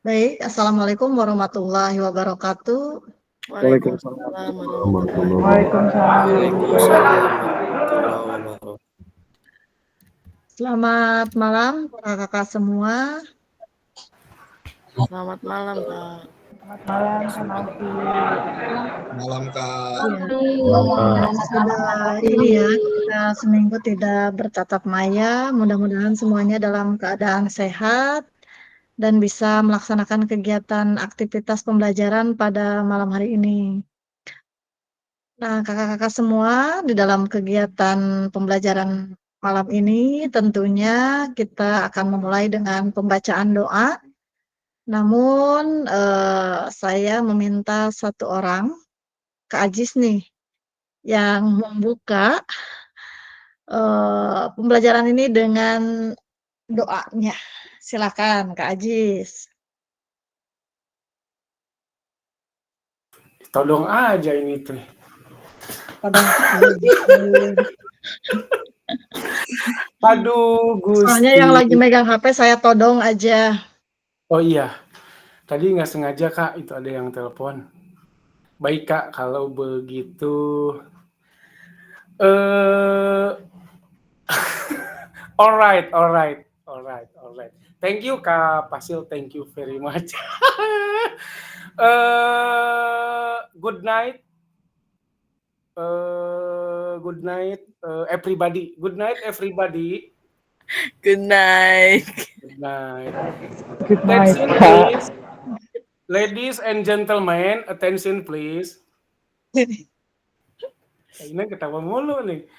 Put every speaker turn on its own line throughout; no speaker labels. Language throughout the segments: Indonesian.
Baik, assalamualaikum warahmatullahi wabarakatuh.
Waalaikumsalam
Waalaikumsalam
warahmatullahi
warahmatullahi
wabarakatuh.
Waalaikumsalam warahmatullahi wabarakatuh.
Selamat malam para kakak semua.
Selamat malam, Kak.
Selamat malam, Kak Naufi.
Malam Kak.
Ya,
Langkah
sudah ini ya, kita seminggu tidak bertatap maya. Mudah-mudahan semuanya dalam keadaan sehat dan bisa melaksanakan kegiatan aktivitas pembelajaran pada malam hari ini. Nah, kakak-kakak semua, di dalam kegiatan pembelajaran malam ini tentunya kita akan memulai dengan pembacaan doa. Namun saya meminta satu orang, Kak Ajis nih, yang membuka pembelajaran ini dengan doanya. Silakan Kak Ajis.
todong aja ini teh.
Todong.
Aduh,
Soalnya
Gusti.
yang lagi megang HP saya todong aja.
Oh iya, tadi nggak sengaja Kak, itu ada yang telepon. Baik Kak, kalau begitu, eh, alright. Thank you Kak Pasil, thank you very much. Good night, everybody. Good night everybody.
Good night.
Good night.
Good night,
Attention
Kak.
please. Ladies and gentlemen, attention please. Ini ketawa mulu nih.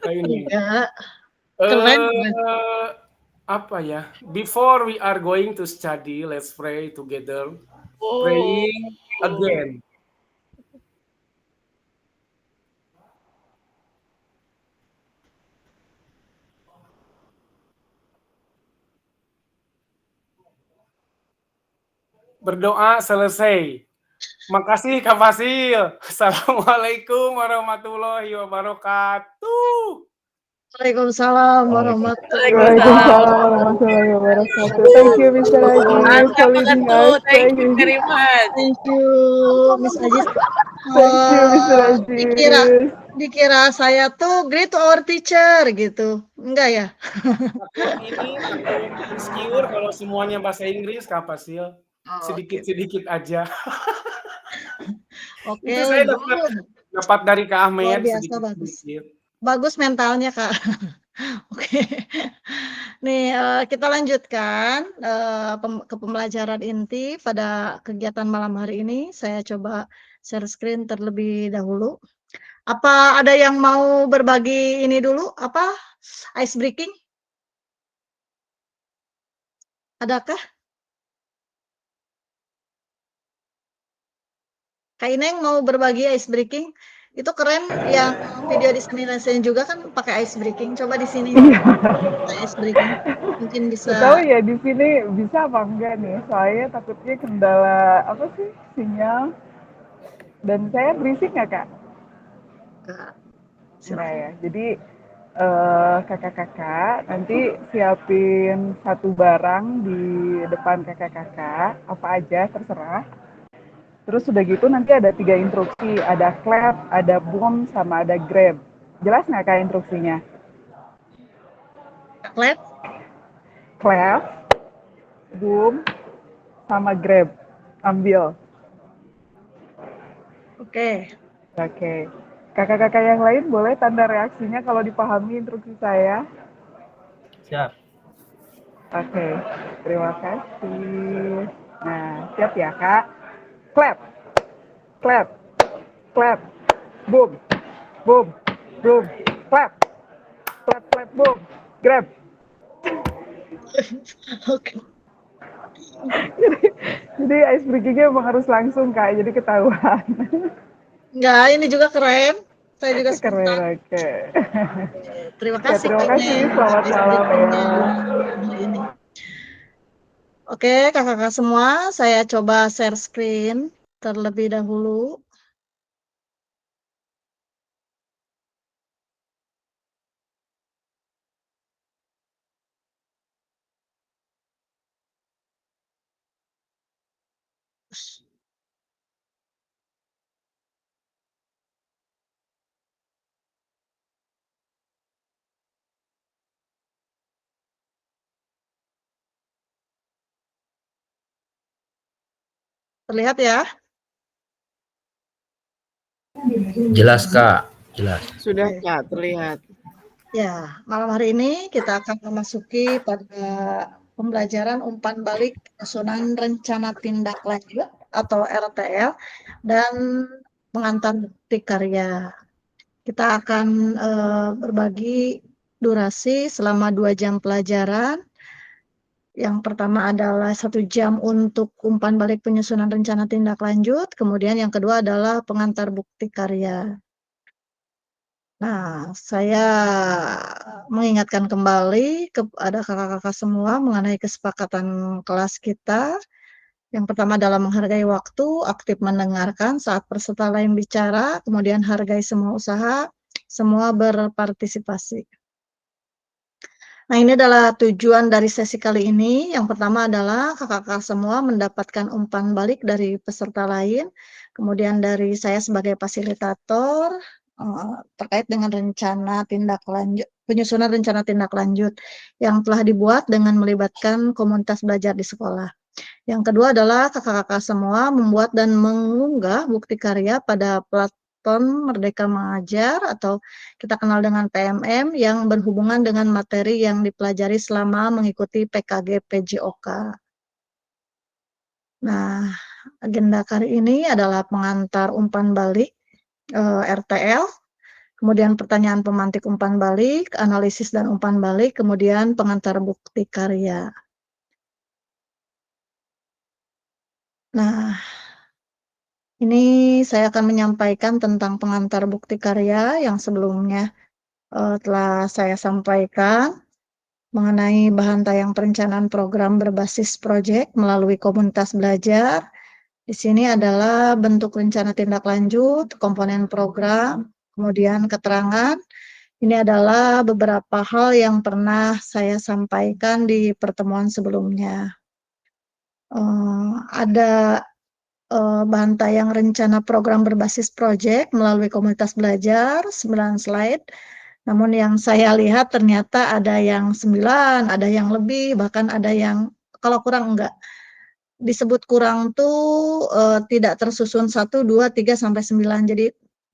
Ini.
Enggak. Keren.
Apa ya? Before we are going to study, let's pray together.
Oh.
Praying again. Berdoa selesai. Makasih Kak Fasil. Assalamualaikum warahmatullahi wabarakatuh.
Waalaikumsalam warahmatullahi
Waalaikumsalam
wabarakatuh.
warahmatullahi wabarakatuh. Thank you, Mr. Ajis,
Mantap
for
banget
leading
tuh.
us.
Thank you very much.
Thank you, Miss Ajis.
Thank you, Mr. Ajis.
Dikira saya tuh great to our teacher gitu. Enggak ya?
Takut insecure kalau semuanya bahasa Inggris Kak Fasil. Sedikit-sedikit aja.
Oke,
Itu saya dapat dari Kak
luar
Ahmed
biasa, bagus.
sedikit-sedikit.
Bagus mentalnya, Kak. Oke. Nih, kita lanjutkan ke pembelajaran inti pada kegiatan malam hari ini. Saya coba share screen terlebih dahulu. Apa ada yang mau berbagi ini dulu? Apa? Ice breaking? Adakah? Kak Ineng mau berbagi ice breaking? Itu keren yang video di sini rasanya juga kan pakai ice breaking. Coba di sini ice breaking. Mungkin bisa.
Tahu ya di sini bisa apa enggak nih? Soalnya takutnya kendala apa sih sinyal. Dan saya berisik nggak Kak?
Kak,
Enggak
silakan.
ya. Jadi kakak-kakak nanti siapin satu barang di depan kakak-kakak apa aja terserah. Terus udah gitu nanti ada 3 instruksi, ada clap, ada boom, sama ada grab. Jelas nggak Kak instruksinya?
Clap.
Clap, boom, sama grab. Ambil.
Oke.
Oke. Kakak-kakak yang lain boleh tanda reaksinya kalau dipahami instruksi saya?
Siap.
Oke, terima kasih. Nah, siap ya Kak? Clap, clap, clap, boom, boom, boom, clap, clap, clap, boom, grab.
Oke.
Jadi ice breakingnya emang harus langsung Kak, jadi ketahuan.
Enggak, ini juga keren. Saya juga
Keren,
spontan.
oke.
Terima
Ya,
kasih
terima
Kak
kasih.
Ineng buat
Selamat
ice
malam
breaking-nya
ya.
malam hari ini. Oke, kakak-kakak semua, saya coba share screen terlebih dahulu. Terlihat ya?
Jelas, Kak. Jelas.
Sudah
Oke.
Kak, terlihat.
Ya, malam hari ini kita akan memasuki pada pembelajaran umpan balik penyusunan rencana tindak lanjut atau RTL dan pengantar bukti karya. Kita akan berbagi durasi selama 2 jam pelajaran. Yang pertama adalah 1 jam untuk umpan balik penyusunan rencana tindak lanjut, kemudian yang kedua adalah pengantar bukti karya. Nah, saya mengingatkan kembali kepada kakak-kakak semua mengenai kesepakatan kelas kita. Yang pertama adalah menghargai waktu, aktif mendengarkan saat peserta lain bicara, kemudian hargai semua usaha, semua berpartisipasi. Nah, ini adalah tujuan dari sesi kali ini. Yang pertama adalah kakak-kakak semua mendapatkan umpan balik dari peserta lain, kemudian dari saya sebagai fasilitator terkait dengan rencana tindak lanjut, penyusunan rencana tindak lanjut yang telah dibuat dengan melibatkan komunitas belajar di sekolah. Yang kedua adalah kakak-kakak semua membuat dan mengunggah bukti karya pada platform Merdeka Mengajar atau kita kenal dengan PMM yang berhubungan dengan materi yang dipelajari selama mengikuti PKG PJOK. Nah, agenda kali ini adalah pengantar umpan balik RTL, kemudian pertanyaan pemantik umpan balik, analisis dan umpan balik, kemudian pengantar bukti karya. Nah, ini saya akan menyampaikan tentang pengantar bukti karya yang sebelumnya telah saya sampaikan mengenai bahan tayang perencanaan program berbasis proyek melalui komunitas belajar. Di sini adalah bentuk rencana tindak lanjut, komponen program, kemudian keterangan. Ini adalah beberapa hal yang pernah saya sampaikan di pertemuan sebelumnya. Ada bahan tayang rencana program berbasis proyek melalui komunitas belajar, 9 slide. Namun yang saya lihat ternyata ada yang 9, ada yang lebih, bahkan ada yang kalau kurang enggak. Disebut kurang tuh tidak tersusun 1, 2, 3, sampai 9.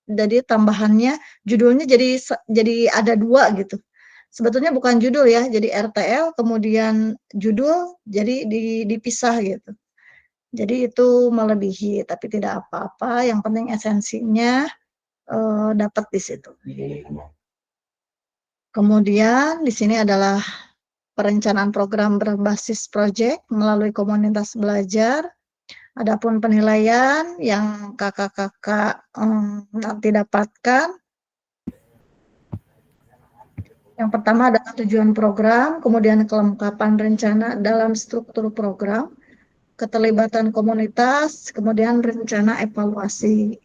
Jadi tambahannya judulnya jadi ada 2 gitu. Sebetulnya bukan judul ya, jadi RTL kemudian judul jadi dipisah gitu. Jadi itu melebihi, tapi tidak apa-apa, yang penting esensinya dapat di situ. Kemudian di sini adalah perencanaan program berbasis proyek melalui komunitas belajar. Adapun penilaian yang kakak-kakak nanti dapatkan. Yang pertama adalah tujuan program, kemudian kelengkapan rencana dalam struktur program, keterlibatan komunitas, kemudian rencana evaluasi.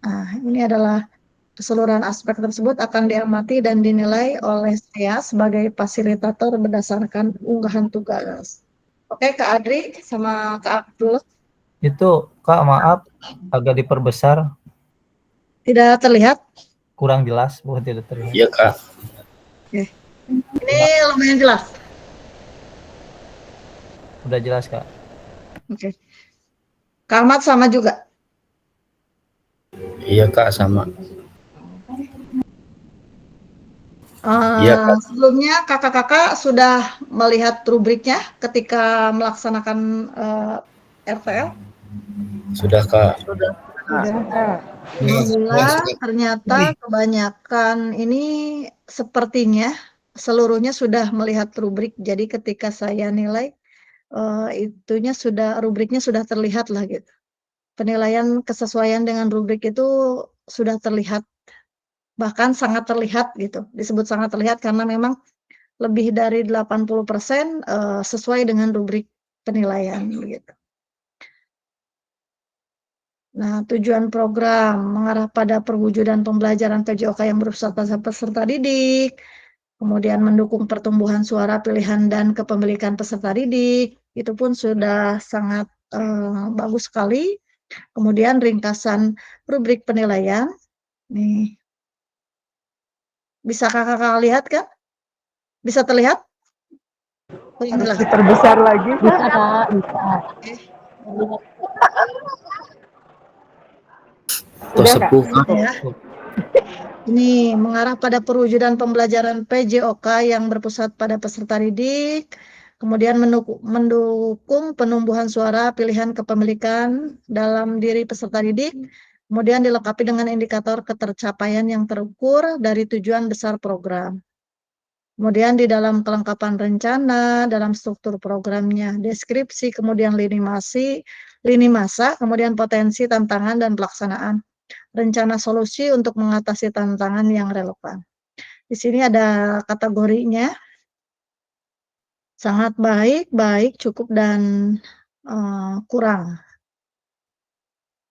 Nah, ini adalah keseluruhan aspek tersebut akan diamati dan dinilai oleh saya sebagai fasilitator berdasarkan unggahan tugas. Oke, Kak Adri sama Kak Abdul.
Itu, Kak, maaf, agak diperbesar.
Tidak terlihat?
Kurang jelas, bukan tidak terlihat.
Iya, Kak.
Oke. Ini lumayan jelas.
Udah jelas, Kak.
Oke. Kak Ahmad sama juga?
Iya, Kak, sama. Iya, Kak.
Sebelumnya kakak-kakak sudah melihat rubriknya ketika melaksanakan RTL?
Sudah, Kak.
Sudah, Kak.
Alhamdulillah, ternyata kebanyakan ini sepertinya seluruhnya sudah melihat rubrik. Jadi ketika saya nilai rubriknya sudah terlihat lah gitu. Penilaian kesesuaian dengan rubrik itu sudah terlihat, bahkan sangat terlihat gitu. Disebut sangat terlihat karena memang lebih dari 80% sesuai dengan rubrik penilaian begitu. Nah, tujuan program mengarah pada perwujudan pembelajaran PJOK yang berusaha peserta didik, kemudian mendukung pertumbuhan suara pilihan dan kepemilikan peserta didik, itu pun sudah sangat bagus sekali. Kemudian ringkasan rubrik penilaian, nih bisa kakak lihat kan? Bisa terlihat?
Harus diperbesar lagi, Kak.
Oke.
Tos
Udah, Kak?
sepuh Kak.
Ya. Ini mengarah pada perwujudan pembelajaran PJOK yang berpusat pada peserta didik, kemudian mendukung penumbuhan suara pilihan kepemilikan dalam diri peserta didik, kemudian dilengkapi dengan indikator ketercapaian yang terukur dari tujuan besar program. Kemudian di dalam kelengkapan rencana, dalam struktur programnya, deskripsi, kemudian lini masa, kemudian potensi, tantangan, dan pelaksanaan. Rencana solusi untuk mengatasi tantangan yang relevan. Di sini ada kategorinya, sangat baik, baik, cukup, dan kurang.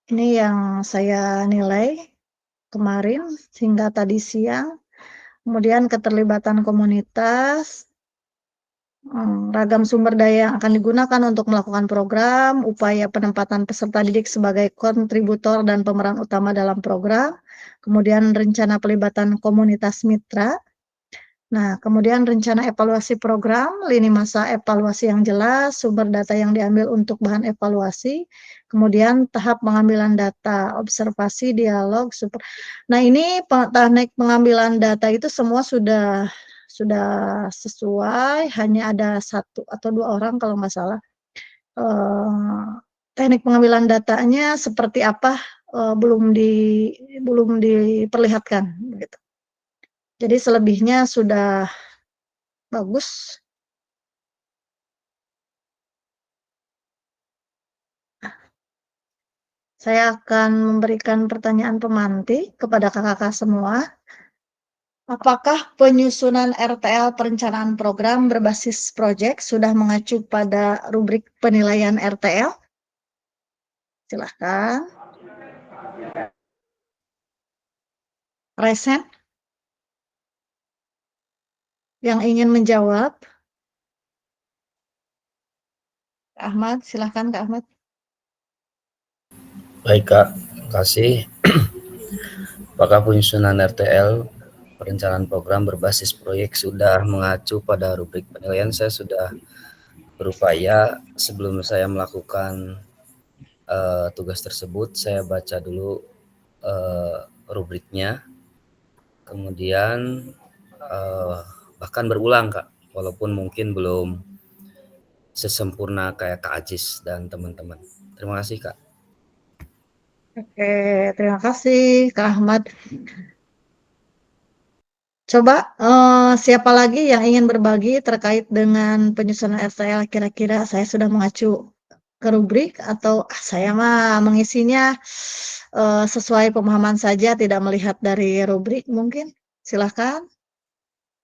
Ini yang saya nilai kemarin hingga tadi siang. Kemudian keterlibatan komunitas, ragam sumber daya yang akan digunakan untuk melakukan program, upaya penempatan peserta didik sebagai kontributor dan pemeran utama dalam program, kemudian rencana pelibatan komunitas mitra. Nah, kemudian rencana evaluasi program, lini masa evaluasi yang jelas, sumber data yang diambil untuk bahan evaluasi, kemudian tahap pengambilan data, observasi, dialog, Nah, ini teknik pengambilan data itu semua sudah sesuai, hanya ada 1 atau 2 orang kalau nggak salah. Teknik pengambilan datanya seperti apa, belum diperlihatkan, gitu. Jadi selebihnya sudah bagus. Saya akan memberikan pertanyaan pemantik kepada kakak-kakak semua. Apakah penyusunan RTL perencanaan program berbasis proyek sudah mengacu pada rubrik penilaian RTL? Silahkan. Resen? Yang ingin menjawab? Kak Ahmad, silahkan Kak Ahmad.
Baik Kak, terima kasih. Apakah penyusunan RTL perencanaan program berbasis proyek sudah mengacu pada rubrik penilaian? Saya sudah berupaya sebelum saya melakukan tugas tersebut, saya baca dulu rubriknya, kemudian bahkan berulang Kak, walaupun mungkin belum sesempurna kayak Kak Ajis dan teman-teman. Terima kasih Kak.
Oke, terima kasih Kak Ahmad. Coba siapa lagi yang ingin berbagi terkait dengan penyusunan RTL, kira-kira saya sudah mengacu ke rubrik atau saya mah mengisinya sesuai pemahaman saja, tidak melihat dari rubrik mungkin. Silahkan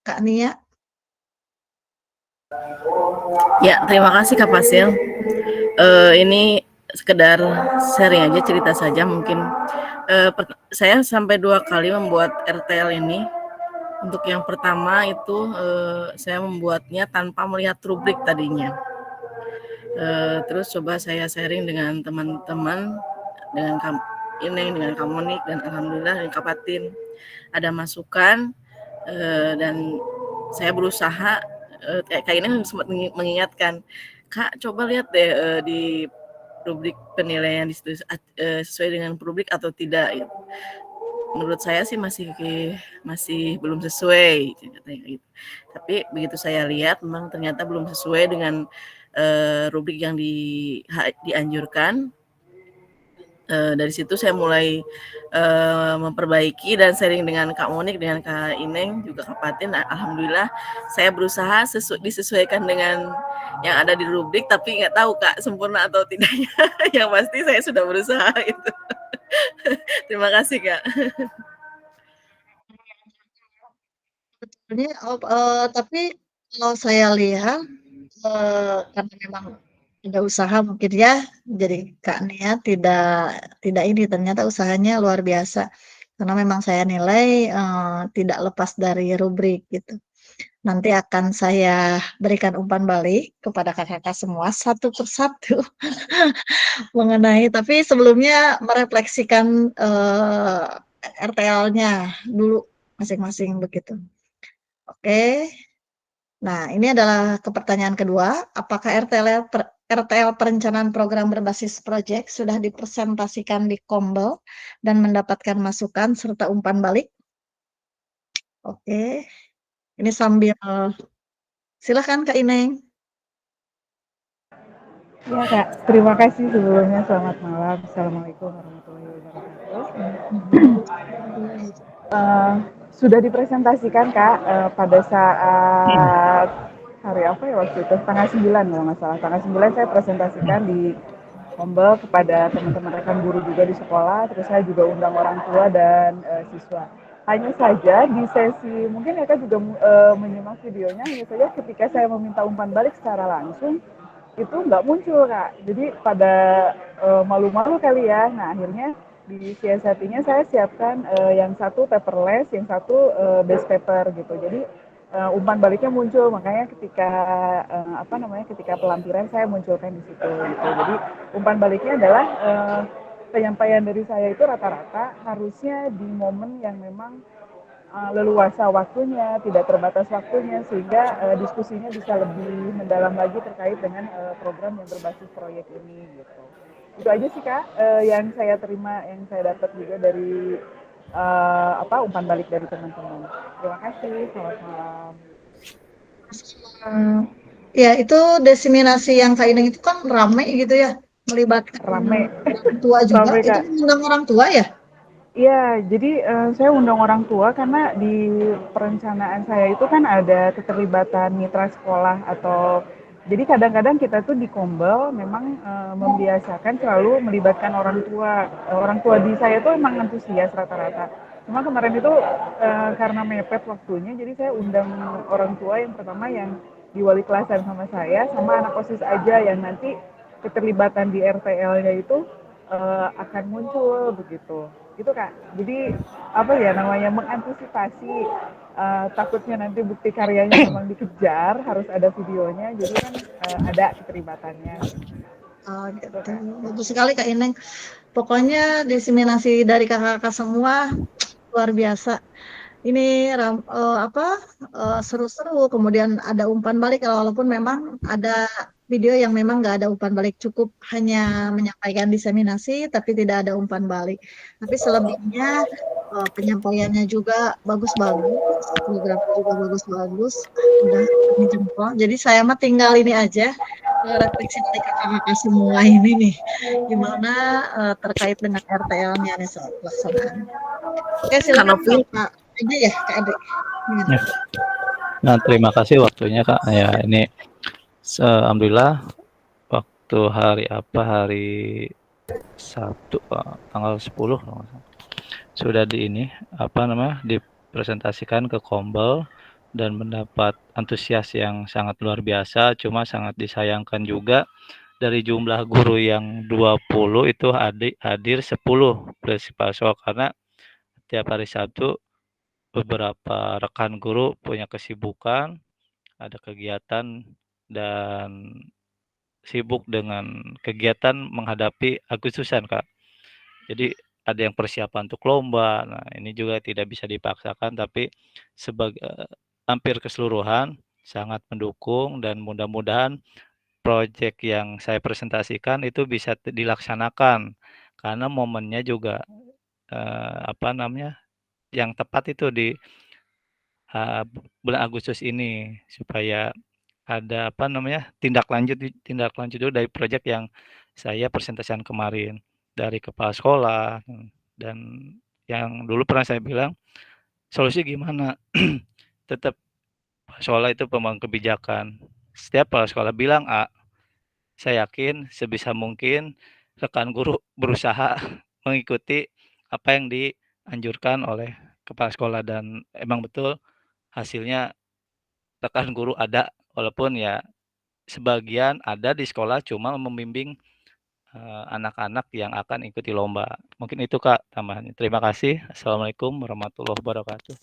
Kak Nia.
Ya, terima kasih Kak Fasil. Ini sekedar sharing aja, cerita saja mungkin. Saya sampai 2 kali membuat RTL ini. Untuk yang pertama itu saya membuatnya tanpa melihat rubrik tadinya. Terus coba saya sharing dengan teman-teman, dengan Kamonik, dan alhamdulillah dengan Kak Patin ada masukan, dan saya berusaha, Kak ini sempat mengingatkan, Kak coba lihat deh di rubrik penilaian di situ sesuai dengan rubrik atau tidak. Menurut saya sih masih belum sesuai katanya gitu. Tapi begitu saya lihat memang ternyata belum sesuai dengan rubrik yang dianjurkan. Dari situ saya mulai memperbaiki dan sharing dengan Kak Monik, dengan Kak Ineng, juga Kak Patin. Alhamdulillah saya berusaha disesuaikan dengan yang ada di rubrik, tapi nggak tahu Kak sempurna atau tidaknya. Yang pasti saya sudah berusaha itu. Terima kasih Kak.
Sebetulnya tapi kalau saya lihat karena memang ada usaha mungkin ya, jadi Kak Nia tidak ini, ternyata usahanya luar biasa. Karena memang saya nilai tidak lepas dari rubrik gitu. Nanti akan saya berikan umpan balik kepada kakak-kakak semua satu persatu mengenai, tapi sebelumnya merefleksikan RTL-nya dulu masing-masing begitu. Oke. Nah, ini adalah pertanyaan kedua, apakah RTL perencanaan program berbasis proyek sudah dipresentasikan di Kombel dan mendapatkan masukan serta umpan balik? Oke, ini sambil silakan Kak Ineng.
Ya Kak, terima kasih sebelumnya. Selamat malam. Assalamualaikum warahmatullahi wabarakatuh. Sudah dipresentasikan Kak pada saat hari apa ya waktu itu? Tanggal 9 kalau nggak salah. Tanggal 9 saya presentasikan di Kombel kepada teman-teman rekan guru juga di sekolah. Terus saya juga undang orang tua dan siswa. Hanya saja di sesi, mungkin Kak juga menyimak videonya, hanya saja ketika saya meminta umpan balik secara langsung, itu nggak muncul Kak. Jadi pada malu-malu kali ya. Nah akhirnya di siasatinya saya siapkan yang satu paperless, yang satu base paper gitu. Jadi umpan baliknya muncul, makanya ketika ketika pelampiran saya munculkan di situ gitu. Jadi umpan baliknya adalah penyampaian dari saya itu rata-rata harusnya di momen yang memang leluasa waktunya, tidak terbatas waktunya, sehingga diskusinya bisa lebih mendalam lagi terkait dengan program yang berbasis proyek ini gitu. Itu aja sih Kak yang saya terima, yang saya dapat juga dari umpan balik dari teman-teman. Terima kasih, selamat malam.
Ya, itu diseminasi yang Kak Ineng itu kan rame gitu ya, melibatkan
Rame.
orang tua juga.
Rame,
Itu
Kak.
mengundang orang tua ya?
Iya, jadi saya undang orang tua karena di perencanaan saya itu kan ada keterlibatan mitra sekolah atau jadi kadang-kadang kita tuh di Kombel memang membiasakan selalu melibatkan orang tua. Orang tua di saya tuh emang antusias rata-rata. Cuma kemarin itu karena mepet waktunya, jadi saya undang orang tua yang pertama yang di wali kelasan sama saya, sama anak OSIS aja yang nanti keterlibatan di RTL-nya itu akan muncul begitu. Gitu Kak. Jadi apa ya namanya mengantisipasi takutnya nanti bukti karyanya memang dikejar, harus ada videonya, jadi kan ada keterlibatannya.
Oh, gitu. Bagus sekali Kak Ineng. Pokoknya diseminasi dari kakak-kakak semua luar biasa. Ini seru-seru, kemudian ada umpan balik walaupun memang ada video yang memang nggak ada umpan balik, cukup hanya menyampaikan diseminasi tapi tidak ada umpan balik. Tapi selebihnya penyampaiannya juga bagus-bagus, programnya juga bagus-bagus, udah kami jempol. Jadi saya mah tinggal ini aja refleksi dari kakak-kakak semua ini nih, gimana terkait dengan RTL-nya nih soal pelaksanaan. Oke, silakan
Kanopi.
Kak aja ya Kak Adri.
Ya. Nah, terima kasih waktunya Kak. Ya, ini alhamdulillah waktu hari Sabtu tanggal 10 sudah dipresentasikan ke Kombel dan mendapat antusias yang sangat luar biasa. Cuma sangat disayangkan juga dari jumlah guru yang 20 itu hadir 10 prinsipal sekolah, karena tiap hari Sabtu beberapa rekan guru punya kesibukan, ada kegiatan dan sibuk dengan kegiatan menghadapi Agustusan Kak. Jadi ada yang persiapan untuk lomba. Nah, ini juga tidak bisa dipaksakan, tapi hampir keseluruhan sangat mendukung dan mudah-mudahan proyek yang saya presentasikan itu bisa dilaksanakan karena momennya juga yang tepat itu di bulan Agustus ini, supaya ada tindak lanjut dulu dari proyek yang saya presentasikan kemarin dari kepala sekolah. Dan yang dulu pernah saya bilang solusi gimana, tetap sekolah itu pembangun kebijakan. Setiap kepala sekolah bilang A, saya yakin sebisa mungkin rekan guru berusaha mengikuti apa yang dianjurkan oleh kepala sekolah, dan emang betul hasilnya rekan guru ada, walaupun ya sebagian ada di sekolah cuma membimbing anak-anak yang akan ikuti lomba. Mungkin itu Kak tambahannya. Terima kasih. Assalamualaikum warahmatullahi wabarakatuh.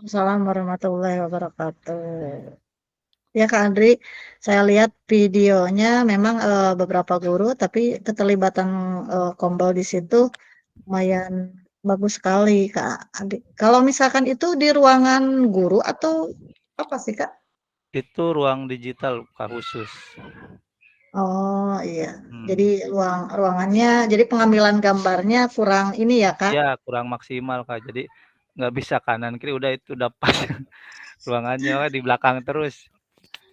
Assalamualaikum warahmatullahi wabarakatuh. Ya Kak Andri, saya lihat videonya memang beberapa guru, tapi keterlibatan Kombel di situ lumayan bagus sekali Kak Andri. Kalau misalkan itu di ruangan guru atau apa sih Kak?
Itu ruang digital Kak khusus.
Oh iya, jadi
Hmm.
ruangannya, jadi pengambilan gambarnya kurang ini ya Kak?
Ya kurang maksimal Kak, jadi nggak bisa kanan kiri udah itu udah pas ruangannya kan di belakang terus.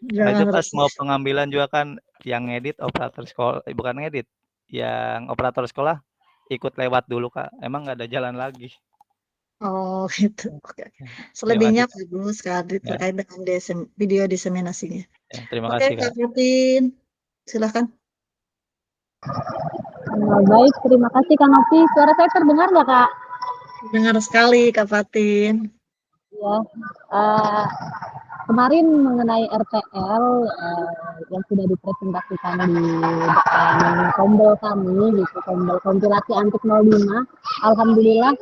Nah itu
Jangan
pas
terus.
mau pengambilan juga kan yang ngedit operator sekolah, bukan ngedit, yang operator sekolah ikut lewat dulu Kak, emang nggak ada jalan lagi.
Oh gitu, oke.
Terima
Selebihnya
kasih Kak.
bagus Kak,
Ya,
terkait dengan video diseminasinya.
ya, terima
Oke
kasih
Kak
Kak.
Putin, silahkan.
Baik, terima kasih Kak Novi. Suara saya terdengar nggak Kak?
Dengar sekali Kak Fatin.
Ya, eh, kemarin mengenai RTL yang sudah dipresentasikan di depan tombol kami, gitu, tombol kompilasi Antik 05. Alhamdulillah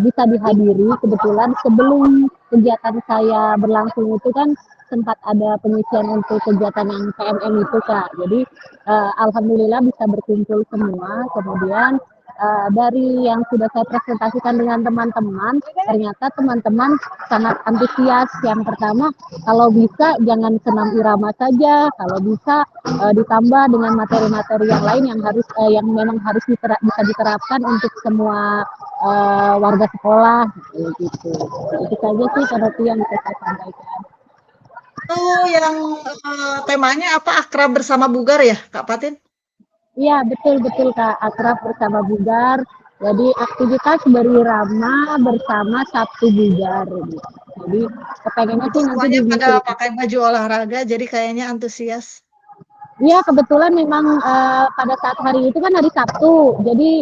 bisa dihadiri. Kebetulan sebelum kegiatan saya berlangsung itu kan sempat ada pengisian untuk kegiatan yang PMM itu Kak. Jadi alhamdulillah bisa berkumpul semua. Kemudian dari yang sudah saya presentasikan dengan teman-teman, ternyata teman-teman sangat antusias. Yang pertama, kalau bisa jangan senam irama saja, kalau bisa ditambah dengan materi-materi yang lain yang yang memang harus bisa diterapkan untuk semua warga sekolah gitu. Itu saja sih karena itu yang bisa saya sampaikan.
Itu yang temanya apa? Akrab bersama Bugar ya Kak Fatin?
Iya, betul-betul Kak, akrab bersama Bugar. Jadi aktivitas berirama bersama Sabtu Bugar. Gitu. Jadi kepengennya
Itu
sih nanti
semuanya pada
dibikin.
pakai baju olahraga, jadi kayaknya antusias.
Iya, kebetulan memang pada saat hari itu kan hari Sabtu. Jadi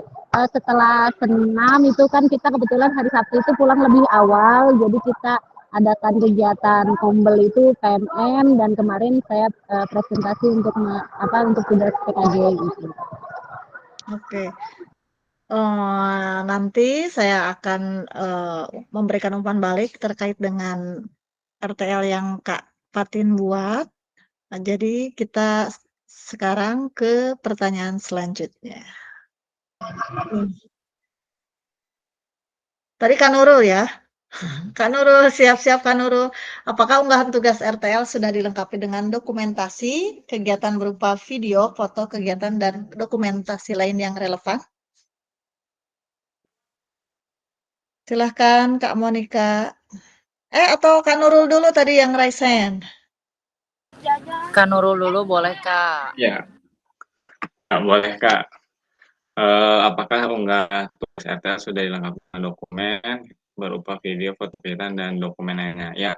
setelah senam itu kan kita kebetulan hari Sabtu itu pulang lebih awal. Jadi kita adakan kegiatan kombel itu PMM dan kemarin saya presentasi untuk tugas PKJ gitu.
Oke. Nanti saya akan memberikan umpan balik terkait dengan RTL yang Kak Fatin buat. Nah, jadi kita sekarang ke pertanyaan selanjutnya. Tadi Kak Nurul ya. Kak Nurul, siap-siap Kak Nurul. Apakah unggahan tugas RTL sudah dilengkapi dengan dokumentasi, kegiatan berupa video, foto, kegiatan, dan dokumentasi lain yang relevan? Silahkan Kak Monica. Atau Kak Nurul dulu tadi yang raise hand.
Kak Nurul dulu boleh Kak?
Ya, boleh Kak. Apakah unggah tugas RTL sudah dilengkapi dengan dokumen berupa video, foto kegiatan, dan dokumen lainnya? Ya,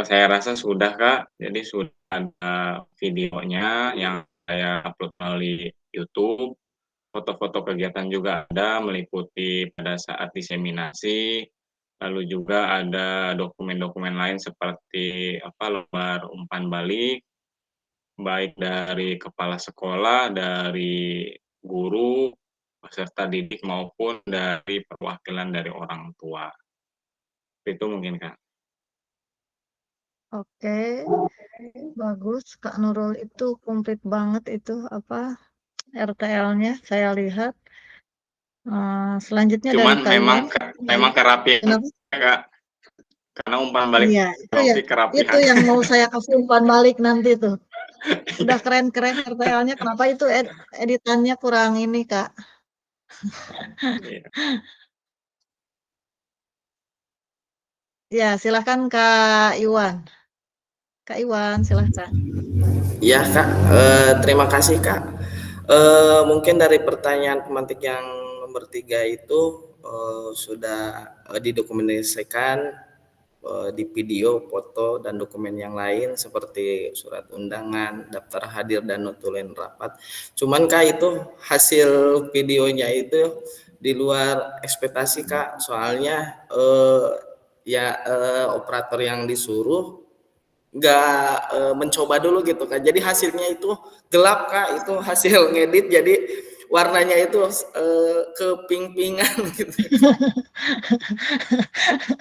saya rasa sudah Kak. Jadi sudah ada videonya yang saya upload melalui YouTube. Foto-foto kegiatan juga ada meliputi pada saat diseminasi. Lalu juga ada dokumen-dokumen lain seperti lembar umpan balik, baik dari kepala sekolah, dari guru, peserta didik maupun dari perwakilan dari orang tua. Itu mungkin Kak.
Oke, bagus. Kak Nurul itu komplit banget itu RTL-nya saya lihat. Selanjutnya dari
Cuman
Kak Iwan.
memang kerapian
Kenapa?
Kak. Karena umpan balik
Iya,
Novi
itu
kerapian.
yang mau saya kasih umpan balik nanti tuh. Udah keren-keren RTL-nya, kenapa itu editannya kurang ini, Kak?
Iya.
Ya, silahkan Kak Iwan. Kak Iwan, silahkan.
Ya Kak, terima kasih Kak. Mungkin dari pertanyaan pemantik yang nomor 3 itu sudah didokumentasikan di video, foto, dan dokumen yang lain seperti surat undangan, daftar hadir, dan notulen rapat. Cuman Kak itu hasil videonya itu di luar ekspektasi Kak, soalnya operator yang disuruh nggak mencoba dulu gitu Kak. Jadi hasilnya itu gelap Kak, itu hasil ngedit jadi warnanya itu keping-pingan gitu.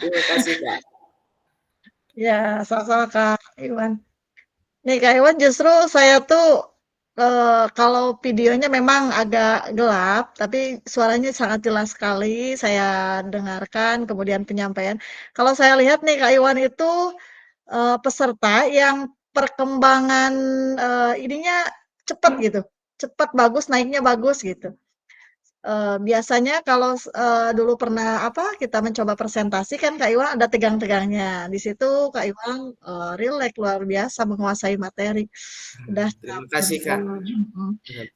Terima kasih Kak.
Ya, sama-sama Kak Iwan. Nih Kak Iwan, justru saya tuh kalau videonya memang agak gelap, tapi suaranya sangat jelas sekali saya dengarkan, kemudian penyampaian. Kalau saya lihat nih Kak Iwan itu peserta yang perkembangan ininya cepat gitu, cepat bagus, naiknya bagus gitu. Biasanya kalau dulu pernah kita mencoba presentasi kan Kak Iwan ada tegang-tegangnya. Di situ Kak Iwan rileks luar biasa menguasai materi. Udah
Terima
capek.
kasih Kak.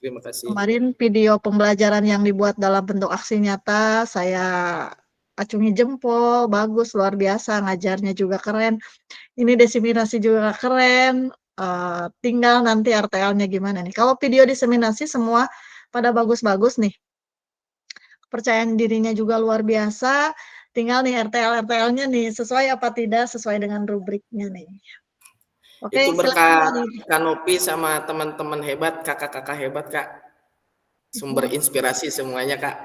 Terima kasih.
Kemarin video pembelajaran yang dibuat dalam bentuk aksi nyata, saya acungi jempol, bagus, luar biasa, ngajarnya juga keren. Ini diseminasi juga keren. Tinggal nanti RTL-nya gimana nih. Kalau video diseminasi semua pada bagus-bagus nih. Kepercayaan dirinya juga luar biasa. Tinggal nih RTL-RTL-nya nih sesuai apa tidak sesuai dengan rubriknya nih. Oke,
Itu
silakan.
berkat Kanopi sama teman-teman hebat, kakak-kakak hebat Kak. Sumber inspirasi semuanya Kak.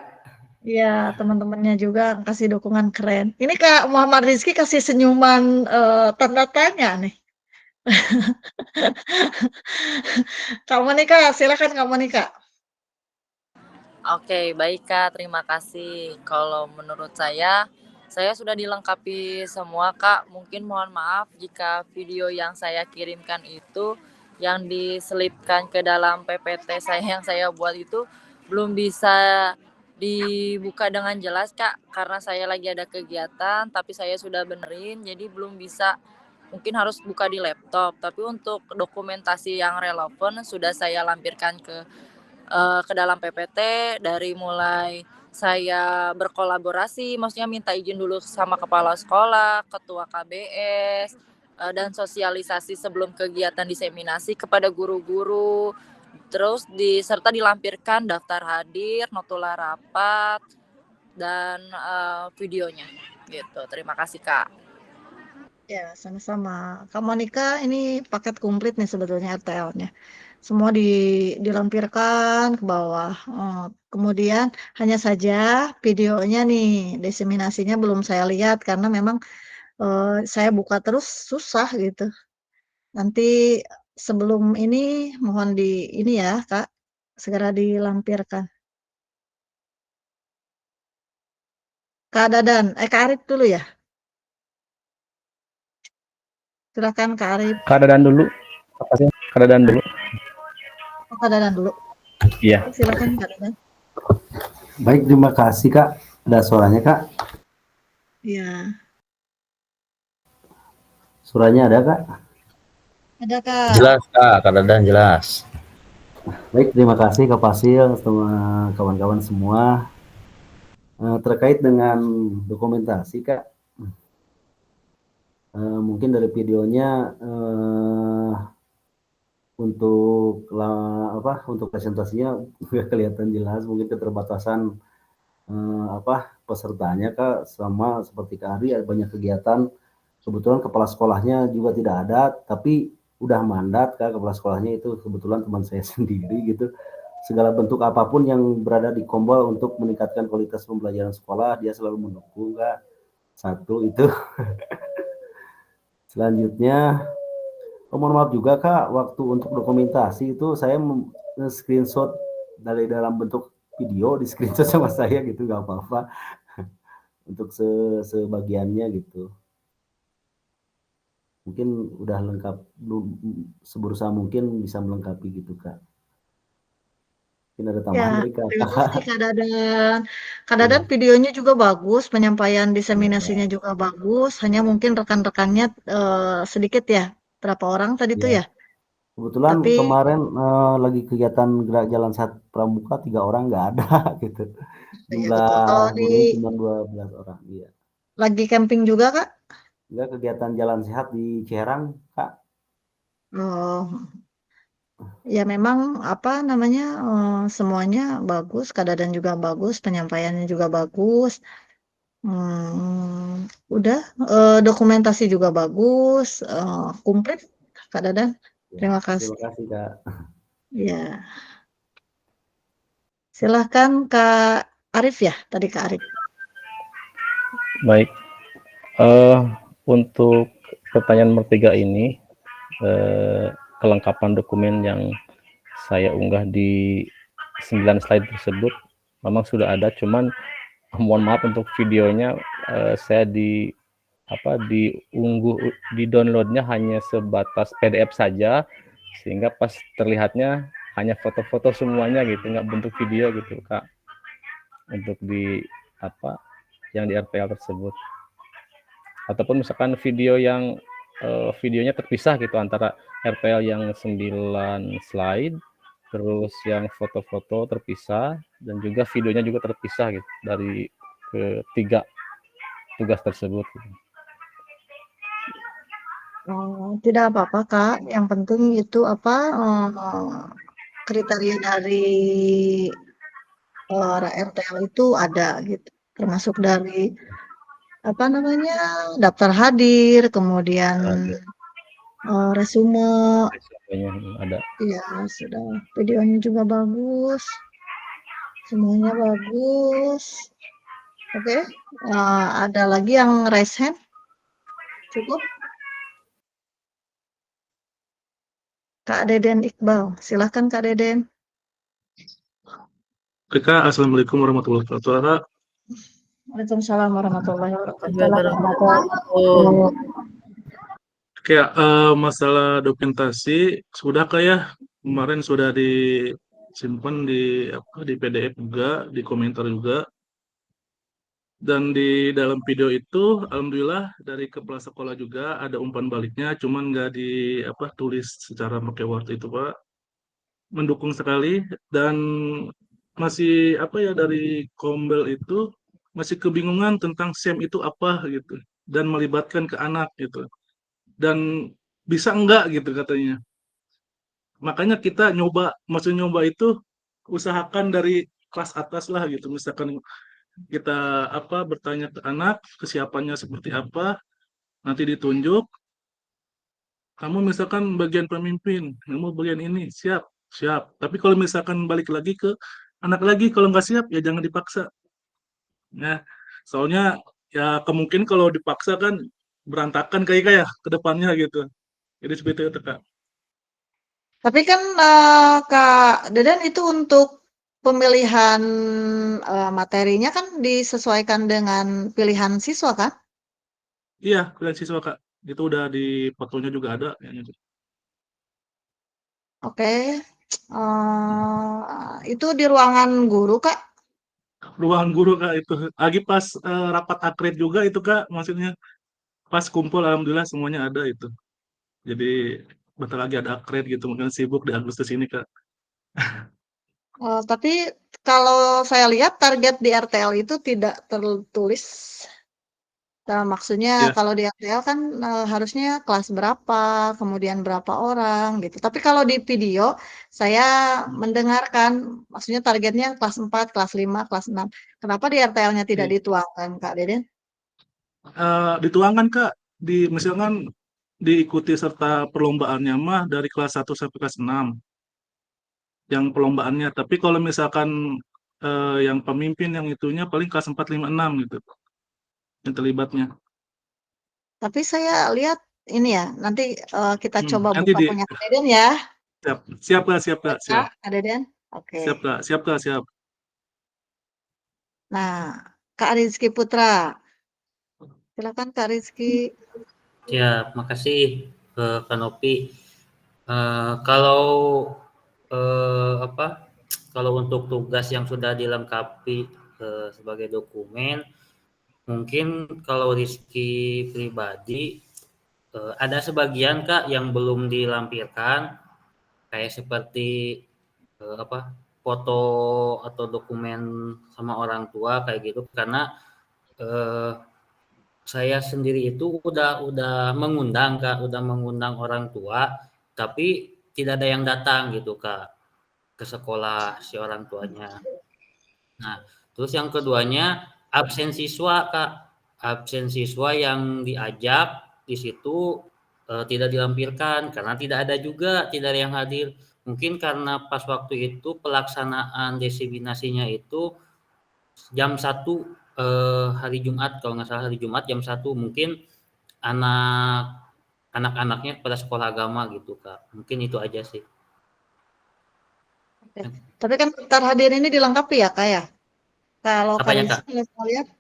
Iya, teman-temannya juga kasih dukungan keren. Ini Kak Muhammad Rizky kasih senyuman tanda tanya nih. Kak Monika, silakan Kak Monika.
Oke, baik Kak, terima kasih. Kalau menurut saya sudah dilengkapi semua Kak. Mungkin mohon maaf jika video yang saya kirimkan itu yang diselipkan ke dalam PPT saya yang saya buat itu belum bisa dibuka dengan jelas Kak, karena saya lagi ada kegiatan, tapi saya sudah benerin, jadi belum bisa. Mungkin harus buka di laptop, tapi untuk dokumentasi yang relevan sudah saya lampirkan ke dalam PPT dari mulai saya berkolaborasi, maksudnya minta izin dulu sama kepala sekolah, ketua KBS, dan sosialisasi sebelum kegiatan diseminasi kepada guru-guru. Terus serta dilampirkan daftar hadir, notula rapat, dan videonya. Gitu. Terima kasih Kak.
Ya, sama-sama. Kak Monika ini paket komplit nih sebetulnya RTL-nya. Semua dilampirkan ke bawah. Kemudian hanya saja videonya nih, diseminasinya belum saya lihat karena memang saya buka terus susah gitu. Nanti sebelum ini mohon ini ya Kak, segera dilampirkan. Kak Dadan, Kak Arif dulu ya. Silakan Kak Arif.
Kak Dadan dulu. Kak Dadan dulu.
Oh, Kak Dadan dulu.
Iya.
Silakan Kak Dadan.
Baik, terima kasih Kak. Ada suaranya Kak?
Iya.
Suaranya ada Kak?
Ada Kak.
Jelas Kak, Kak Dadan jelas.
Baik, terima kasih Kak Fasil sama kawan-kawan semua. Terkait dengan dokumentasi Kak, mungkin dari videonya untuk presentasinya nggak kelihatan jelas, mungkin keterbatasan pesertanya Kak, sama seperti Kak Ari ada banyak kegiatan. Kebetulan kepala sekolahnya juga tidak ada, tapi udah mandat Kak, kepala sekolahnya itu kebetulan teman saya sendiri gitu. Segala bentuk apapun yang berada di Kombol untuk meningkatkan kualitas pembelajaran sekolah, dia selalu mendukung Kak. Satu itu. Selanjutnya, mohon maaf juga Kak, waktu untuk dokumentasi itu saya screenshot dari dalam bentuk video, di screenshot sama saya gitu, nggak apa-apa. Untuk sebagiannya gitu. Mungkin udah lengkap, seberusaha mungkin bisa melengkapi gitu Kak. Mungkin ada tambahan dari Kak.
Terima kasih Kak Dadan. Kak Dadan videonya juga bagus, penyampaian diseminasinya juga bagus, hanya mungkin rekan-rekannya sedikit ya, berapa orang tadi tuh ya?
Kebetulan kemarin lagi kegiatan gerak jalan sehat pramuka 3 orang nggak ada gitu. Jumlah gurunya cuma 12 orang. Iya.
Lagi camping juga Kak?
Enggak, kegiatan jalan sehat di Ciherang Kak.
Oh. Ya memang semuanya bagus, Kak Dadan juga bagus, penyampaiannya juga bagus. Udah dokumentasi juga bagus, komplit Kak Dadan. Terima kasih.
Terima kasih Kak.
Ya. Silahkan Kak Arif ya, tadi Kak Arif.
Baik. Untuk pertanyaan nomor 3 ini, kelengkapan dokumen yang saya unggah di 9 slide tersebut memang sudah ada, cuman mohon maaf untuk videonya saya di downloadnya hanya sebatas PDF saja, sehingga pas terlihatnya hanya foto-foto semuanya gitu, nggak bentuk video gitu Kak, untuk di yang di RTL tersebut. Ataupun misalkan video yang videonya terpisah gitu antara RTL yang 9 slide, terus yang foto-foto terpisah, dan juga videonya juga terpisah gitu dari ketiga tugas tersebut. Gitu.
Tidak apa-apa Kak, yang penting itu kriteria dari RTL itu ada gitu, termasuk dari daftar hadir, kemudian resume.
Ada.
Iya sudah, videonya juga bagus, semuanya bagus. Oke, ada lagi yang raise hand? Cukup? Kak Deden Iqbal, silakan Kak Deden.
Kak, Assalamualaikum warahmatullahi wabarakatuh.
Waalaikumsalam warahmatullahi wabarakatuh.
Oke, masalah dokumentasi sudah kayak kemarin sudah disimpan di PDF juga, di komentar juga. Dan di dalam video itu, alhamdulillah dari kepala sekolah juga ada umpan baliknya, cuman nggak tulis secara pakai Word itu Pak. Mendukung sekali dan masih dari Kombel itu masih kebingungan tentang SEM itu apa gitu dan melibatkan ke anak gitu dan bisa enggak gitu katanya. Makanya kita maksud nyoba itu usahakan dari kelas atas lah gitu, misalkan kita bertanya ke anak kesiapannya seperti apa, nanti ditunjuk kamu misalkan bagian pemimpin, kamu bagian ini siap tapi kalau misalkan balik lagi ke anak lagi kalau nggak siap ya jangan dipaksa ya, soalnya ya kemungkinan kalau dipaksa kan berantakan kayak ke depannya gitu, jadi seperti itu Kak.
Tapi kan Kak Deden itu untuk pemilihan materinya kan disesuaikan dengan pilihan siswa kan?
Iya, pilihan siswa Kak, itu udah di fotonya juga ada kayaknya.
Oke, itu di ruangan guru Kak?
Ruangan guru Kak itu lagi pas rapat akred juga itu Kak, maksudnya pas kumpul alhamdulillah semuanya ada itu, jadi bentar lagi ada akred gitu, mungkin sibuk di Agustus ini Kak.
Tapi kalau saya lihat target di RTL itu tidak tertulis. Maksudnya kalau di RTL kan harusnya kelas berapa, kemudian berapa orang gitu. Tapi kalau di video saya mendengarkan, maksudnya targetnya kelas 4, kelas 5, kelas 6. Kenapa di RTL-nya tidak dituangkan Kak Deden?
Dituangkan Kak, misalkan diikuti serta perlombaannya mah dari kelas 1 sampai kelas 6 yang perlombaannya, tapi kalau misalkan yang pemimpin yang itunya paling kelas 4, 5, 6 gitu yang terlibatnya.
Tapi saya lihat ini ya, nanti kita coba
nanti
buka punya Kak Deden ya.
Siap Kak.
Kak Deden? Oke.
Siap Kak.
Nah, Kak Rizky Putra. Silakan Kak Rizky.
Ya, makasih Kak Nopi. Kalau kalau untuk tugas yang sudah dilengkapi sebagai dokumen, mungkin kalau Rizky pribadi ada sebagian Kak yang belum dilampirkan, kayak seperti foto atau dokumen sama orang tua kayak gitu, karena saya sendiri itu udah mengundang Kak, udah mengundang orang tua, tapi tidak ada yang datang gitu Kak ke sekolah si orang tuanya. Nah, terus yang keduanya absen siswa Kak, absen siswa yang diajak di situ tidak dilampirkan karena tidak ada yang hadir. Mungkin karena pas waktu itu pelaksanaan desiminasinya itu jam 1 hari Jumat, kalau nggak salah hari Jumat jam 1, mungkin anak-anaknya pada sekolah agama gitu Kak. Mungkin itu aja sih.
Oke. Tapi kan daftar hadir ini dilengkapi ya Kak ya? Kalau Kak Rizky lihat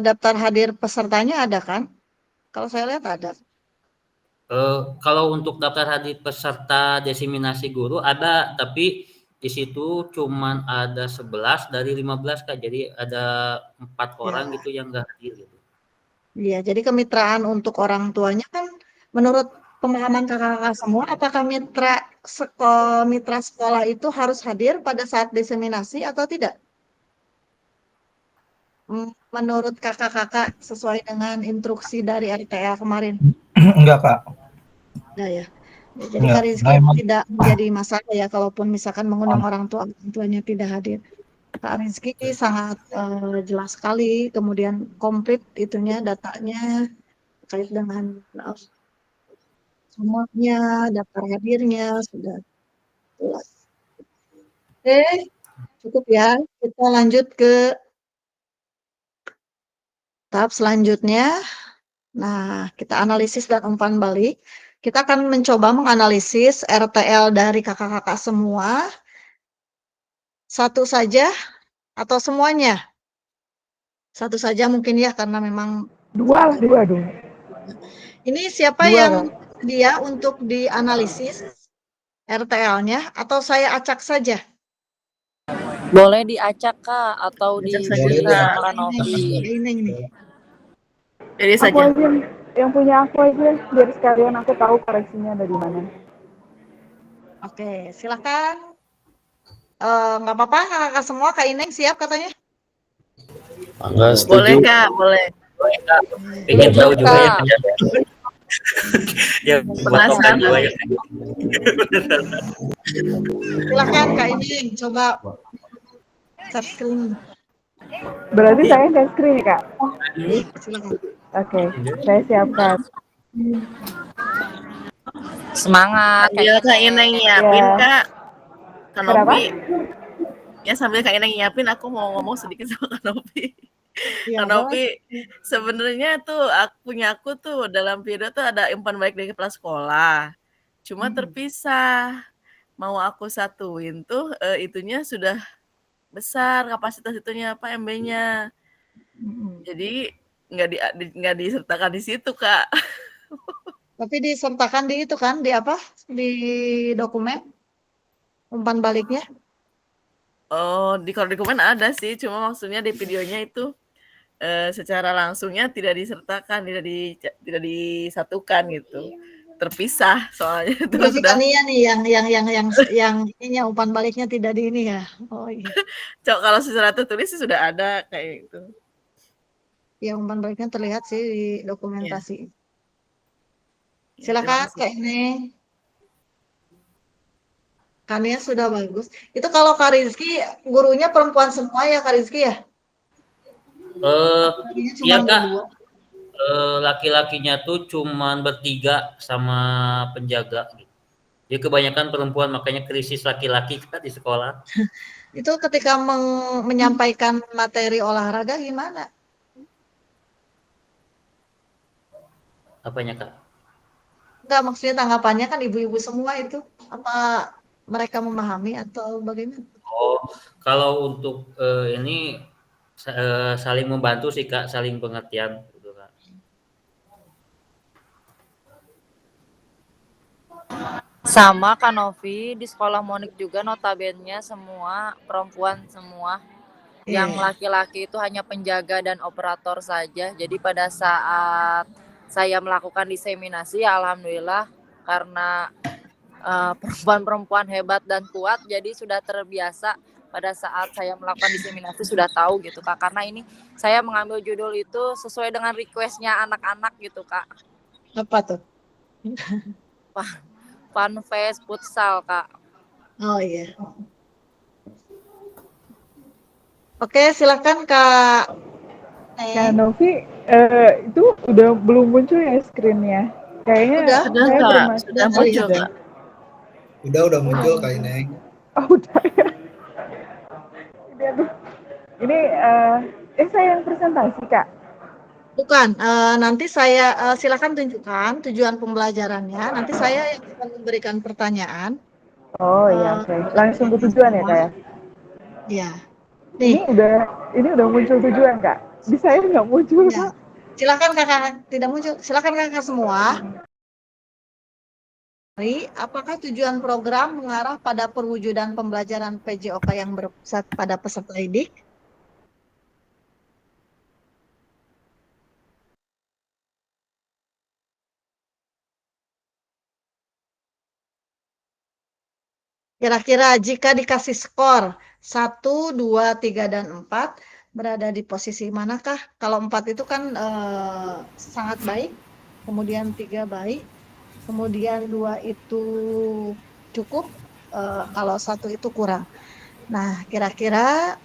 daftar hadir pesertanya ada kan? Kalau saya lihat ada.
Kalau untuk daftar hadir peserta diseminasi guru ada, tapi di situ cuman ada 11 dari 15 Kak. Jadi ada 4 orang
Ya.
gitu yang nggak hadir gitu.
Iya, jadi kemitraan untuk orang tuanya kan menurut pemahaman kakak-kakak semua, apakah mitra sekolah itu harus hadir pada saat diseminasi atau tidak? Menurut kakak-kakak sesuai dengan instruksi dari RTA kemarin?
Enggak, Kak.
Nah ya. Jadi
Enggak.
Kak Rizky
Nah, emang
tidak menjadi masalah ya kalaupun misalkan mengundang orang tuanya tidak hadir. Kak Rizky sangat jelas sekali, kemudian komplit itunya datanya terkait dengan semuanya, daftar hadirnya sudah jelas. Oke, cukup ya. Kita lanjut ke tahap selanjutnya. Nah, kita analisis dan umpan balik. Kita akan mencoba menganalisis RTL dari kakak-kakak semua. Satu saja atau semuanya? Satu saja mungkin ya, karena memang
Dua.
Ini siapa
Dua,
yang
Kak.
bersedia untuk dianalisis RTL-nya atau saya acak saja?
Boleh diacak Kak atau
Acak saja,
di
Kak.
sama Kak Novi.
Ini nih.
Pilih
Aku
saja.
aja yang punya aku aja, biar sekalian aku tahu koreksinya ada di mana.
Oke, silakan. Nggak apa-apa, kakak semua, Kak Ineng siap katanya?
Enggak
Boleh,
setuju.
Kak, boleh.
Boleh Kak. Ingin tahu juga ya. Ya,
Penasaran.
juga ya.
Silakan Kak Ineng, coba share screen.
Berarti saya share screen ya, Kak?
Iya, silakan.
Oke, saya siapkan.
Semangat
Sambil Kak Ineng nyiapin,
Ya.
Kak. Kak
Kenapa?
Novi. Ya sambil Kak Ineng nyiapin, aku mau ngomong sedikit sama Kak Novi.
Ya,
Kak Novi, sebenarnya tuh aku tuh dalam video tuh ada umpan balik dari kepala sekolah. Cuma terpisah. Mau aku satuin tuh itunya sudah besar kapasitas itunya apa MB-nya. Jadi nggak disertakan di situ, Kak.
Tapi disertakan di itu kan, di apa? Di dokumen umpan baliknya?
Oh, kalau di dokumen ada sih, cuma maksudnya di videonya itu secara langsungnya tidak disertakan, tidak disatukan gitu. Terpisah soalnya itu
Berarti
sudah.
kan iya nih yang ininya umpan baliknya tidak di ini ya. Oh iya.
Cok, kalau secara tertulis sih sudah ada kayak gitu.
Ya umpan baliknya terlihat sih di dokumentasi.
Ya,
Silakan Kak Ineng. Kania sudah bagus. Itu kalau Kak Rizky gurunya perempuan semua ya Kak Rizky ya?
Iya Kak. Laki-lakinya tuh cuman bertiga sama penjaga gitu. Jadi kebanyakan perempuan, makanya krisis laki-laki Kak di sekolah.
Itu ketika menyampaikan materi olahraga gimana?
Apanya Kak?
Enggak, maksudnya tanggapannya kan ibu-ibu semua itu. Apa mereka memahami atau bagaimana?
Oh, kalau untuk ini saling membantu sih Kak, saling pengertian gitu Kak.
Sama Kak Novi, di sekolah Monik juga notabene semua perempuan semua. Yang laki-laki itu hanya penjaga dan operator saja. Jadi pada saat saya melakukan diseminasi, alhamdulillah karena perempuan-perempuan hebat dan kuat, jadi sudah terbiasa pada saat saya melakukan diseminasi sudah tahu gitu Kak. Karena ini saya mengambil judul itu sesuai dengan requestnya anak-anak gitu Kak.
Apa tuh?
Fun Fest Futsal Kak.
Oh iya. Oke, silakan Kak.
Kak Novi, itu udah belum muncul ya screen-nya? Kayaknya
Sudah,
saya
Kak.
bermaksud
Sudah muncul,
deh.
Kak.
Udah muncul Kak Ineng.
Oh, udah ya. Ini saya yang presentasi Kak.
Bukan, nanti saya silakan tunjukkan tujuan pembelajarannya. Nanti saya yang akan memberikan pertanyaan.
Oh iya, oke. Langsung ke tujuan ya Kak ya?
Iya.
Ini udah muncul tujuan Kak. Di saya nggak muncul Kak.
Silakan kakak, tidak muncul. Silakan kakak semua. Apakah tujuan program mengarah pada perwujudan pembelajaran PJOK yang berpusat pada peserta didik? Kira-kira jika dikasih skor 1, 2, 3, dan 4, berada di posisi manakah? Kalau 4 itu kan sangat baik, kemudian 3 baik, kemudian 2 itu cukup, kalau 1 itu kurang. Nah, kira-kira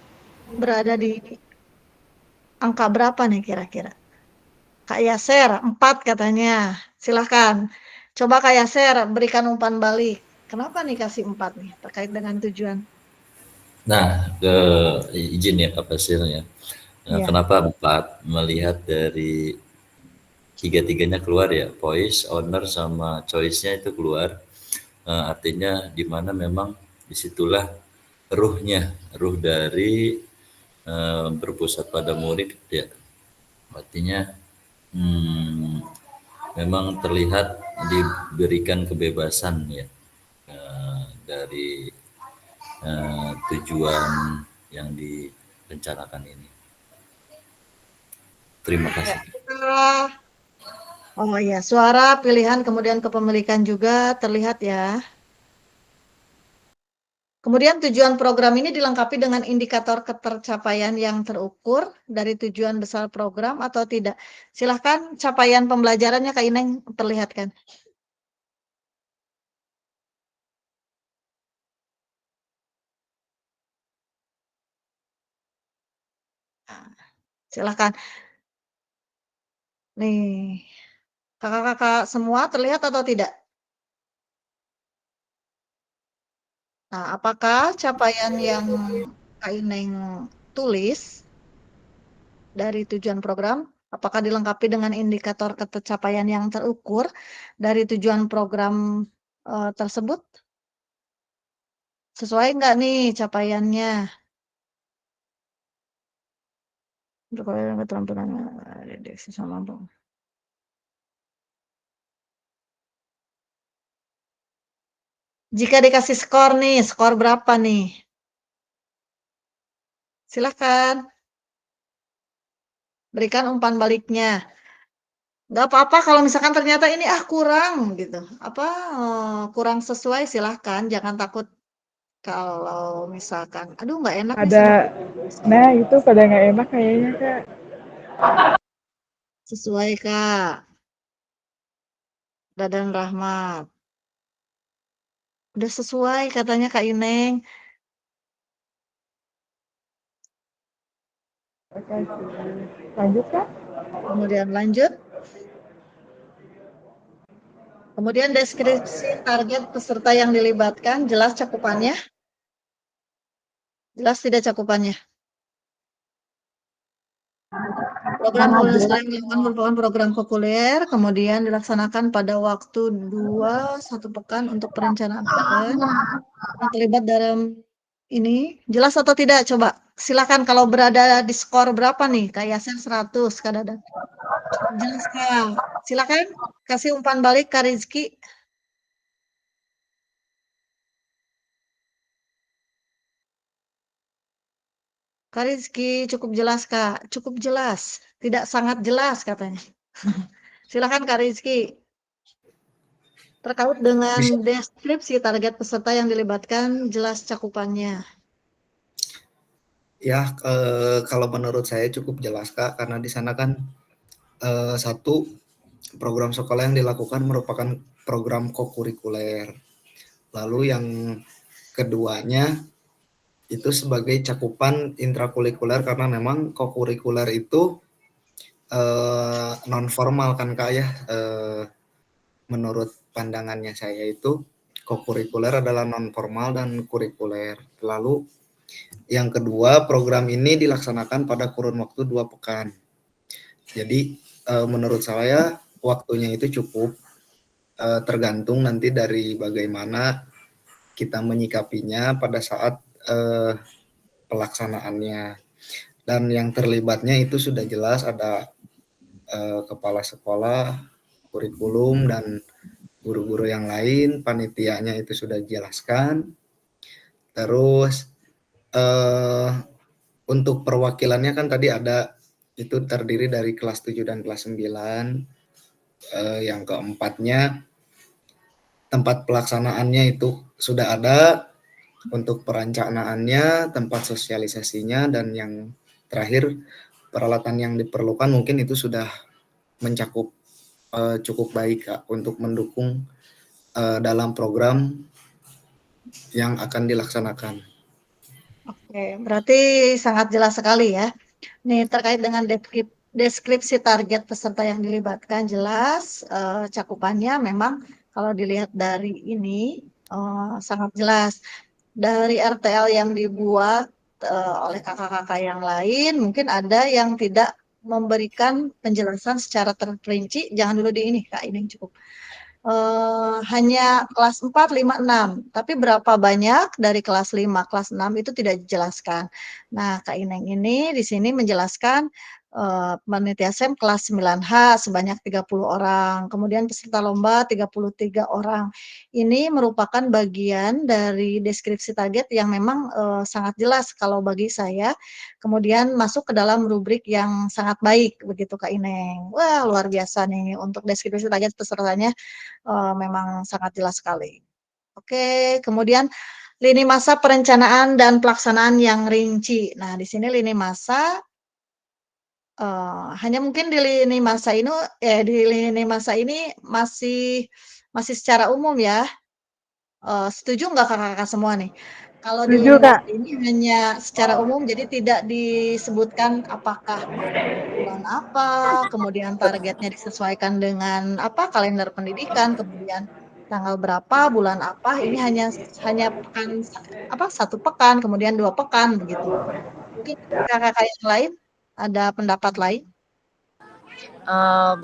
berada di angka berapa nih kira-kira? Kak Yaser, 4 katanya. Silahkan. Coba Kak Yaser berikan umpan balik. Kenapa nih kasih 4 nih terkait dengan tujuan?
Nah, izin ya Kak Fasil ya.
Iya.
Kenapa 4? Melihat dari tiga-tiganya keluar ya, voice, owner, sama choice-nya itu keluar. Artinya di mana memang disitulah ruh dari berpusat pada murid ya. Artinya memang terlihat diberikan kebebasan ya dari tujuan yang direncanakan ini. Terima kasih.
Oh iya, suara, pilihan, kemudian kepemilikan juga terlihat ya. Kemudian tujuan program ini dilengkapi dengan indikator ketercapaian yang terukur dari tujuan besar program atau tidak. Silahkan capaian pembelajarannya Kak Ineng perlihatkan. Silahkan. Nih, kakak-kakak semua terlihat atau tidak? Nah, apakah capaian yang Kak Ineng tulis dari tujuan program, apakah dilengkapi dengan indikator ketercapaian yang terukur dari tujuan program tersebut? Sesuai nggak nih capaiannya? Jika dikasih skor nih, skor berapa nih? Silakan. Berikan umpan baliknya. Nggak apa-apa kalau misalkan ternyata ini kurang gitu. Kurang sesuai silahkan, jangan takut kalau misalkan, aduh nggak enak nih
Ada,
sama.
nah itu pada nggak enak kayaknya Kak.
Sesuai Kak. Dadan Rahmat. Udah sesuai katanya Kak Ineng.
Oke, lanjut Kak.
Kemudian lanjut. Kemudian deskripsi target peserta yang dilibatkan, jelas cakupannya? Jelas tidak cakupannya? Program kuliah selain dilakukan merupakan program populer, kemudian dilaksanakan pada waktu 1 pekan untuk perencanaan program. Yang terlibat dalam ini, jelas atau tidak? Coba, silakan kalau berada di skor berapa nih? Kak Yasen 100, Kak Dadan. Jelas Kak. Silakan, kasih umpan balik Kak Rizky. Kak Rizky, cukup jelas Kak, cukup jelas, tidak sangat jelas katanya. Silakan Kak Rizky. Terkait dengan deskripsi target peserta yang dilibatkan, jelas cakupannya.
Ya, kalau menurut saya cukup jelas Kak, karena di sana kan satu, program sekolah yang dilakukan merupakan program kokurikuler. Lalu yang keduanya itu sebagai cakupan intrakurikuler, karena memang kokurikuler itu non formal kan Kak ya. Menurut pandangannya saya itu kokurikuler adalah non formal dan kurikuler. Lalu yang kedua, program ini dilaksanakan pada kurun waktu 2 pekan. Jadi menurut saya waktunya itu cukup, tergantung nanti dari bagaimana kita menyikapinya pada saat pelaksanaannya. Dan yang terlibatnya itu sudah jelas ada kepala sekolah, kurikulum, dan guru-guru yang lain, panitianya itu sudah dijelaskan. Terus untuk perwakilannya kan tadi ada, itu terdiri dari kelas 7 dan kelas 9. Yang keempatnya, tempat pelaksanaannya itu sudah ada, untuk perencanaannya, tempat sosialisasinya, dan yang terakhir peralatan yang diperlukan mungkin itu sudah mencakup cukup baik Kak, untuk mendukung dalam program yang akan dilaksanakan.
Oke, berarti sangat jelas sekali ya. Nih terkait dengan deskripsi target peserta yang dilibatkan jelas, cakupannya memang kalau dilihat dari ini sangat jelas. Dari RTL yang dibuat oleh kakak-kakak yang lain, mungkin ada yang tidak memberikan penjelasan secara terperinci. Jangan dulu di ini Kak, ini cukup. Hanya kelas 4, 5, 6. Tapi berapa banyak dari kelas 5, kelas 6 itu tidak dijelaskan. Nah, Kak Ineng ini di sini menjelaskan panitia SEM kelas 9H sebanyak 30 orang, kemudian peserta lomba 33 orang. Ini merupakan bagian dari deskripsi target yang memang sangat jelas kalau bagi saya, kemudian masuk ke dalam rubrik yang sangat baik, begitu Kak Ineng. Wah, luar biasa nih untuk deskripsi target pesertanya memang sangat jelas sekali. Oke, kemudian lini masa perencanaan dan pelaksanaan yang rinci. Nah, di sini lini masa hanya mungkin di lini masa ini masih secara umum ya. Setuju nggak kakak-kakak semua nih? Kalau di
Setuju,
lini
Kak.
masa ini hanya secara umum, jadi tidak disebutkan apakah bulan apa, kemudian targetnya disesuaikan dengan apa, kalender pendidikan, kemudian tanggal berapa, bulan apa, ini hanya pekan 1 pekan, kemudian 2 pekan, begitu. Mungkin kakak-kakak yang lain ada pendapat lain?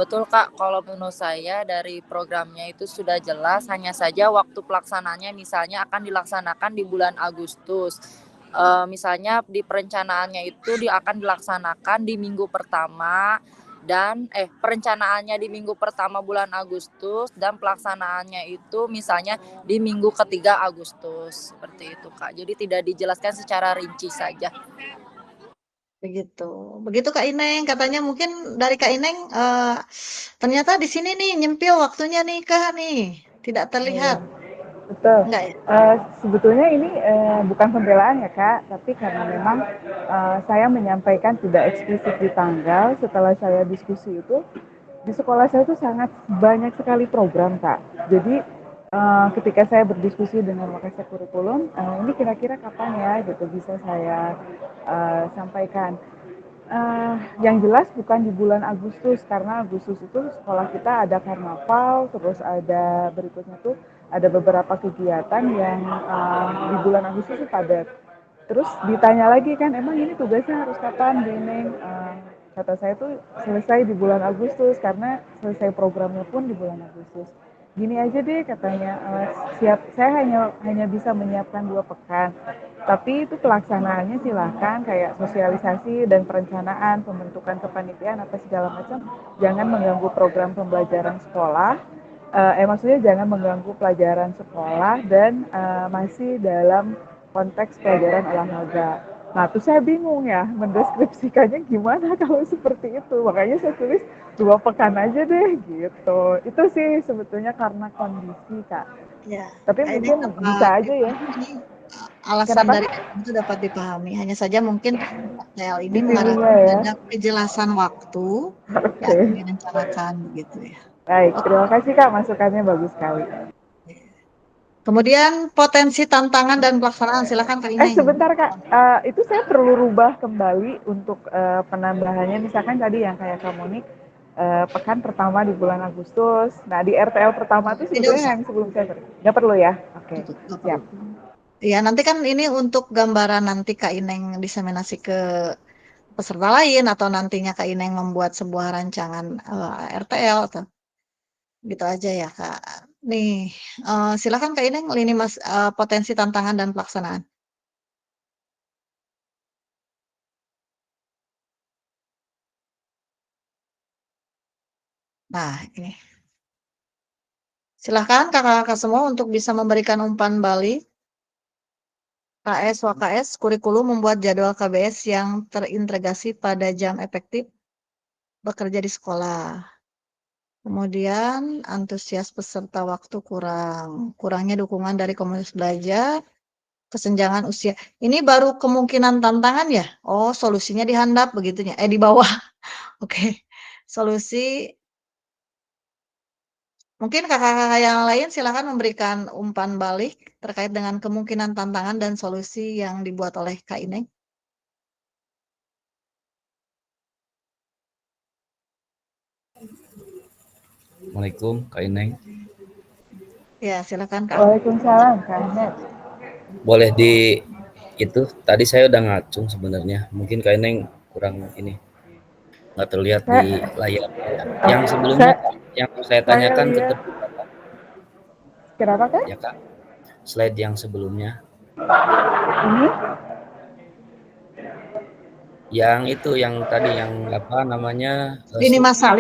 Betul Kak, kalau menurut saya dari programnya itu sudah jelas, hanya saja waktu pelaksanaannya misalnya akan dilaksanakan di bulan Agustus. Misalnya di perencanaannya itu akan dilaksanakan di minggu pertama dan perencanaannya di minggu pertama bulan Agustus dan pelaksanaannya itu misalnya di minggu ketiga Agustus. Seperti itu Kak. Jadi tidak dijelaskan secara rinci saja.
Begitu. Begitu Kak Ineng, katanya mungkin dari Kak Ineng ternyata di sini nih nyempil waktunya nih Kak nih, tidak terlihat.
Betul.
Enggak ya?
Sebetulnya ini bukan pembelaan ya Kak, tapi karena memang saya menyampaikan tidak eksplisit di tanggal. Setelah saya diskusi itu, di sekolah saya itu sangat banyak sekali program Kak. Jadi ketika saya berdiskusi dengan Wakasek Kurikulum, ini kira-kira kapan ya gitu bisa saya sampaikan. Yang jelas bukan di bulan Agustus, karena Agustus itu sekolah kita ada karnaval, terus ada berikutnya tuh ada beberapa kegiatan yang di bulan Agustus itu padat. Terus ditanya lagi kan, emang ini tugasnya harus kapan, Deneng? Kata saya tuh selesai di bulan Agustus, karena selesai programnya pun di bulan Agustus. Gini aja deh katanya, saya hanya bisa menyiapkan 2 pekan. Tapi itu pelaksanaannya silahkan kayak sosialisasi dan perencanaan, pembentukan kepanitiaan apa segala macam, jangan mengganggu program pembelajaran sekolah. Maksudnya jangan mengganggu pelajaran sekolah dan masih dalam konteks pelajaran olahraga. Nah, terus saya bingung ya mendeskripsikannya gimana kalau seperti itu. Makanya saya tulis 2 pekan aja deh gitu. Itu sih sebetulnya karena kondisi Kak.
Ya,
Tapi
Kak Ineng
mungkin
dapat
bisa aja ya.
dipahami, alasan
Kenapa?
dari Kak Ineng itu dapat dipahami. Hanya saja mungkin RTL ini
Bingung
mengarahkan
ya.
pada kejelasan waktu yang akan
Oke.
direncanakan begitu ya.
Baik,
Oke.
terima kasih Kak, masukannya bagus sekali.
Kemudian potensi tantangan dan pelaksanaan, silakan Kak Ineng.
Sebentar Kak, itu saya perlu rubah kembali untuk penambahannya, misalkan tadi yang kayak Kamonik, pekan pertama di bulan Agustus. Nah, di RTL pertama itu
Tidak
sebetulnya
usah.
yang sebelum saya nggak perlu ya? Oke,
Nggak
siap.
perlu. Ya, nanti kan ini untuk gambaran nanti Kak Ineng diseminasi ke peserta lain atau nantinya Kak Ineng membuat sebuah rancangan RTL atau gitu aja ya Kak. Nih, silakan Kak Ineng potensi tantangan dan pelaksanaan. Nah, ini. Silahkan kakak-kakak semua untuk bisa memberikan umpan balik. KS WKS kurikulum membuat jadwal KBS yang terintegrasi pada jam efektif bekerja di sekolah. Kemudian antusias peserta waktu kurang. Kurangnya dukungan dari komunitas belajar, kesenjangan usia. Ini baru kemungkinan tantangan ya? Oh, solusinya di handap begitunya. Di bawah. Oke. Solusi mungkin kakak-kakak yang lain silakan memberikan umpan balik terkait dengan kemungkinan tantangan dan solusi yang dibuat oleh Kak Ineng.
Assalamualaikum Kak Ineng.
Ya, silakan Kak.
Waalaikumsalam, Kak Ahmad.
Boleh di itu tadi saya udah ngacung sebenarnya. Mungkin Kak Ineng kurang ini nggak terlihat di layar saya. Yang sebelumnya yang saya tanyakan keterlibatan.
Kenapa Kak?
Ya Kak. Slide yang sebelumnya.
Ini?
Yang itu yang tadi yang apa namanya?
Lini masa.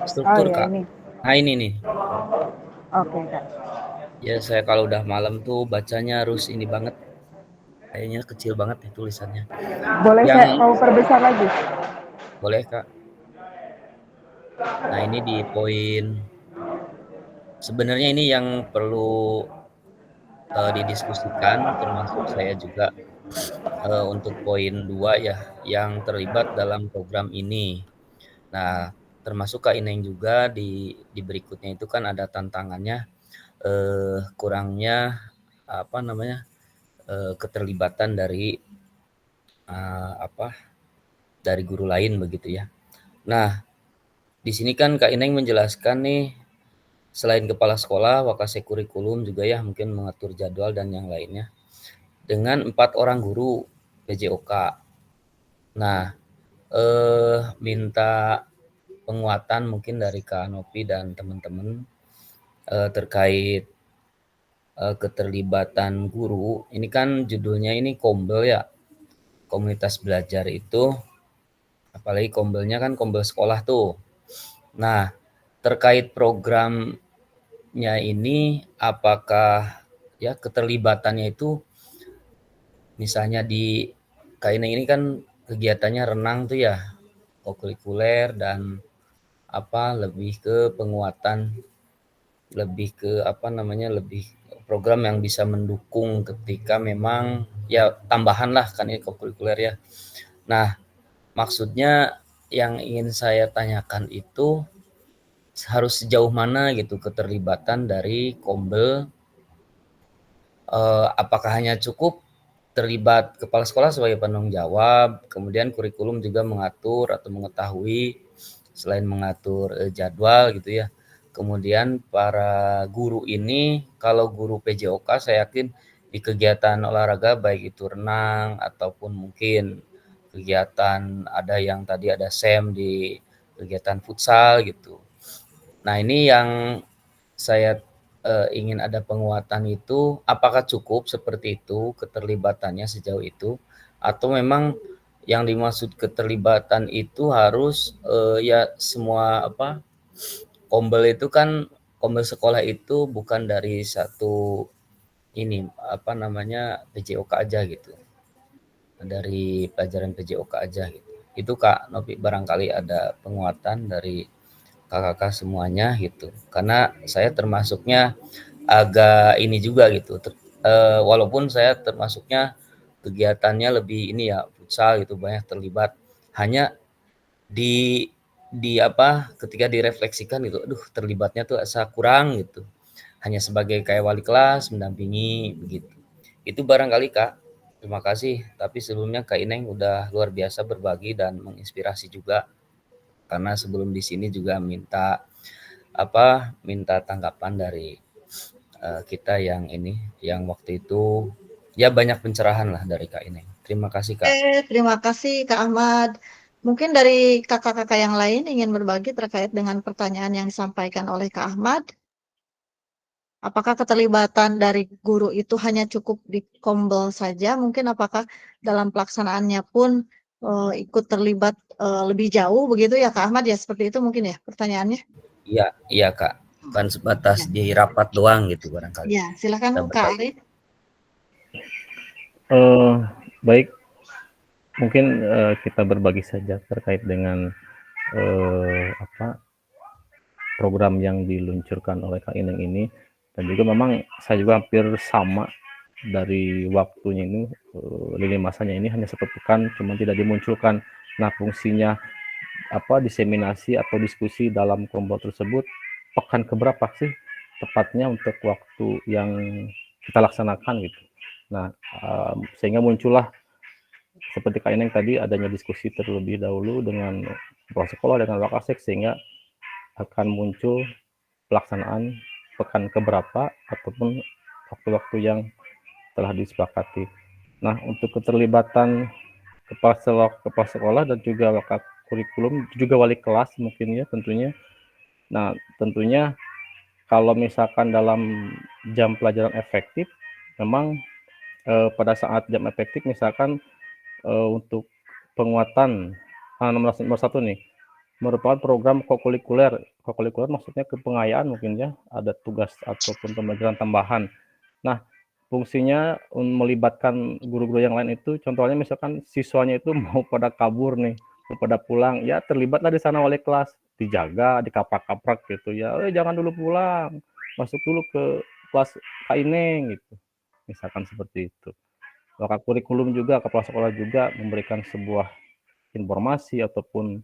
Struktur
ya,
Kak.
ini.
Nah ini nih.
Oke Kak.
Ya saya kalau udah malam tuh bacanya harus ini banget. Kayaknya kecil banget nih tulisannya.
Boleh saya mau perbesar lagi?
Boleh Kak. Nah ini di poin sebenarnya ini yang perlu didiskusikan termasuk saya juga untuk poin 2 ya yang terlibat dalam program ini. Nah termasuk Kak Ineng juga di berikutnya itu kan ada tantangannya kurangnya apa namanya keterlibatan dari dari guru lain begitu ya. Nah di sini kan Kak Ineng menjelaskan nih selain kepala sekolah, wakase kurikulum juga ya mungkin mengatur jadwal dan yang lainnya dengan 4 orang guru PJOK. Nah minta penguatan mungkin dari Kak Nopi dan teman-teman terkait keterlibatan guru. Ini kan judulnya ini Kombel ya, komunitas belajar itu, apalagi kombelnya kan kombel sekolah tuh. Nah terkait programnya ini apakah ya keterlibatannya itu misalnya di Kak Ineng ini kan kegiatannya renang tuh ya, kokurikuler dan lebih ke penguatan, lebih ke lebih program yang bisa mendukung ketika memang ya tambahan lah kan ini kokurikuler ya. Nah maksudnya yang ingin saya tanyakan itu harus sejauh mana gitu keterlibatan dari Kombel, apakah hanya cukup terlibat kepala sekolah sebagai penanggung jawab, kemudian kurikulum juga mengatur atau mengetahui selain mengatur jadwal gitu ya. Kemudian para guru ini, kalau guru PJOK saya yakin di kegiatan olahraga baik itu renang ataupun mungkin kegiatan ada yang tadi ada SEM di kegiatan futsal gitu. Nah ini yang saya ingin ada penguatan itu, apakah cukup seperti itu keterlibatannya sejauh itu, atau memang yang dimaksud keterlibatan itu harus ya semua kombel itu kan kombel sekolah itu bukan dari satu ini PJOK aja gitu, dari pelajaran PJOK aja gitu. Itu Kak Nopi barangkali ada penguatan dari kakak-kakak semuanya gitu, karena saya termasuknya agak ini juga gitu, walaupun saya termasuknya kegiatannya lebih ini ya futsal gitu, banyak terlibat, hanya ketika direfleksikan gitu, aduh terlibatnya tuh asa kurang gitu, hanya sebagai kayak wali kelas mendampingi begitu. Itu barangkali Kak. Terima kasih, tapi sebelumnya Kak Ineng udah luar biasa berbagi dan menginspirasi juga. Karena sebelum di sini juga minta tanggapan dari kita yang waktu itu ya banyak pencerahan lah dari Kak Ineng. Terima kasih Kak.
Terima kasih Kak Ahmad. Mungkin dari kakak-kakak yang lain ingin berbagi terkait dengan pertanyaan yang disampaikan oleh Kak Ahmad. Apakah keterlibatan dari guru itu hanya cukup di Kombel saja? Mungkin apakah dalam pelaksanaannya pun ikut terlibat lebih jauh begitu ya Kak Ahmad ya, seperti itu mungkin ya pertanyaannya?
Iya, iya Kak. Kan sebatas
Ya,
di rapat doang gitu barangkali.
ya silakan
Kita
Kak
berbagi.
Arif.
Baik, mungkin kita berbagi saja terkait dengan program yang diluncurkan oleh Kak Ineng ini, dan juga memang saya juga hampir sama dari waktunya ini, lini masanya ini hanya 1 pekan, cuma tidak dimunculkan. Nah, fungsinya diseminasi atau diskusi dalam kelompok tersebut pekan keberapa sih tepatnya untuk waktu yang kita laksanakan gitu. Nah, sehingga muncullah seperti Kak Ineng tadi adanya diskusi terlebih dahulu dengan kepala sekolah, dengan Wakasek, sehingga akan muncul pelaksanaan pekan keberapa ataupun waktu-waktu yang telah disepakati. Nah, untuk keterlibatan kepala sekolah dan juga wakaf kurikulum, juga wali kelas mungkin ya tentunya. Nah, tentunya kalau misalkan dalam jam pelajaran efektif, memang pada saat jam efektif misalkan untuk penguatan nomor 1 nih, merupakan program kokurikuler. Kokurikuler maksudnya kepengayaan mungkin ya, ada tugas ataupun pembelajaran tambahan. Nah, fungsinya melibatkan guru-guru yang lain itu, contohnya misalkan siswanya itu mau pada kabur nih, mau pada pulang, ya terlibatlah di sana wali kelas, dijaga, dikaprak-kaprak gitu ya, jangan dulu pulang, masuk dulu ke kelas Kak Ineng gitu, misalkan seperti itu. Wakaf kurikulum juga, kepala sekolah juga memberikan sebuah informasi ataupun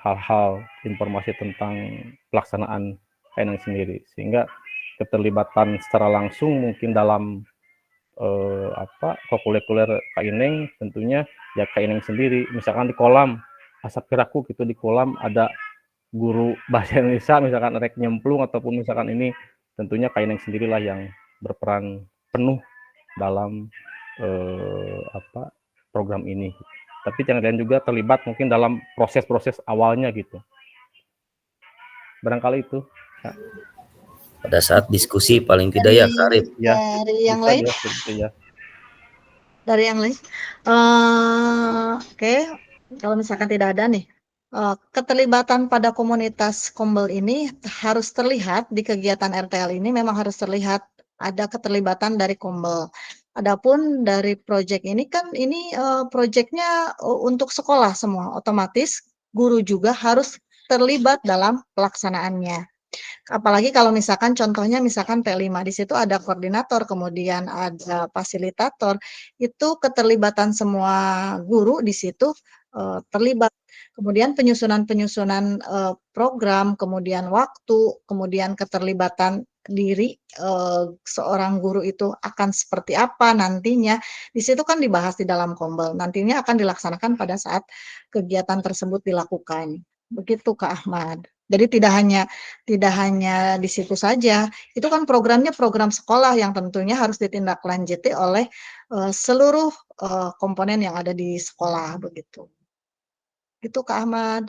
hal-hal informasi tentang pelaksanaan Kak Ineng sendiri, sehingga keterlibatan secara langsung mungkin dalam kokurikuler Kak Ineng tentunya ya Kak Ineng sendiri. Misalkan di kolam asap kiraku gitu, di kolam ada guru bahasa Indonesia misalkan rek nyemplung ataupun misalkan ini, tentunya Kak Ineng sendirilah yang berperan penuh dalam program ini. Tapi yang lain juga terlibat mungkin dalam proses-proses awalnya gitu. Barangkali itu. Kak.
Pada saat diskusi paling tidak ya Kak Arif.
Ya,
Dari yang lain?
ya.
Dari yang lain? Oke, kalau misalkan tidak ada nih, keterlibatan pada komunitas Kombel ini harus terlihat di kegiatan RTL ini, memang harus terlihat ada keterlibatan dari Kombel. Adapun dari proyek ini kan ini proyeknya untuk sekolah semua, otomatis guru juga harus terlibat dalam pelaksanaannya. Apalagi kalau misalkan contohnya misalkan P5, di situ ada koordinator, kemudian ada fasilitator, itu keterlibatan semua guru di situ terlibat. Kemudian penyusunan-penyusunan program, kemudian waktu, kemudian keterlibatan diri seorang guru itu akan seperti apa nantinya, di situ kan dibahas di dalam Kombel. Nantinya akan dilaksanakan pada saat kegiatan tersebut dilakukan. Begitu Kak Ahmad. Jadi tidak hanya di situ saja, itu kan programnya program sekolah yang tentunya harus ditindaklanjuti oleh seluruh komponen yang ada di sekolah begitu. Itu Kak Ahmad.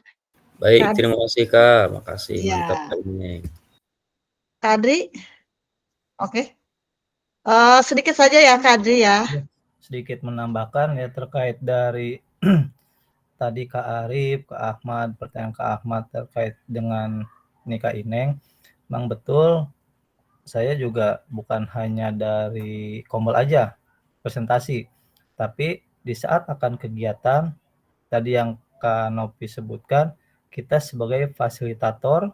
Baik,
Kak
terima kasih Kak, makasih
Iya.
mantap Kak Ineng.
Kak Adri? Oke. Sedikit saja ya Kak Adri ya.
Sedikit menambahkan ya terkait dari tadi Kak Arif, Kak Ahmad, pertanyaan Kak Ahmad terkait dengan ini Kak Ineng, memang betul saya juga bukan hanya dari Kombel aja presentasi, tapi di saat akan kegiatan tadi yang Kak Nopi sebutkan, kita sebagai fasilitator,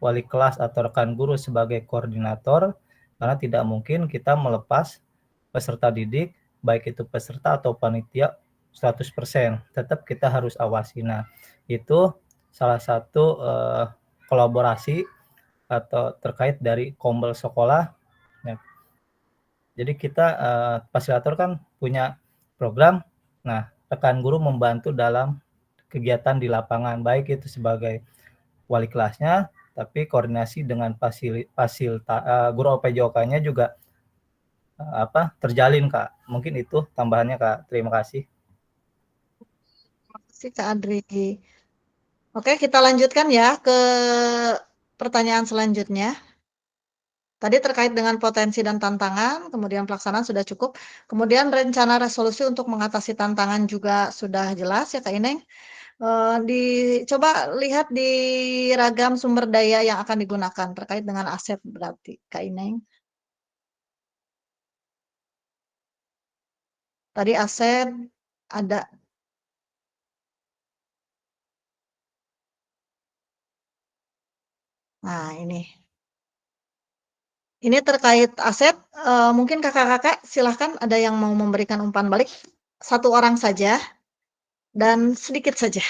wali kelas atau rekan guru sebagai koordinator, karena tidak mungkin kita melepas peserta didik, baik itu peserta atau panitia 100%, tetap kita harus awasi. Nah, itu salah satu kolaborasi atau terkait dari Kombel sekolah. Ya. Jadi kita fasilitator kan punya program, nah rekan guru membantu dalam kegiatan di lapangan, baik itu sebagai wali kelasnya, tapi koordinasi dengan guru OPJOK-nya juga terjalin Kak. Mungkin itu tambahannya Kak. Terima kasih.
Terima kasih Kak Adri. Oke, kita lanjutkan ya ke pertanyaan selanjutnya. Tadi terkait dengan potensi dan tantangan, kemudian pelaksanaan sudah cukup. Kemudian rencana resolusi untuk mengatasi tantangan juga sudah jelas ya Kak Ineng. Coba lihat di ragam sumber daya yang akan digunakan terkait dengan aset berarti, Kak Ineng. Tadi aset ada. Nah, ini. Ini terkait aset, mungkin kakak-kakak silahkan ada yang mau memberikan umpan balik, 1 orang saja, dan sedikit saja.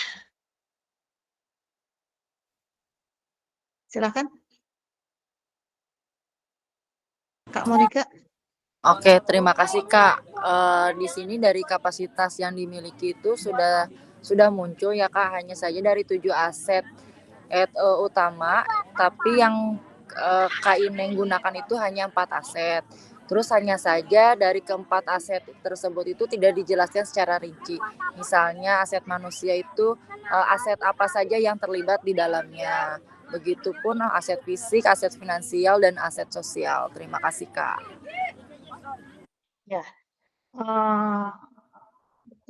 Silahkan. Kak Monika.
Oke, terima kasih Kak. Di sini dari kapasitas yang dimiliki itu sudah muncul ya Kak, hanya saja dari 7 aset utama, tapi yang Kak Ineng gunakan itu hanya 4 aset. Terus hanya saja dari keempat aset tersebut itu tidak dijelaskan secara rinci. Misalnya aset manusia itu aset apa saja yang terlibat di dalamnya. Begitupun aset fisik, aset finansial, dan aset sosial. Terima kasih Kak.
Ya.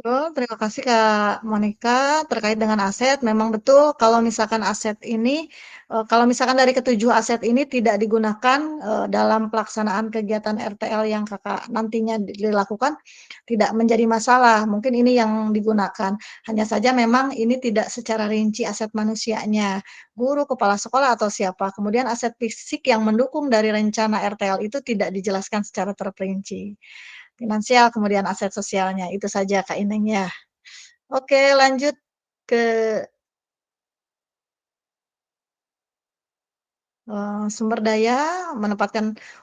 Betul, terima kasih Kak Monika terkait dengan aset. Memang betul kalau misalkan aset ini, kalau misalkan dari ketujuh aset ini tidak digunakan dalam pelaksanaan kegiatan RTL yang kakak nantinya dilakukan, tidak menjadi masalah. Mungkin ini yang digunakan. Hanya saja memang ini tidak secara rinci aset manusianya, guru, kepala sekolah atau siapa. Kemudian aset fisik yang mendukung dari rencana RTL itu tidak dijelaskan secara terperinci. Finansial, kemudian aset sosialnya, itu saja Kak Ineng ya. Oke, lanjut ke sumber daya,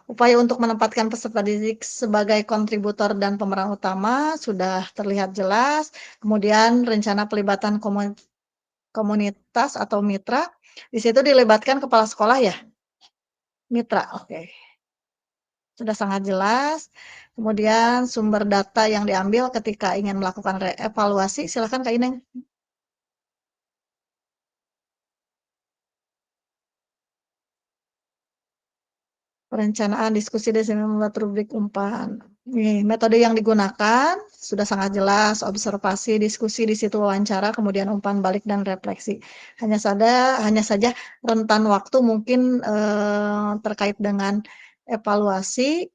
upaya untuk menempatkan peserta didik sebagai kontributor dan pemeran utama sudah terlihat jelas. Kemudian rencana pelibatan komunitas atau mitra, di situ dilibatkan kepala sekolah ya? Mitra, oke. Sudah sangat jelas. Kemudian sumber data yang diambil ketika ingin melakukan evaluasi, silakan Kak Ineng. Perencanaan diskusi desain membuat rubrik umpan. Nih, metode yang digunakan sudah sangat jelas, observasi, diskusi, di situ wawancara, kemudian umpan balik dan refleksi. Hanya saja rentan waktu mungkin terkait dengan evaluasi,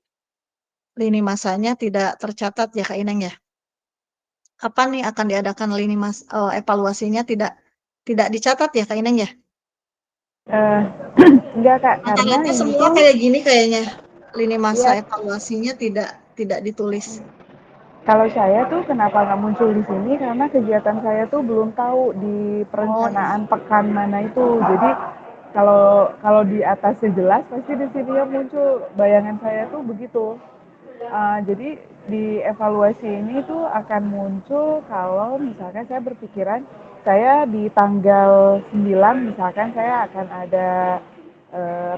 lini masanya tidak tercatat ya Kak Ineng ya. Kapan nih akan diadakan evaluasinya tidak dicatat ya Kak Ineng ya?
Enggak Kak, karena
Rata-rata
ini
semua
tuh
kayak gini kayaknya. Lini masa
ya,
evaluasinya tidak ditulis.
kalau saya tuh kenapa nggak muncul di sini karena kegiatan saya tuh belum tahu di
Oh iya.
perencanaan pekan mana itu. Jadi kalau di atasnya jelas pasti di sini ya muncul. Bayangan saya tuh begitu. Jadi di evaluasi ini tuh akan muncul kalau misalkan saya berpikiran saya di tanggal 9 misalkan saya akan ada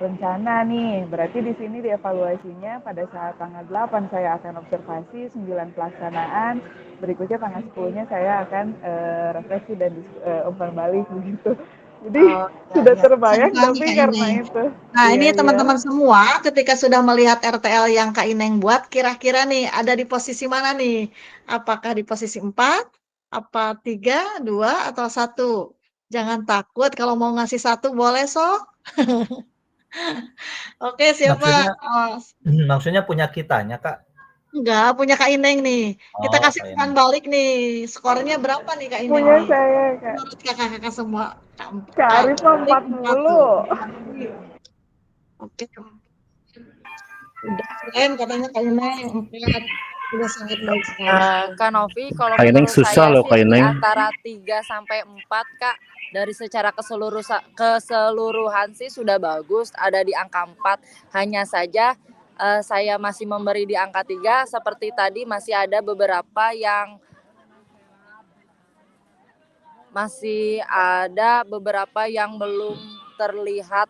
rencana nih. Berarti di sini di evaluasinya pada saat tanggal 8 saya akan observasi, 9 pelaksanaan, berikutnya tanggal 10-nya saya akan refleksi dan umpan balik begitu. Jadi
Oh,
sudah
ya. Bisa
terbayang
dipahami
tapi
Kak
karena
Ineng.
itu.
Nah,
Iya,
ini
iya.
teman-teman semua ketika sudah melihat RTL yang Kak Ineng buat, kira-kira nih ada di posisi mana nih? Apakah di posisi 4, apa 3, 2, atau 1? Jangan takut kalau mau ngasih 1 boleh sok. Oke, siapa?
Maksudnya punya kitanya, Kak?
Enggak, punya Kak Ineng nih. Kita
Oh,
kasih
Kak
umpan
Ineng.
balik nih. Skornya berapa nih Kak Ineng
Punya
nih?
saya Kak.
Menurut kakak-kakak semua.
Kak Arif mah
4 tuh.
40.
Oke. Udah keren katanya Kak Ineng 4. Sudah sangat baik sekali.
Kak Novi, kalau
Kak Ineng
menurut
susah
saya
loh, Kak
sih di
Ineng.
antara 3 sampai 4 Kak, dari secara keseluruhan sih sudah bagus, ada di angka 4. Hanya saja saya masih memberi di angka 3, seperti tadi masih ada beberapa yang belum terlihat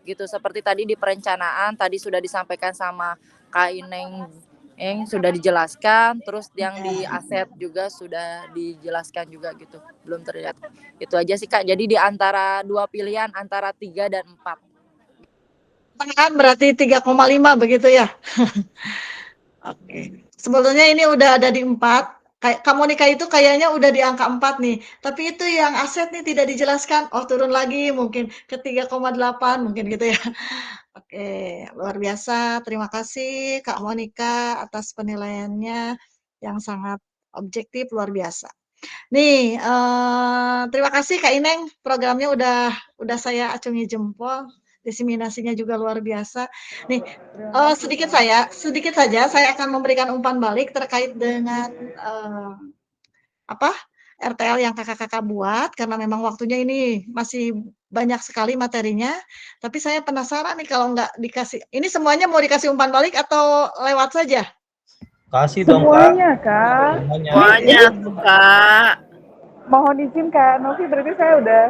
gitu, seperti tadi di perencanaan tadi sudah disampaikan sama Kak Ineng sudah dijelaskan, terus yang di aset juga sudah dijelaskan juga gitu, belum terlihat. Itu aja sih Kak, jadi di antara 2 pilihan antara 3 dan 4.
Kan berarti 3,5 begitu ya. Oke. Sebetulnya ini udah ada di 4, Kayak Kak Monica itu kayaknya udah di angka 4 nih, tapi itu yang aset nih tidak dijelaskan, oh turun lagi mungkin ke 3,8 mungkin gitu ya. Oke, luar biasa. Terima kasih Kak Monica atas penilaiannya yang sangat objektif, luar biasa. Nih, terima kasih Kak Ineng, programnya udah saya acungi jempol, diseminasinya juga luar biasa. Nih, sedikit saja saya akan memberikan umpan balik terkait dengan, RTL yang Kakak-Kakak buat, karena memang waktunya ini masih banyak sekali materinya, tapi saya penasaran nih kalau nggak dikasih ini semuanya mau dikasih umpan balik atau lewat saja?
Kasih dong, Kak.
Semuanya, Kak.
Semuanya.
Semuanya tuh, Kak.
Mohon izin Kak Novi, berarti saya udah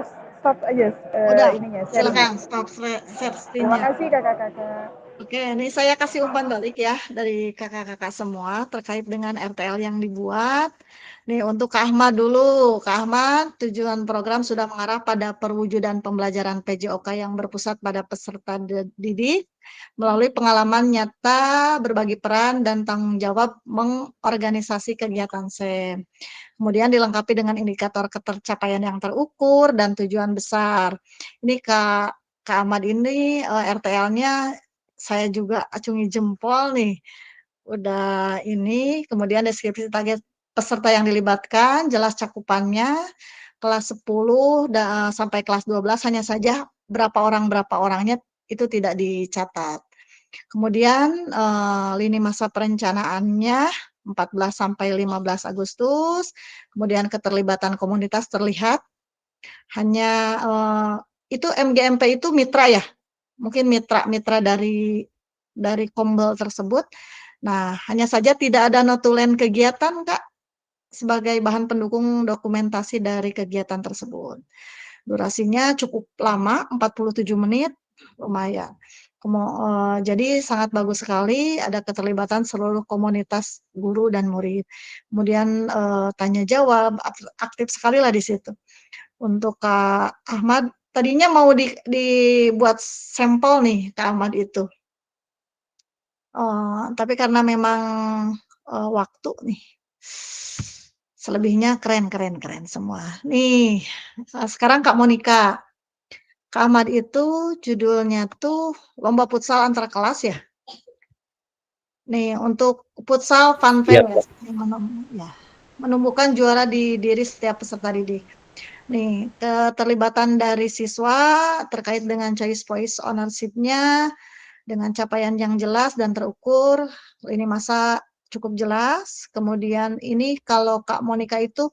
stop aja
Udah,
ininya,
silakan
sharingnya.
stop share
Terima
screen-nya.
kasih kakak-kakak.
Oke, ini saya kasih umpan balik ya dari kakak-kakak semua terkait dengan RTL yang dibuat. Nih untuk Kak Ahmad dulu. Kak Ahmad, tujuan program sudah mengarah pada perwujudan pembelajaran PJOK yang berpusat pada peserta didik melalui pengalaman nyata, berbagi peran, dan tanggung jawab mengorganisasi kegiatan SEM. Kemudian dilengkapi dengan indikator ketercapaian yang terukur dan tujuan besar. Ini Kak Ahmad ini RTL-nya saya juga acungi jempol nih. Udah ini, kemudian deskripsi target peserta yang dilibatkan, jelas cakupannya, kelas 10 sampai kelas 12 hanya saja berapa orangnya itu tidak dicatat. Kemudian lini masa perencanaannya 14 sampai 15 Agustus, kemudian keterlibatan komunitas terlihat hanya itu MGMP itu mitra ya? Mungkin mitra dari Kombel tersebut. Nah, hanya saja tidak ada notulen kegiatan, Kak, sebagai bahan pendukung dokumentasi dari kegiatan tersebut. Durasinya cukup lama, 47 menit, lumayan. Jadi sangat bagus sekali, ada keterlibatan seluruh komunitas guru dan murid. Kemudian tanya jawab, aktif sekali lah di situ. Untuk Kak Ahmad, tadinya mau dibuat sampel nih Kak Ahmad itu. Tapi karena memang waktu nih. Selebihnya keren semua. Nih, sekarang Kak Monica. Kak Ahmad itu judulnya tuh lomba futsal antar kelas ya? Nih, untuk futsal fun fair ya, menumbuhkan juara di diri setiap peserta didik. Nih, keterlibatan dari siswa terkait dengan choice voice ownership-nya dengan capaian yang jelas dan terukur, ini masa cukup jelas. Kemudian ini kalau Kak Monica itu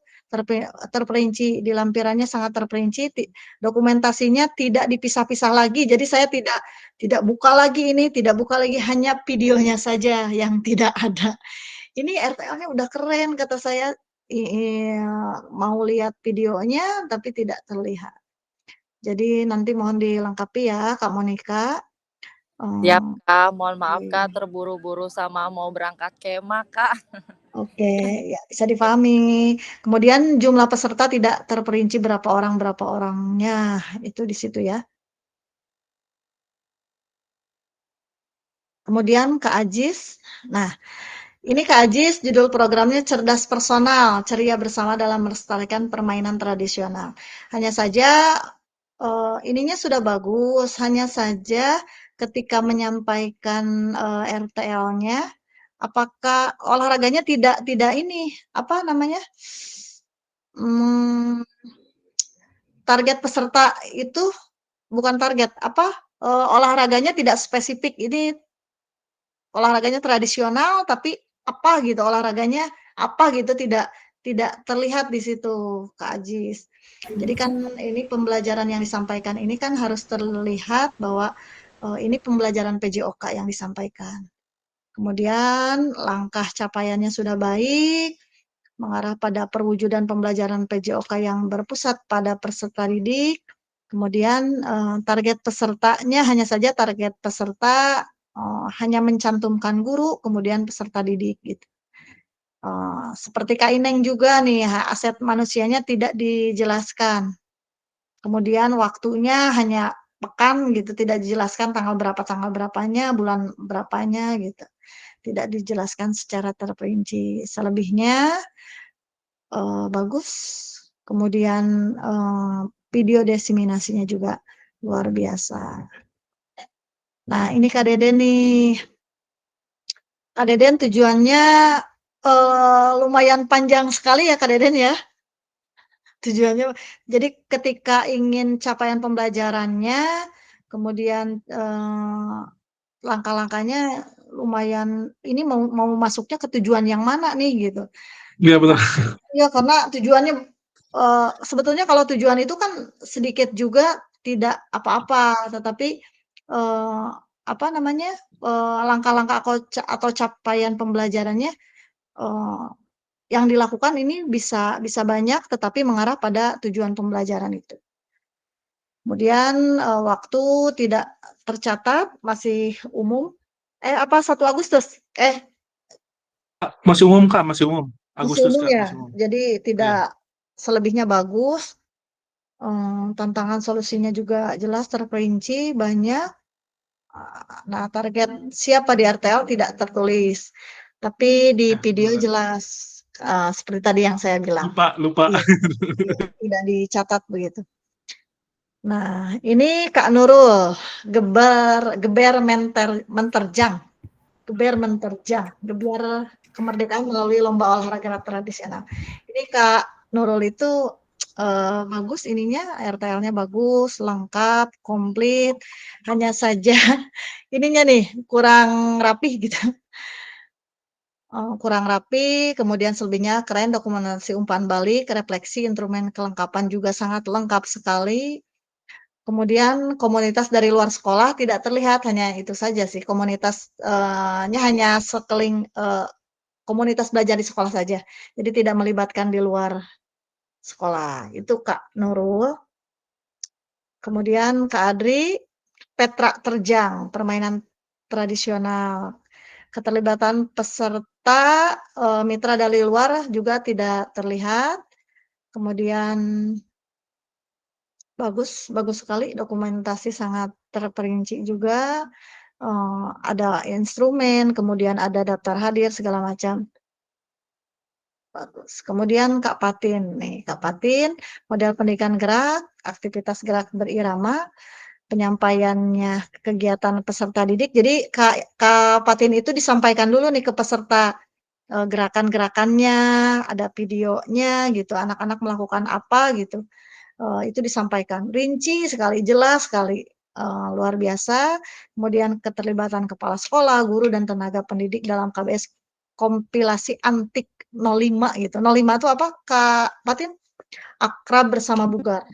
terperinci di lampirannya sangat terperinci, dokumentasinya tidak dipisah-pisah lagi. Jadi saya tidak buka lagi ini, tidak buka lagi, hanya videonya saja yang tidak ada. Ini RTL-nya udah keren kata saya. Mau lihat videonya tapi tidak terlihat. Jadi nanti mohon dilengkapi ya Kak Monica.
Siap Kak, mohon maaf Kak, terburu-buru sama mau berangkat kemah Kak.
Oke, ya bisa difahami. Kemudian jumlah peserta tidak terperinci berapa orangnya, itu di situ ya. Kemudian Kak Ajis, nah ini Kak Ajis, judul programnya Cerdas Personal, ceria bersama dalam melestarikan permainan tradisional. Hanya saja ininya sudah bagus, hanya saja ketika menyampaikan RTL-nya, apakah olahraganya tidak ini, apa namanya, target peserta itu bukan target, olahraganya tidak spesifik, ini olahraganya tradisional tapi apa gitu olahraganya, apa gitu tidak terlihat di situ Kak Ajis. Jadi kan ini pembelajaran yang disampaikan ini kan harus terlihat bahwa ini pembelajaran PJOK yang disampaikan. Kemudian langkah capaiannya sudah baik, mengarah pada perwujudan pembelajaran PJOK yang berpusat pada peserta didik. Kemudian target pesertanya hanya saja target peserta hanya mencantumkan guru, kemudian peserta didik gitu. Seperti Kak Ineng juga nih, aset manusianya tidak dijelaskan. Kemudian waktunya hanya pekan gitu, tidak dijelaskan tanggal berapanya, bulan berapanya gitu. Tidak dijelaskan secara terperinci. Selebihnya bagus, kemudian video diseminasinya juga luar biasa. Nah, ini Kak Deden nih. Kak Deden tujuannya lumayan panjang sekali ya Kak Deden ya. Tujuannya, jadi ketika ingin capaian pembelajarannya, kemudian langkah-langkahnya lumayan, ini mau masuknya ke tujuan yang mana nih gitu.
Iya benar.
Iya, karena tujuannya sebetulnya kalau tujuan itu kan sedikit juga tidak apa-apa, tetapi apa namanya, langkah-langkah atau capaian pembelajarannya yang dilakukan ini bisa banyak, tetapi mengarah pada tujuan pembelajaran itu. Kemudian waktu tidak tercatat, masih umum. Apa 1 Agustus?
Masih umum Kak, masih umum.
Masih
Agustus
umum
Kak,
ya?
masih umum.
Jadi
Iya.
tidak selebihnya bagus. Tantangan solusinya juga jelas terperinci, banyak. Nah, target siapa di RTL tidak tertulis, tapi di video jelas, seperti tadi yang saya bilang.
Lupa.
Iya, tidak dicatat begitu. Nah, ini Kak Nurul, geber menterjang, geber kemerdekaan melalui lomba olahraga tradisional. Ini Kak Nurul itu bagus ininya, RTL-nya bagus, lengkap, komplit, hanya saja ininya nih kurang rapih gitu. Kurang rapi, kemudian selebihnya keren, dokumentasi umpan balik, refleksi, instrumen kelengkapan juga sangat lengkap sekali. Kemudian komunitas dari luar sekolah tidak terlihat, hanya itu saja sih, komunitasnya hanya komunitas belajar di sekolah saja, jadi tidak melibatkan di luar sekolah. Itu Kak Nurul. Kemudian Kak Adri, Petra Terjang, permainan tradisional. Keterlibatan peserta mitra dari luar juga tidak terlihat. Kemudian bagus sekali, dokumentasi sangat terperinci juga. Ada instrumen, kemudian ada daftar hadir segala macam. Bagus. Kemudian Kak Patin nih, Kak Patin, model pendidikan gerak, aktivitas gerak berirama, penyampaiannya kegiatan peserta didik. Jadi Kak Patin itu disampaikan dulu nih ke peserta gerakan-gerakannya, ada videonya gitu, anak-anak melakukan apa gitu. Itu disampaikan rinci sekali, jelas sekali, luar biasa. Kemudian keterlibatan kepala sekolah, guru dan tenaga pendidik dalam KBS kompilasi antik 05 gitu. 05 itu apa Kak Patin? Akrab bersama bugar.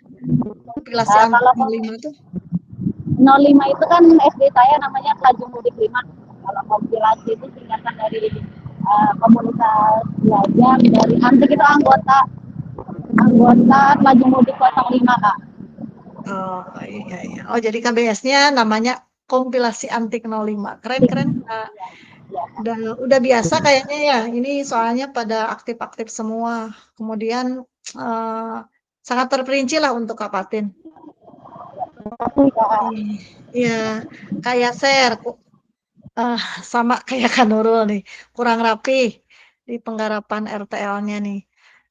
Kompilasi antik
Kalau
05 itu
05 itu kan SD saya namanya Tanjung Mudik 5. Kalau kompilasi itu singkatan dari komunitas belajar dari antik itu anggota Tanjung Mudik 05 Kak.
Oh iya. Oh jadi KBS-nya namanya kompilasi antik 05. Keren Kak. Udah biasa kayaknya ya. Ini soalnya pada aktif-aktif semua. Kemudian sangat terperinci lah untuk Kak Patin. Iya, kayak share sama kayak Kak Nurul nih, kurang rapi di penggarapan RTL-nya nih.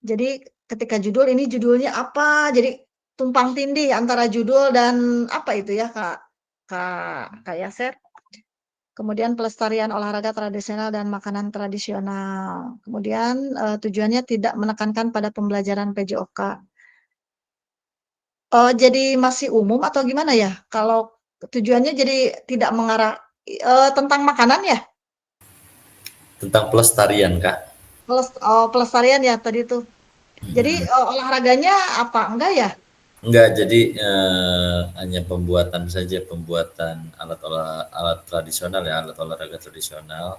Jadi ketika judul, ini judulnya apa, jadi tumpang tindih antara judul dan apa itu ya Kak Yaser. Kemudian pelestarian olahraga tradisional dan makanan tradisional. Kemudian tujuannya tidak menekankan pada pembelajaran PJOK. Jadi masih umum atau gimana ya? Kalau tujuannya jadi tidak mengarah tentang makanan ya?
Tentang pelestarian, Kak.
Pelestarian ya tadi tuh. Jadi olahraganya apa? Enggak ya?
Enggak, jadi hanya pembuatan alat tradisional ya, alat olahraga tradisional.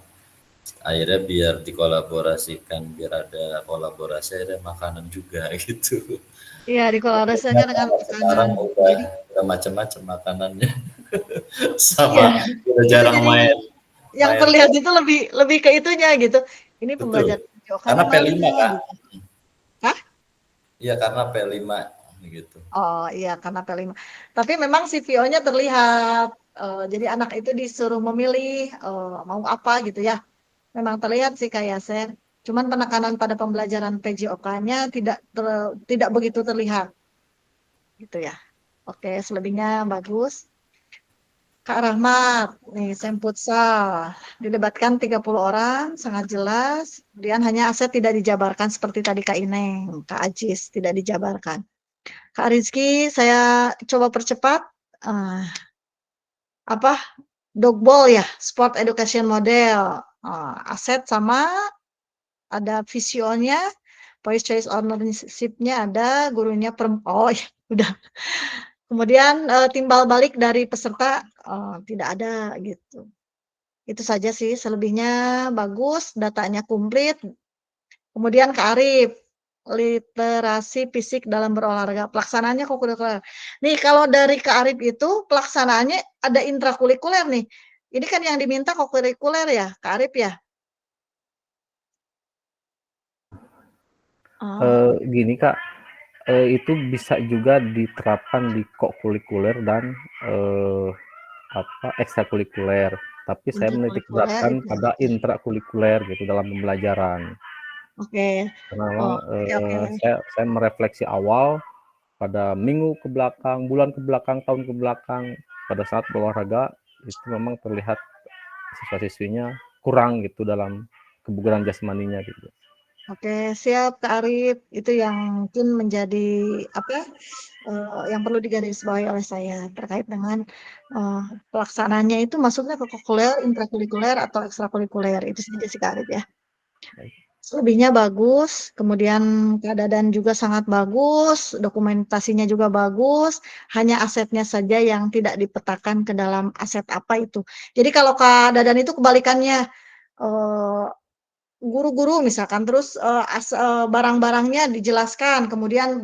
Akhirnya biar dikolaborasikan, biar ada kolaborasi, ada makanan juga gitu.
Iya, dikolaborasikan dengan
sekarang
makanan.
udah macam-macam makanannya. Sama udah jarang
jadi
main.
Yang terlihat itu lebih ke itunya gitu. Ini
Betul.
pembelajaran
Karena P5 Kak.
Hah?
Iya, karena P5 gitu.
Oh iya, karena P5. Tapi memang CVO-nya terlihat. Jadi anak itu disuruh memilih mau apa gitu ya. Memang terlihat sih kayak Yaser. Cuman penekanan pada pembelajaran PJOK-nya tidak begitu terlihat, gitu ya. Oke, selebihnya bagus. Kak Rahmat, nih SEM futsal, dilibatkan 30 orang, sangat jelas. Kemudian hanya aset tidak dijabarkan seperti tadi Kak Ineng, Kak Ajis tidak dijabarkan. Kak Rizky, saya coba percepat. Dogball ya, sport education model. Aset sama, ada visionya, voice choice ownership-nya ada, gurunya oh ya, udah. Kemudian timbal balik dari peserta tidak ada gitu. Itu saja sih, selebihnya bagus, datanya komplit. Kemudian Kak Arif, literasi fisik dalam berolahraga, pelaksanaannya kokurikuler. Nih kalau dari Kak Arif itu pelaksanaannya ada intrakurikuler nih. Ini kan yang diminta kokurikuler ya, Kak Arif ya?
Gini Kak, itu bisa juga diterapkan di kokurikuler dan ekstrakurikuler. Tapi saya menitik beratkan pada intrakurikuler gitu dalam pembelajaran.
Oke.
Karena memang saya merefleksi awal pada minggu ke belakang, bulan ke belakang, tahun ke belakang, pada saat berolahraga itu memang terlihat siswa-siswinya kurang gitu dalam kebugaran jasmaninya gitu.
Oke, siap Kak Arif. Itu yang mungkin menjadi yang perlu digarisbawahi oleh saya terkait dengan pelaksanaannya itu masuknya ke kokurikuler, intrakurikuler atau ekstrakurikuler. Itu saja sih Kak Arif ya. Selebihnya bagus, kemudian Kak Dadan juga sangat bagus, dokumentasinya juga bagus, hanya asetnya saja yang tidak dipetakan ke dalam aset apa itu. Jadi kalau Kak Dadan itu kebalikannya, guru-guru misalkan, terus barang-barangnya dijelaskan, kemudian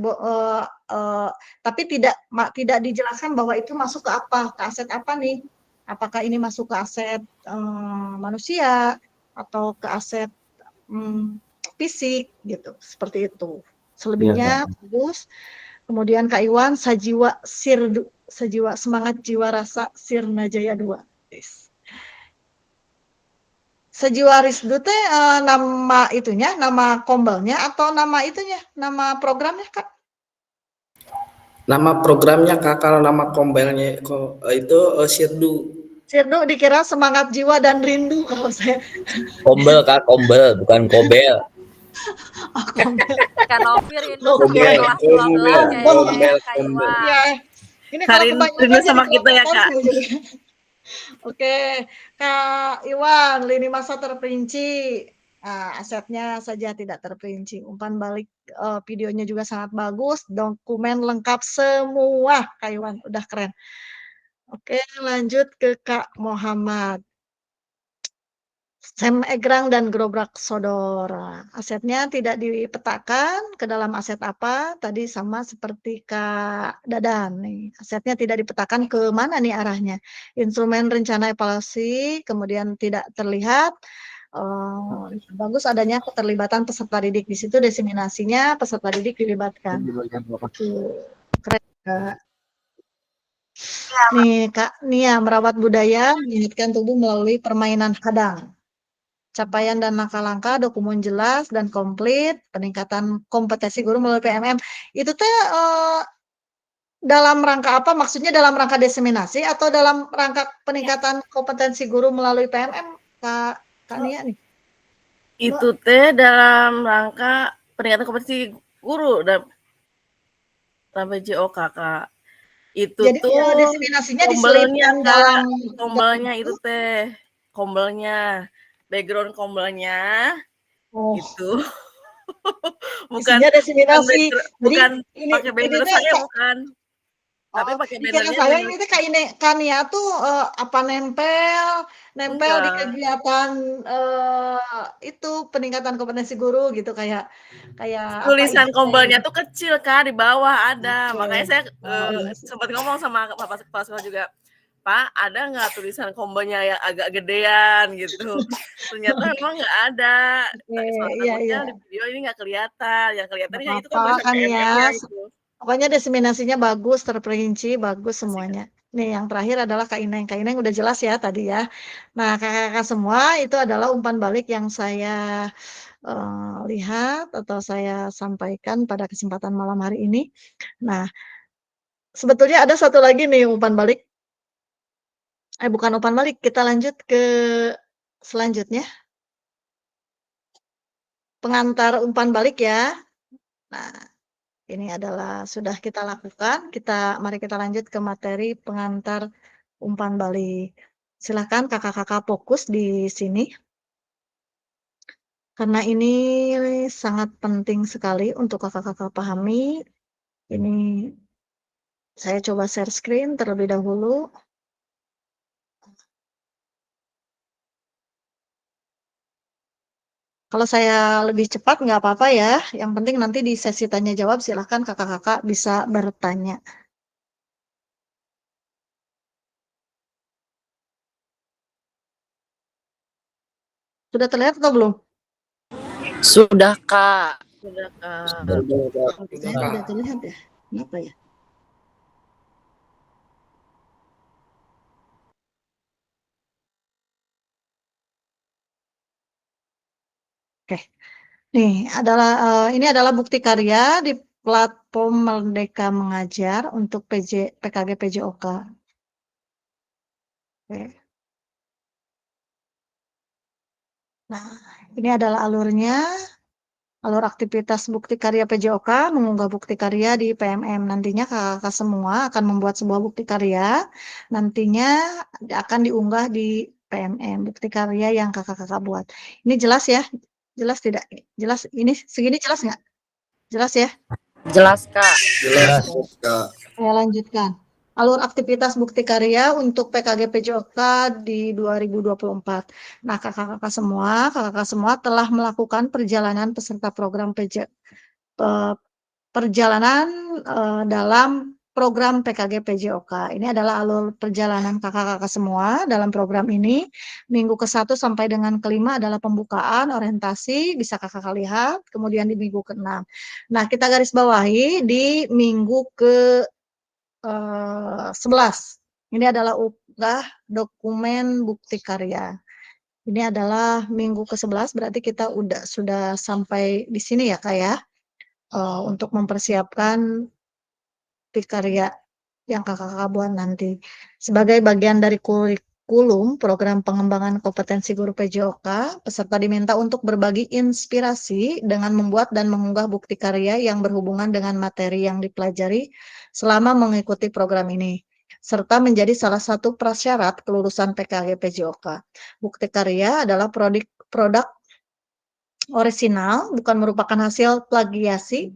tapi tidak dijelaskan bahwa itu masuk ke apa, ke aset apa nih? Apakah ini masuk ke aset manusia atau ke aset fisik gitu, seperti itu. Selebihnya bagus. Kemudian Kak Iwan, sajiwa semangat jiwa rasa Sirna Jaya 2. Sejiwa Risdu teh nama itunya, nama kombelnya atau nama itunya, nama programnya Kak?
Nama programnya Kak, kalau nama kombelnya itu Sirdu.
Sirdu dikira semangat jiwa dan rindu kalau saya.
Kombel Kak, kombel bukan kobel.
Oh, kombel.
Kan Novi rindu sama kelas 12 kayaknya Kak Iwan.
Ya, ini kalau kebanyakan
sama kita ya Kak.
Oke, Kak Iwan, lini masa terperinci, asetnya saja tidak terperinci. Umpan balik videonya juga sangat bagus, dokumen lengkap semua, Kak Iwan, udah keren. Oke, lanjut ke Kak Muhammad. SEM Egrang dan Grobrak Sodor. Asetnya tidak dipetakan ke dalam aset apa, tadi sama seperti Kak Dadan. Nih, asetnya tidak dipetakan ke mana nih arahnya. Instrumen rencana evaluasi, kemudian tidak terlihat. Bagus adanya keterlibatan peserta didik. Di situ diseminasinya peserta didik dilibatkan. Keren, Kak. Nih, Kak Nia, merawat budaya, menyehatkan tubuh melalui permainan kadang. Capaian dan langkah-langkah, dokumen jelas dan komplit, peningkatan kompetensi guru melalui PMM. Itu teh dalam rangka apa? Maksudnya dalam rangka diseminasi atau dalam rangka peningkatan kompetensi guru melalui PMM, Kak Nia nih?
Itu teh dalam rangka peningkatan kompetensi guru dan PJOK Kak. Itu
jadi,
tuh
diseminasinya diselipkan dalam
kombelnya itu teh, kombelnya. Background kombelnya gitu. Bukan
diseminasi.
bukan pakai banner saya bukan. Tapi pakai bannernya
saya ini teh Kak Nia tuh apa nempel di kegiatan itu peningkatan kompetensi guru gitu kayak
tulisan kombelnya tuh kecil Kak, di bawah ada. Makanya saya sempat ngomong sama Bapak Kepala Sekolah juga, Pak, ada nggak tulisan kombonya yang agak gedean gitu? Ternyata memang nggak ada. Takutnya di video ini nggak kelihatan. Yang kelihatan itu kan tulisan PMM-nya itu.
Pokoknya diseminasinya bagus, terperinci, bagus semuanya. Nih yang terakhir adalah Kak Ineng. Kak Ineng udah jelas ya tadi ya. Nah kakak-kakak semua itu adalah umpan balik yang saya lihat atau saya sampaikan pada kesempatan malam hari ini. Nah, sebetulnya ada satu lagi nih umpan balik. Bukan umpan balik, kita lanjut ke selanjutnya. Pengantar umpan balik ya. Nah, ini adalah sudah kita lakukan. Mari kita lanjut ke materi pengantar umpan balik. Silakan kakak-kakak fokus di sini. Karena ini sangat penting sekali untuk kakak-kakak pahami. Ini saya coba share screen terlebih dahulu. Kalau saya lebih cepat nggak apa-apa ya. Yang penting nanti di sesi tanya jawab silahkan kakak-kakak bisa bertanya. Sudah terlihat atau belum?
Sudah, Kak.
Sudah, Kak.
Saya tidak terlihat ya. Kenapa ya? Oke. Nih, ini adalah bukti karya di platform Merdeka Mengajar untuk PKG PJOK. Oke. Nah, ini adalah alurnya. Alur aktivitas bukti karya PJOK mengunggah bukti karya di PMM. Nantinya kakak-kakak semua akan membuat sebuah bukti karya. Nantinya akan diunggah di PMM, bukti karya yang kakak-kakak buat. Ini jelas ya? Jelas tidak? Jelas? Ini segini jelas nggak? Jelas ya?
Jelas, Kak.
Jelas, Kak.
Saya lanjutkan. Alur aktivitas bukti karya untuk PKG PJOK di 2024. Nah, kakak-kakak semua telah melakukan perjalanan peserta program perjalanan dalam program PKG PJOK. Ini adalah alur perjalanan kakak-kakak semua dalam program ini. Minggu ke-1 sampai dengan ke-5 adalah pembukaan, orientasi, bisa kakak lihat. Kemudian di minggu ke-6. Nah, kita garis bawahi di minggu ke-11. Ini adalah unggah dokumen bukti karya. Ini adalah minggu ke-11, berarti kita sudah sampai di sini ya Kak ya. Untuk mempersiapkan bukti karya yang kakak-kakak buat nanti. Sebagai bagian dari kurikulum program pengembangan kompetensi guru PJOK, peserta diminta untuk berbagi inspirasi dengan membuat dan mengunggah bukti karya yang berhubungan dengan materi yang dipelajari selama mengikuti program ini, serta menjadi salah satu prasyarat kelulusan PKG PJOK. Bukti karya adalah produk orisinal, bukan merupakan hasil plagiasi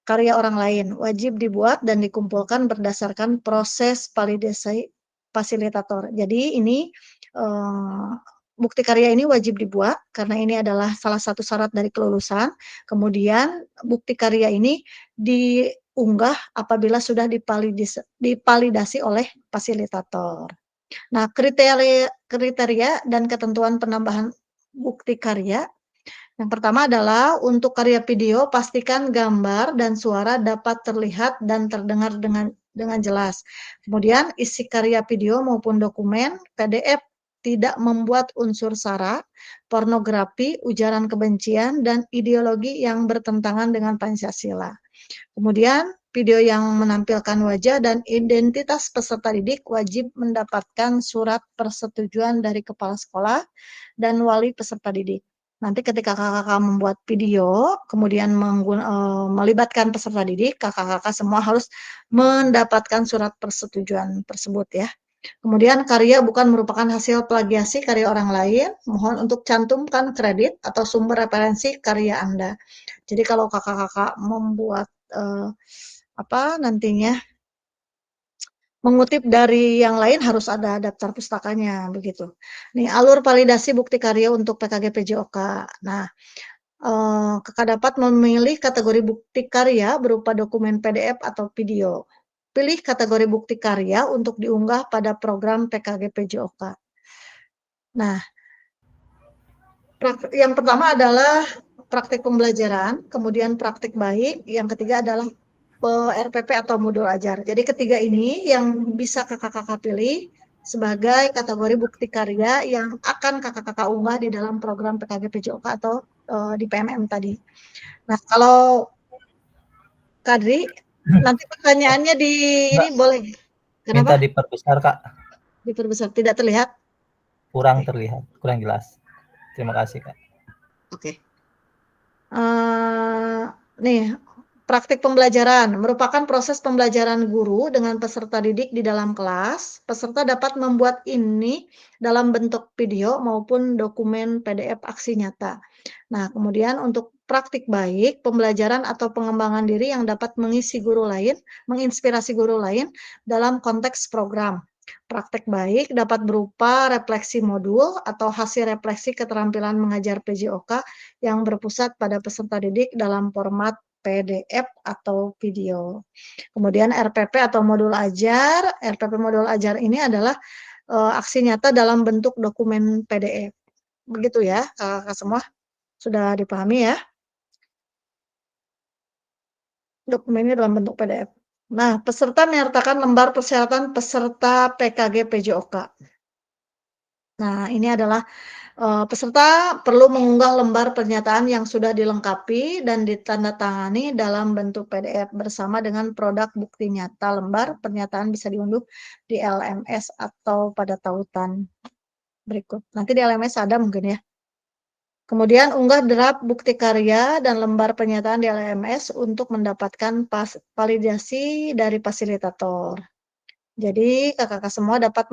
karya orang lain, wajib dibuat dan dikumpulkan berdasarkan proses validasi fasilitator. Jadi ini bukti karya ini wajib dibuat karena ini adalah salah satu syarat dari kelulusan. Kemudian bukti karya ini diunggah apabila sudah divalidasi oleh fasilitator. Nah, kriteria dan ketentuan penambahan bukti karya. Yang pertama adalah untuk karya video, pastikan gambar dan suara dapat terlihat dan terdengar dengan jelas. Kemudian isi karya video maupun dokumen PDF tidak membuat unsur sara, pornografi, ujaran kebencian, dan ideologi yang bertentangan dengan Pancasila. Kemudian video yang menampilkan wajah dan identitas peserta didik wajib mendapatkan surat persetujuan dari kepala sekolah dan wali peserta didik. Nanti ketika kakak-kakak membuat video, kemudian melibatkan peserta didik, kakak-kakak semua harus mendapatkan surat persetujuan tersebut ya. Kemudian karya bukan merupakan hasil plagiasi karya orang lain, mohon untuk cantumkan kredit atau sumber referensi karya Anda. Jadi kalau kakak-kakak membuat nantinya mengutip dari yang lain harus ada daftar pustakanya begitu. Nih alur validasi bukti karya untuk PKG PJOK. Nah, kakak dapat memilih kategori bukti karya berupa dokumen PDF atau video. Pilih kategori bukti karya untuk diunggah pada program PKG PJOK. Nah, yang pertama adalah praktik pembelajaran, kemudian praktik baik, yang ketiga adalah RPP atau modul ajar. Jadi ketiga ini yang bisa kakak-kakak pilih sebagai kategori bukti karya yang akan kakak-kakak unggah di dalam program PKG PJOK atau di PMM tadi. Nah, kalau Kadri, nanti pertanyaannya di ini boleh.
Minta
Kenapa?
diperbesar, Kak.
Diperbesar, tidak terlihat?
Kurang terlihat, kurang jelas. Terima kasih, Kak.
Oke. Nih, praktik pembelajaran merupakan proses pembelajaran guru dengan peserta didik di dalam kelas. Peserta dapat membuat ini dalam bentuk video maupun dokumen PDF aksi nyata. Nah, kemudian untuk praktik baik, pembelajaran atau pengembangan diri yang dapat mengisi guru lain, menginspirasi guru lain dalam konteks program. Praktek baik dapat berupa refleksi modul atau hasil refleksi keterampilan mengajar PJOK yang berpusat pada peserta didik dalam format PDF atau video. Kemudian RPP atau modul ajar, RPP modul ajar ini adalah aksi nyata dalam bentuk dokumen PDF. Begitu ya, kakak semua sudah dipahami ya? Dokumennya dalam bentuk PDF. Nah, peserta menyertakan lembar persyaratan peserta PKG PJOK. Nah, ini adalah peserta perlu mengunggah lembar pernyataan yang sudah dilengkapi dan ditandatangani dalam bentuk PDF bersama dengan produk bukti nyata. Lembar pernyataan bisa diunduh di LMS atau pada tautan berikut. Nanti di LMS ada mungkin ya. Kemudian unggah draft bukti karya dan lembar pernyataan di LMS untuk mendapatkan validasi dari fasilitator. Jadi kakak-kakak semua dapat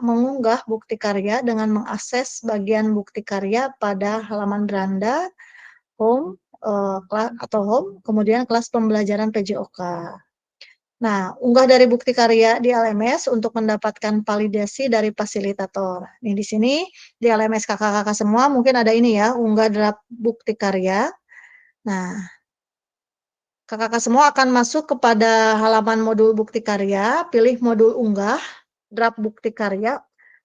mengunggah bukti karya dengan mengakses bagian bukti karya pada halaman beranda, home, atau home, kemudian kelas pembelajaran PJOK. Nah, unggah dari bukti karya di LMS untuk mendapatkan validasi dari fasilitator. Nih di sini di LMS kakak-kakak semua mungkin ada ini ya, unggah draft bukti karya. Nah, kakak-kakak semua akan masuk kepada halaman modul bukti karya, pilih modul unggah, draft bukti karya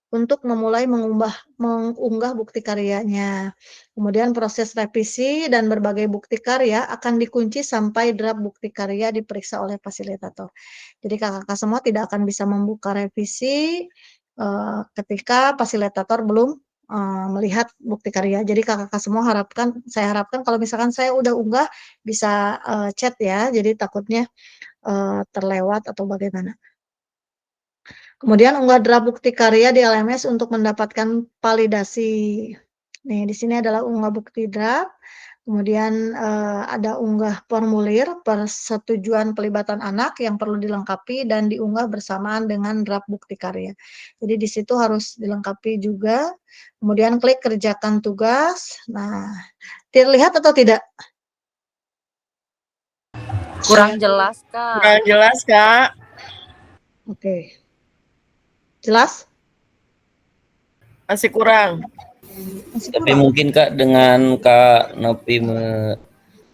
untuk memulai mengunggah bukti karyanya. Kemudian proses revisi dan berbagai bukti karya akan dikunci sampai draft bukti karya diperiksa oleh fasilitator. Jadi kakak-kakak semua tidak akan bisa membuka revisi ketika fasilitator belum melihat bukti karya. Jadi kakak-kakak semua saya harapkan kalau misalkan saya udah unggah bisa chat ya. Jadi takutnya terlewat atau bagaimana. Kemudian unggah draft bukti karya di LMS untuk mendapatkan validasi. Nih, di sini adalah unggah bukti draft. Kemudian ada unggah formulir persetujuan pelibatan anak yang perlu dilengkapi dan diunggah bersamaan dengan draft bukti karya. Jadi di situ harus dilengkapi juga. Kemudian klik kerjakan tugas. Nah, terlihat atau tidak?
Kurang jelas, Kak.
Kurang jelas, Kak.
Oke. Jelas?
Masih kurang.
Tapi mungkin Kak dengan Kak Nopi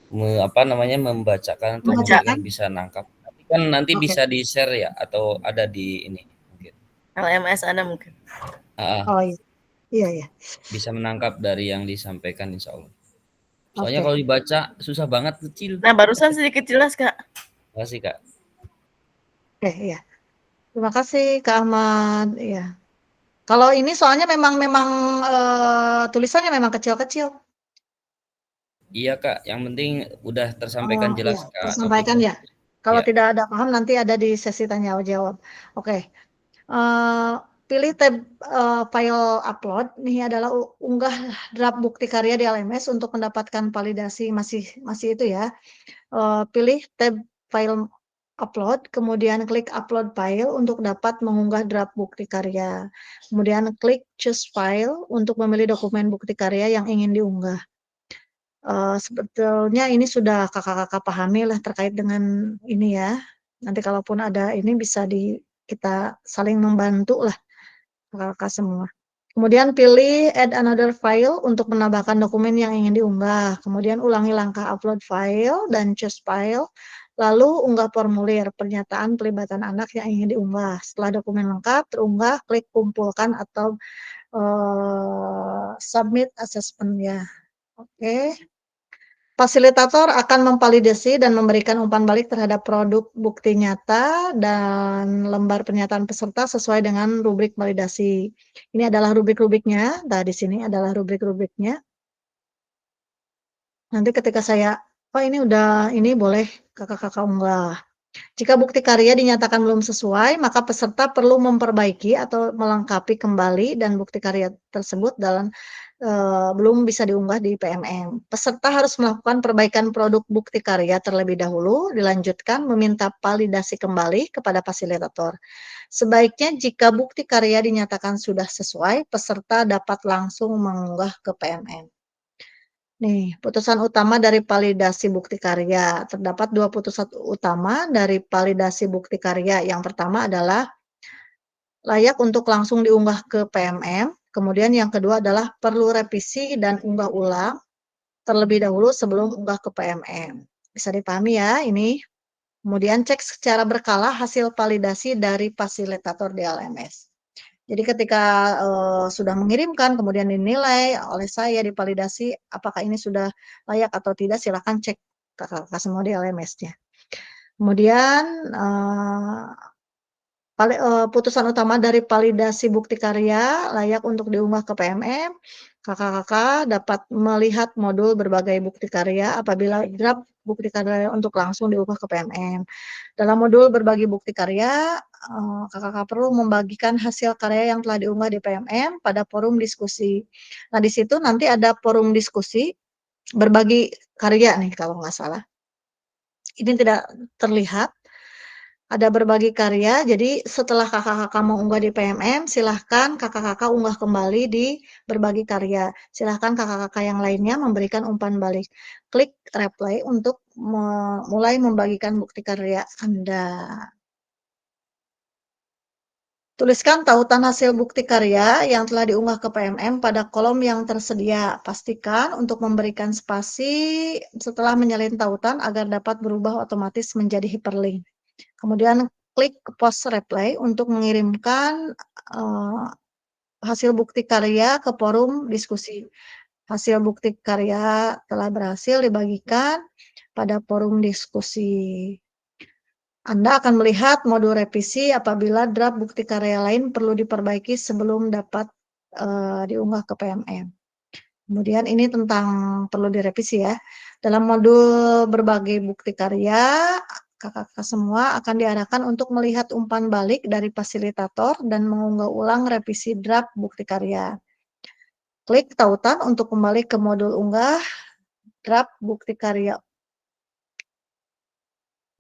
membacakan atau mungkin bisa nangkap. Tapi kan nanti bisa di-share ya atau ada di ini mungkin.
LMS ada mungkin.
Oh iya. Iya ya.
Bisa menangkap dari yang disampaikan insya Allah. Soalnya kalau dibaca susah banget kecil.
Nah, barusan sedikit jelas, Kak.
Terima kasih, Kak.
Oke, iya. Terima kasih Kak Ahmad. Iya. Kalau ini soalnya memang tulisannya memang kecil-kecil.
Iya Kak, yang penting udah tersampaikan jelas
iya,
Kak.
tersampaikan ya. Kalau tidak ada paham nanti ada di sesi tanya jawab. Oke. Pilih tab file upload. Ini adalah unggah draft bukti karya di LMS untuk mendapatkan validasi masih itu ya. Pilih tab file upload, kemudian klik upload file untuk dapat mengunggah draft bukti karya. Kemudian klik choose file untuk memilih dokumen bukti karya yang ingin diunggah. Sebetulnya ini sudah kakak-kakak pahami lah terkait dengan ini ya. Nanti kalaupun ada ini bisa kita saling membantu lah kakak-kakak semua. Kemudian pilih add another file untuk menambahkan dokumen yang ingin diunggah. Kemudian ulangi langkah upload file dan choose file. Lalu unggah formulir pernyataan pelibatan anak yang ingin diunggah. Setelah dokumen lengkap terunggah, klik kumpulkan atau submit assessment ya. Oke. Fasilitator akan memvalidasi dan memberikan umpan balik terhadap produk bukti nyata dan lembar pernyataan peserta sesuai dengan rubrik validasi. Ini adalah rubrik-rubriknya. Nah, di sini adalah rubrik-rubriknya. Nanti ketika saya, oh ini udah, ini boleh kakak-kakak unggah. Jika bukti karya dinyatakan belum sesuai, maka peserta perlu memperbaiki atau melengkapi kembali dan bukti karya tersebut belum bisa diunggah di PMM. Peserta harus melakukan perbaikan produk bukti karya terlebih dahulu, dilanjutkan meminta validasi kembali kepada fasilitator. Sebaiknya jika bukti karya dinyatakan sudah sesuai, peserta dapat langsung mengunggah ke PMM. Nih, putusan utama dari validasi bukti karya. Terdapat 2 putusan utama dari validasi bukti karya. Yang pertama adalah layak untuk langsung diunggah ke PMM. Kemudian yang kedua adalah perlu revisi dan unggah ulang terlebih dahulu sebelum unggah ke PMM. Bisa dipahami ya ini. Kemudian cek secara berkala hasil validasi dari fasilitator di LMS. Jadi ketika sudah mengirimkan kemudian dinilai oleh saya divalidasi apakah ini sudah layak atau tidak, silakan cek kakak-kakak semua di LMS-nya. Kemudian putusan utama dari validasi bukti karya layak untuk diunggah ke PMM. Kakak-kakak dapat melihat modul berbagai bukti karya apabila draft bukti karya untuk langsung diunggah ke PMM. Dalam modul berbagi bukti karya, kakak-kakak perlu membagikan hasil karya yang telah diunggah di PMM pada forum diskusi. Nah, di situ nanti ada forum diskusi berbagi karya nih kalau nggak salah. Ini tidak terlihat. Ada berbagi karya, jadi setelah kakak-kakak mau unggah di PMM, silahkan kakak-kakak unggah kembali di berbagi karya. Silahkan kakak-kakak yang lainnya memberikan umpan balik. Klik reply untuk mulai membagikan bukti karya Anda. Tuliskan tautan hasil bukti karya yang telah diunggah ke PMM pada kolom yang tersedia. Pastikan untuk memberikan spasi setelah menyalin tautan agar dapat berubah otomatis menjadi hyperlink. Kemudian klik post reply untuk mengirimkan hasil bukti karya ke forum diskusi. Hasil bukti karya telah berhasil dibagikan pada forum diskusi. Anda akan melihat modul revisi apabila draft bukti karya lain perlu diperbaiki sebelum dapat diunggah ke PMM. Kemudian ini tentang perlu direvisi ya. Dalam modul berbagi bukti karya, kakak-kakak semua akan diarahkan untuk melihat umpan balik dari fasilitator dan mengunggah ulang revisi draft bukti karya. Klik tautan untuk kembali ke modul unggah draft bukti karya.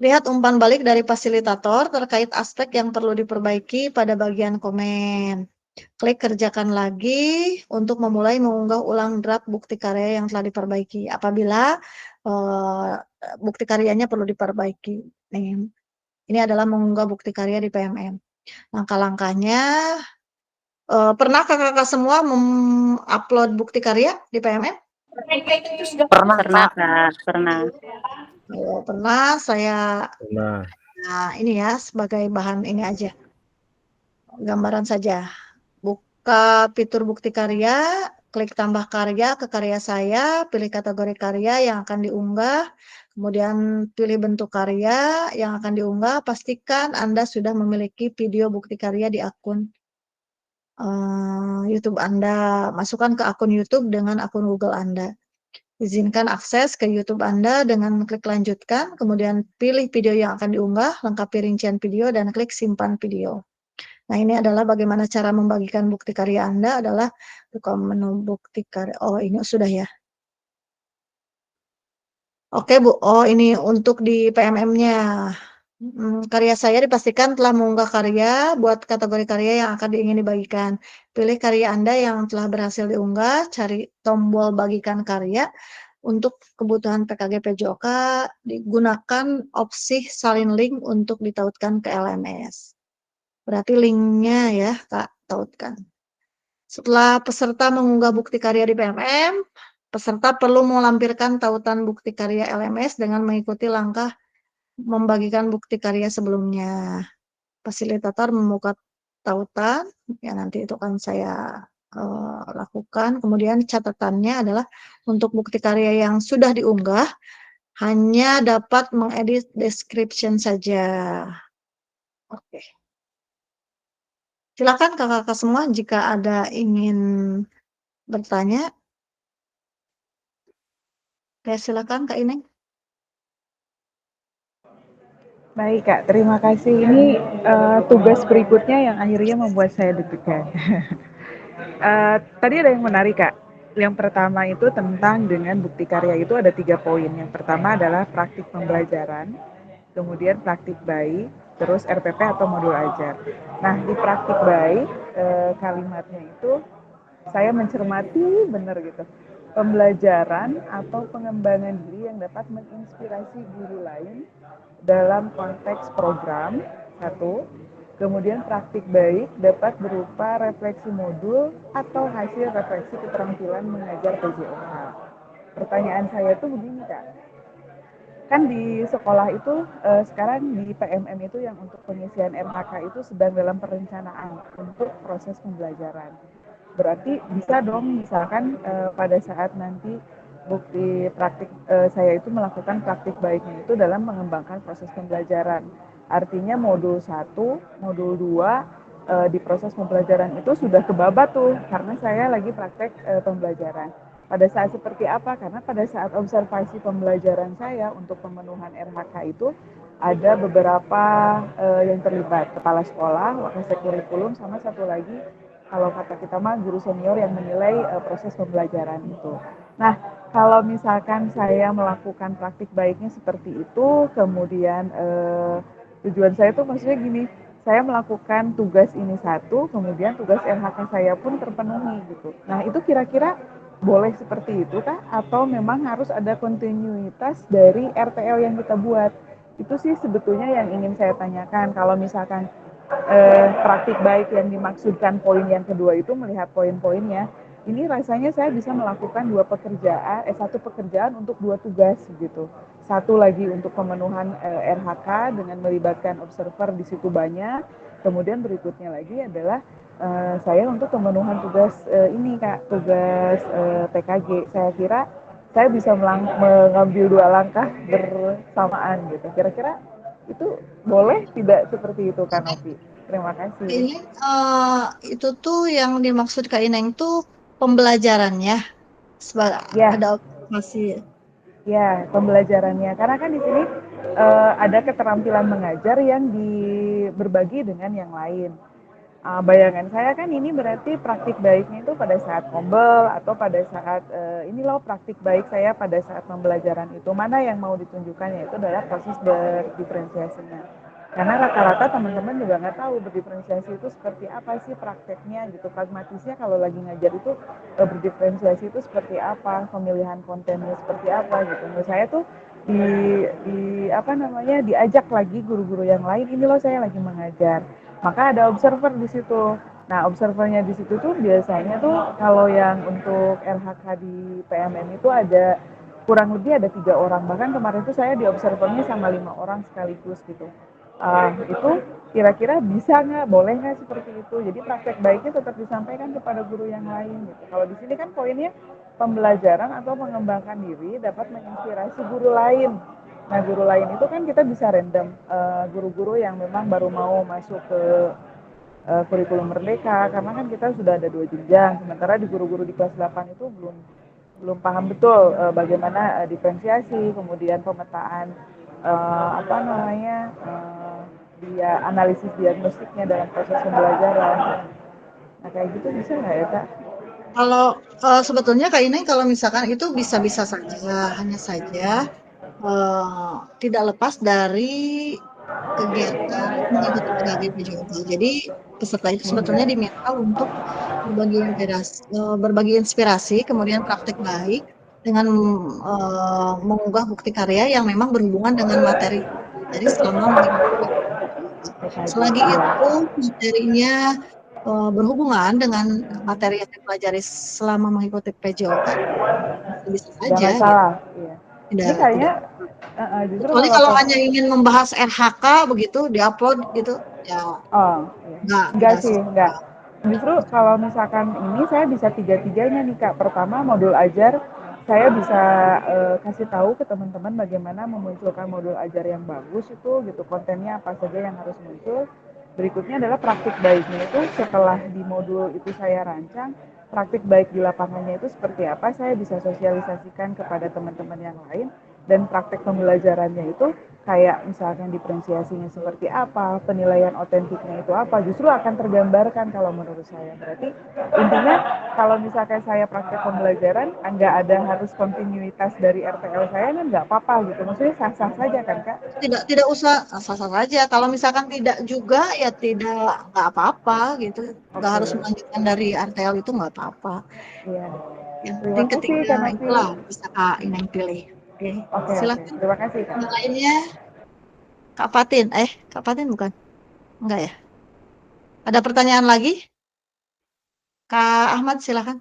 Lihat umpan balik dari fasilitator terkait aspek yang perlu diperbaiki pada bagian komen. Klik kerjakan lagi untuk memulai mengunggah ulang draft bukti karya yang telah diperbaiki. Apabila bukti karyanya perlu diperbaiki. Ini adalah mengunggah bukti karya di PMM. Langkah-langkahnya, pernah kakak-kakak semua mengupload bukti karya di PMM?
Pernah Kak, pernah.
Oh, pernah, saya
Nah,
ini ya sebagai bahan ini aja. Gambaran saja. Buka fitur bukti karya, klik tambah karya ke karya saya, pilih kategori karya yang akan diunggah, kemudian pilih bentuk karya yang akan diunggah, pastikan Anda sudah memiliki video bukti karya di akun YouTube Anda. Masukkan ke akun YouTube dengan akun Google Anda. Izinkan akses ke YouTube Anda dengan klik lanjutkan, kemudian pilih video yang akan diunggah, lengkapi rincian video, dan klik simpan video. Nah, ini adalah bagaimana cara membagikan bukti karya Anda adalah buka menu bukti karya. Oh, ini sudah ya. Oke, Bu. Oh, ini untuk di PMM-nya. Karya saya dipastikan telah mengunggah karya buat kategori karya yang akan ingin dibagikan. Pilih karya Anda yang telah berhasil diunggah, cari tombol bagikan karya. Untuk kebutuhan PKG PJOK, digunakan opsi salin link untuk ditautkan ke LMS. Berarti linknya ya, Kak, tautkan. Setelah peserta mengunggah bukti karya di PMM, peserta perlu melampirkan tautan bukti karya LMS dengan mengikuti langkah membagikan bukti karya sebelumnya. Fasilitator membuka tautan, ya nanti itu kan saya lakukan. Kemudian catatannya adalah untuk bukti karya yang sudah diunggah hanya dapat mengedit description saja. Oke. Silakan kakak-kakak semua jika ada ingin bertanya. Oke, silakan Kak Ineng.
Baik Kak, terima kasih. Ini tugas berikutnya yang akhirnya membuat saya deg-degan. Tadi ada yang menarik Kak. Yang pertama itu tentang dengan bukti karya itu ada 3 poin. Yang pertama adalah praktik pembelajaran, kemudian praktik baik, terus RPP atau modul ajar. Nah di praktik baik kalimatnya itu saya mencermati benar gitu. Pembelajaran atau pengembangan diri yang dapat menginspirasi guru lain dalam konteks program, satu. Kemudian praktik baik dapat berupa refleksi modul atau hasil refleksi keterampilan mengajar PJOK. Pertanyaan saya tuh begini Kak, kan di sekolah itu sekarang di PMM itu yang untuk pengisian RHK itu sedang dalam perencanaan untuk proses pembelajaran. Berarti bisa dong misalkan pada saat nanti bukti praktik saya itu melakukan praktik baiknya itu dalam mengembangkan proses pembelajaran. Artinya modul 1, modul 2 di proses pembelajaran itu sudah kebabat tuh karena saya lagi praktek pembelajaran. Pada saat seperti apa? Karena pada saat observasi pembelajaran saya untuk pemenuhan RHK itu ada beberapa yang terlibat, kepala sekolah, wakil kurikulum, sama satu lagi kalau kata kita mah guru senior yang menilai proses pembelajaran itu. Nah, kalau misalkan saya melakukan praktik baiknya seperti itu, kemudian tujuan saya tuh maksudnya gini, saya melakukan tugas ini satu, kemudian tugas RHK saya pun terpenuhi gitu. Nah, itu kira-kira boleh seperti itu kah? Atau memang harus ada kontinuitas dari RTL yang kita buat? Itu sih sebetulnya yang ingin saya tanyakan. Kalau misalkan praktik baik yang dimaksudkan poin yang kedua itu melihat poin-poinnya, ini rasanya saya bisa melakukan satu pekerjaan untuk 2 tugas gitu. Satu lagi untuk pemenuhan RHK dengan melibatkan observer di situ banyak. Kemudian berikutnya lagi adalah saya untuk pemenuhan tugas ini Kak, tugas TKG. Saya kira saya bisa mengambil 2 langkah bersamaan gitu. Kira-kira itu boleh tidak seperti itu Kak Novi? Terima kasih.
Ini itu tuh yang dimaksud Kak Ineng tuh pembelajarannya.
Ya.
Ada observasi.
Ya, pembelajarannya. Karena kan di sini ada keterampilan mengajar yang berbagi dengan yang lain. Bayangan saya kan ini berarti praktik baiknya itu pada saat kombel atau pada saat ini loh praktik baik saya pada saat pembelajaran itu. Mana yang mau ditunjukkan yaitu adalah proses berdiferensiasinya. Karena rata-rata teman-teman juga nggak tahu berdiferensiasi itu seperti apa sih prakteknya gitu. Pragmatisnya kalau lagi ngajar itu berdiferensiasi itu seperti apa, pemilihan kontennya seperti apa gitu. Menurut saya tuh diajak lagi guru-guru yang lain, ini loh saya lagi mengajar. Maka ada observer di situ. Nah, observernya di situ tuh biasanya tuh kalau yang untuk RHK di PMM itu ada kurang lebih ada 3 orang. Bahkan kemarin tuh saya di observernya sama 5 orang sekaligus gitu. Itu kira-kira bisa nggak, boleh nggak seperti itu? Jadi praktek baiknya tetap disampaikan kepada guru yang lain gitu. Kalau di sini kan poinnya pembelajaran atau mengembangkan diri dapat menginspirasi guru lain. Nah, guru lain itu kan kita bisa random guru-guru yang memang baru mau masuk ke kurikulum merdeka, karena kan kita sudah ada 2 jenjang. Sementara di guru-guru di kelas 8 itu belum paham betul bagaimana diferensiasi, kemudian pemetaan analisis diagnostiknya dalam proses pembelajaran. Nah, kayak gitu bisa nggak ya Kak?
Kalau sebetulnya Kak Ineng kalau misalkan itu bisa-bisa saja, hanya saja tidak lepas dari kegiatan mengikuti PKG PJOK. Jadi peserta itu sebetulnya diminta untuk berbagi inspirasi, kemudian praktik baik dengan mengunggah bukti karya yang memang berhubungan dengan materi. Jadi selama mengikuti selagi itu materinya berhubungan dengan materi yang dipelajari selama mengikuti PJOK, bisa saja.
Jangan salah. Iya.
Tidak,
kayaknya
justru kalau hanya ingin membahas RHK begitu diupload gitu ya.
Enggak sih, enggak. Justru kalau misalkan ini saya bisa tiga-tiganya nih Kak. Pertama modul ajar, saya bisa kasih tahu ke teman-teman bagaimana memunculkan modul ajar yang bagus itu gitu, kontennya apa saja yang harus muncul. Berikutnya adalah praktik baiknya itu setelah di modul itu saya rancang, praktik baik di lapangannya itu seperti apa, saya bisa sosialisasikan kepada teman-teman yang lain, dan praktik pembelajarannya itu kayak misalkan diferensiasinya seperti apa, penilaian otentiknya itu apa, justru akan tergambarkan kalau menurut saya. Berarti intinya kalau misalkan saya praktek pembelajaran, nggak ada harus kontinuitas dari RTL saya kan nggak apa-apa gitu. Maksudnya sah-sah saja kan Kak?
Tidak usah sah-sah saja. Kalau misalkan tidak juga ya nggak apa-apa gitu. Nggak harus melanjutkan dari RTL itu nggak apa-apa.
Iya.
Yang
Terima
penting
kasih
ketiga
Kak Nasi.
itulah bisa Kak Ineng pilih. Oke,
Oke.
silakan.
Terima kasih Kak.
Yang lainnya Kak Fatin. Kak Fatin bukan? Enggak ya? Ada pertanyaan lagi? Kak Ahmad silakan.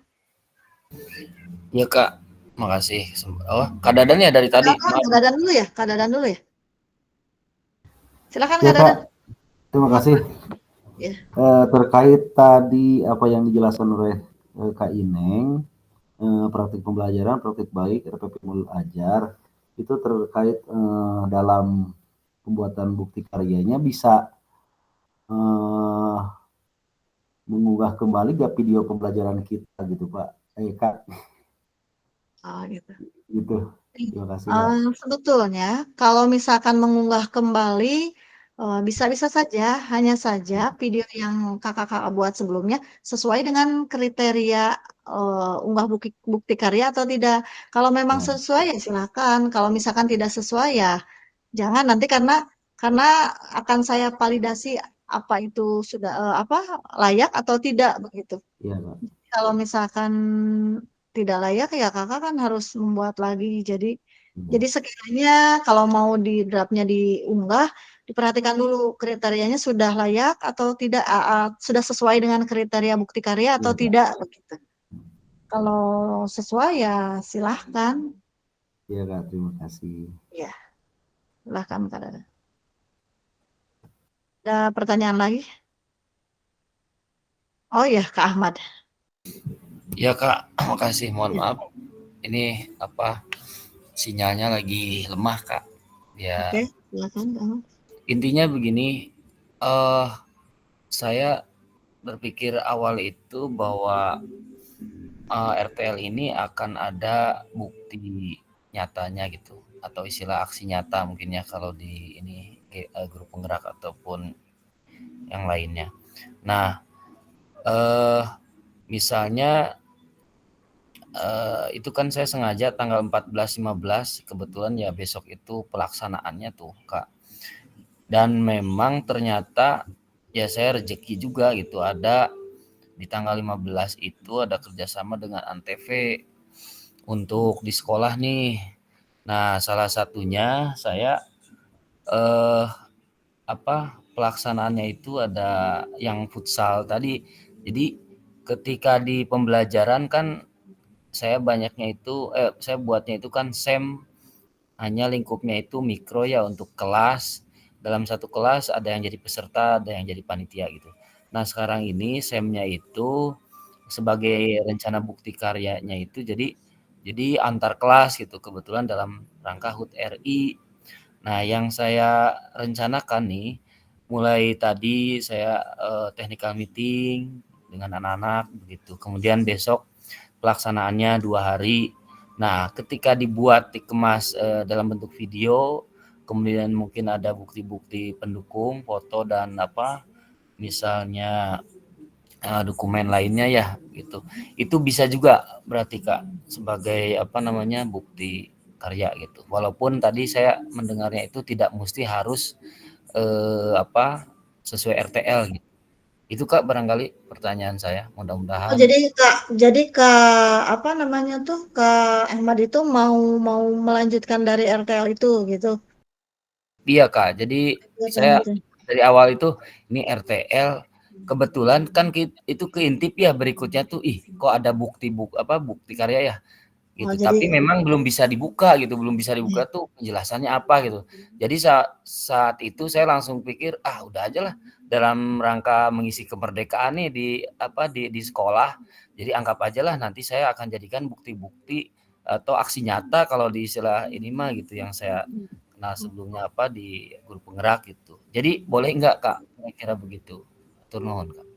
Ya Kak, makasih. Oh, Kak Dadan ya dari tadi.
Kak Dadan dulu ya? Kak Dadan dulu ya? Silakan
Ya
Kak Dadan.
Kak, terima kasih.
Ya.
Terkait tadi apa yang dijelaskan oleh Kak Ineng, praktik pembelajaran, praktik baik, RPP modul ajar, itu terkait dalam pembuatan bukti karyanya bisa mengunggah kembali gak video pembelajaran kita gitu Pak? Kak.
Oh gitu.
Gitu. Terima kasih Kak.
Sebetulnya kalau misalkan mengunggah kembali bisa-bisa saja, hanya saja video yang kakak buat sebelumnya sesuai dengan kriteria unggah bukti karya atau tidak. Kalau memang sesuai ya silakan. Kalau misalkan tidak sesuai ya jangan, nanti karena akan saya validasi apa itu sudah layak atau tidak begitu.
Iya Pak.
Kalau misalkan tidak layak ya kakak kan harus membuat lagi. Jadi sekiranya kalau mau di draftnya diunggah, diperhatikan dulu kriterianya sudah layak atau tidak, sudah sesuai dengan kriteria bukti karya atau tidak begitu. Kalau sesuai ya silahkan.
Iya Kak, terima kasih.
Ya, silahkan Kak Dada. Ada pertanyaan lagi? Oh ya Kak Ahmad.
Ya Kak, makasih. Mohon maaf. Ini sinyalnya lagi lemah Kak. Ya.
Oke, silakan.
Intinya begini, saya berpikir awal itu bahwa RTL ini akan ada bukti nyatanya gitu, atau istilah aksi nyata mungkin ya kalau di ini grup penggerak ataupun yang lainnya. Nah, misalnya itu kan saya sengaja tanggal 14-15 kebetulan ya besok itu pelaksanaannya tuh Kak. Dan memang ternyata ya saya rezeki juga gitu, ada di tanggal 15 itu ada kerjasama dengan Antv untuk di sekolah nih. Nah salah satunya saya pelaksanaannya itu ada yang futsal tadi. Jadi ketika di pembelajaran kan saya buatnya itu kan SEM, hanya lingkupnya itu mikro ya untuk kelas. Dalam satu kelas ada yang jadi peserta, ada yang jadi panitia gitu. Nah sekarang ini SEM-nya itu sebagai rencana bukti karyanya itu jadi antar kelas gitu, kebetulan dalam rangka HUT RI. Nah yang saya rencanakan nih, mulai tadi saya technical meeting dengan anak-anak begitu, kemudian besok pelaksanaannya 2 hari. Nah ketika dibuat dikemas dalam bentuk video, kemudian mungkin ada bukti-bukti pendukung, foto dan misalnya dokumen lainnya ya gitu. Itu bisa juga berarti Kak sebagai bukti karya gitu. Walaupun tadi saya mendengarnya itu tidak mesti harus sesuai RTL gitu. Itu Kak barangkali pertanyaan saya, mudah-mudahan.
Jadi Kak Kak Ahmad itu mau melanjutkan dari RTL itu gitu.
Iya Kak, jadi saya dari awal itu ini RTL, kebetulan kan itu keintip ya berikutnya tuh kok ada bukti karya ya gitu. Tapi memang belum bisa dibuka gitu, tuh penjelasannya apa gitu. Jadi saat itu saya langsung pikir udah aja lah dalam rangka mengisi kemerdekaan nih di sekolah. Jadi anggap aja lah nanti saya akan jadikan bukti-bukti atau aksi nyata kalau di istilah ini mah gitu yang saya kenal sebelumnya di guru penggerak gitu. Jadi boleh nggak Kak kira-kira begitu? Atur nuhun Kak.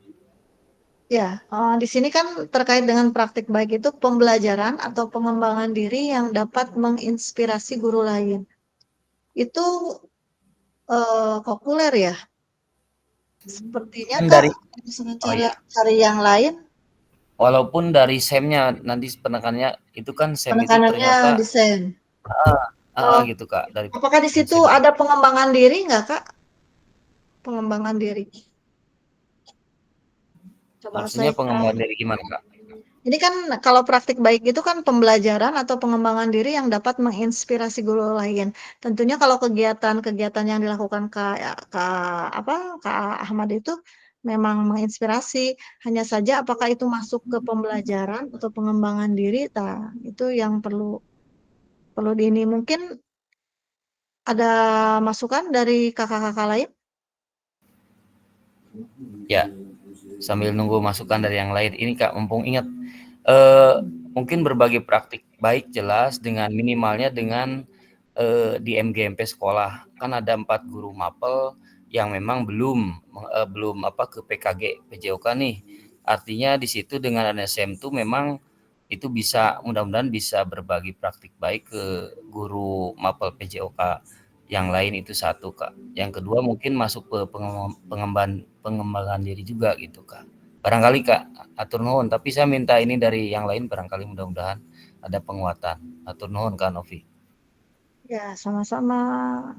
Ya, di sini kan terkait dengan praktik baik itu pembelajaran atau pengembangan diri yang dapat menginspirasi guru lain. Itu populer ya? Sepertinya
Kan
Kak,
dari
misalnya
oh ya,
cari yang lain,
walaupun dari SEM-nya nanti penekannya itu kan SEM itu
penekanannya
ternyata
desain.
gitu Kak dari
Apakah di situ
SEM.
ada pengembangan diri nggak Kak? Pengembangan diri. Coba
Maksudnya
saya
pengembangan diri gimana Kak?
Ini kan kalau praktik baik itu kan pembelajaran atau pengembangan diri yang dapat menginspirasi guru lain. Tentunya kalau kegiatan-kegiatan yang dilakukan Kak Ahmad itu memang menginspirasi. Hanya saja apakah itu masuk ke pembelajaran atau pengembangan diri, itu yang perlu mungkin ada masukan dari kakak-kakak lain?
Ya, sambil nunggu masukan dari yang lain. Ini Kak, mumpung ingat, mungkin berbagi praktik baik jelas dengan minimalnya dengan di MGMP sekolah. Kan ada 4 guru mapel yang memang belum ke PKG PJOK nih. Artinya di situ dengan NSM tuh memang itu bisa mudah-mudahan bisa berbagi praktik baik ke guru mapel PJOK yang lain itu satu Kak. Yang kedua mungkin masuk ke pengembangan diri juga gitu Kak. Barangkali Kak, atur nuhun, tapi saya minta ini dari yang lain barangkali mudah-mudahan ada penguatan. Atur nuhun Kak Novi.
Ya, sama-sama.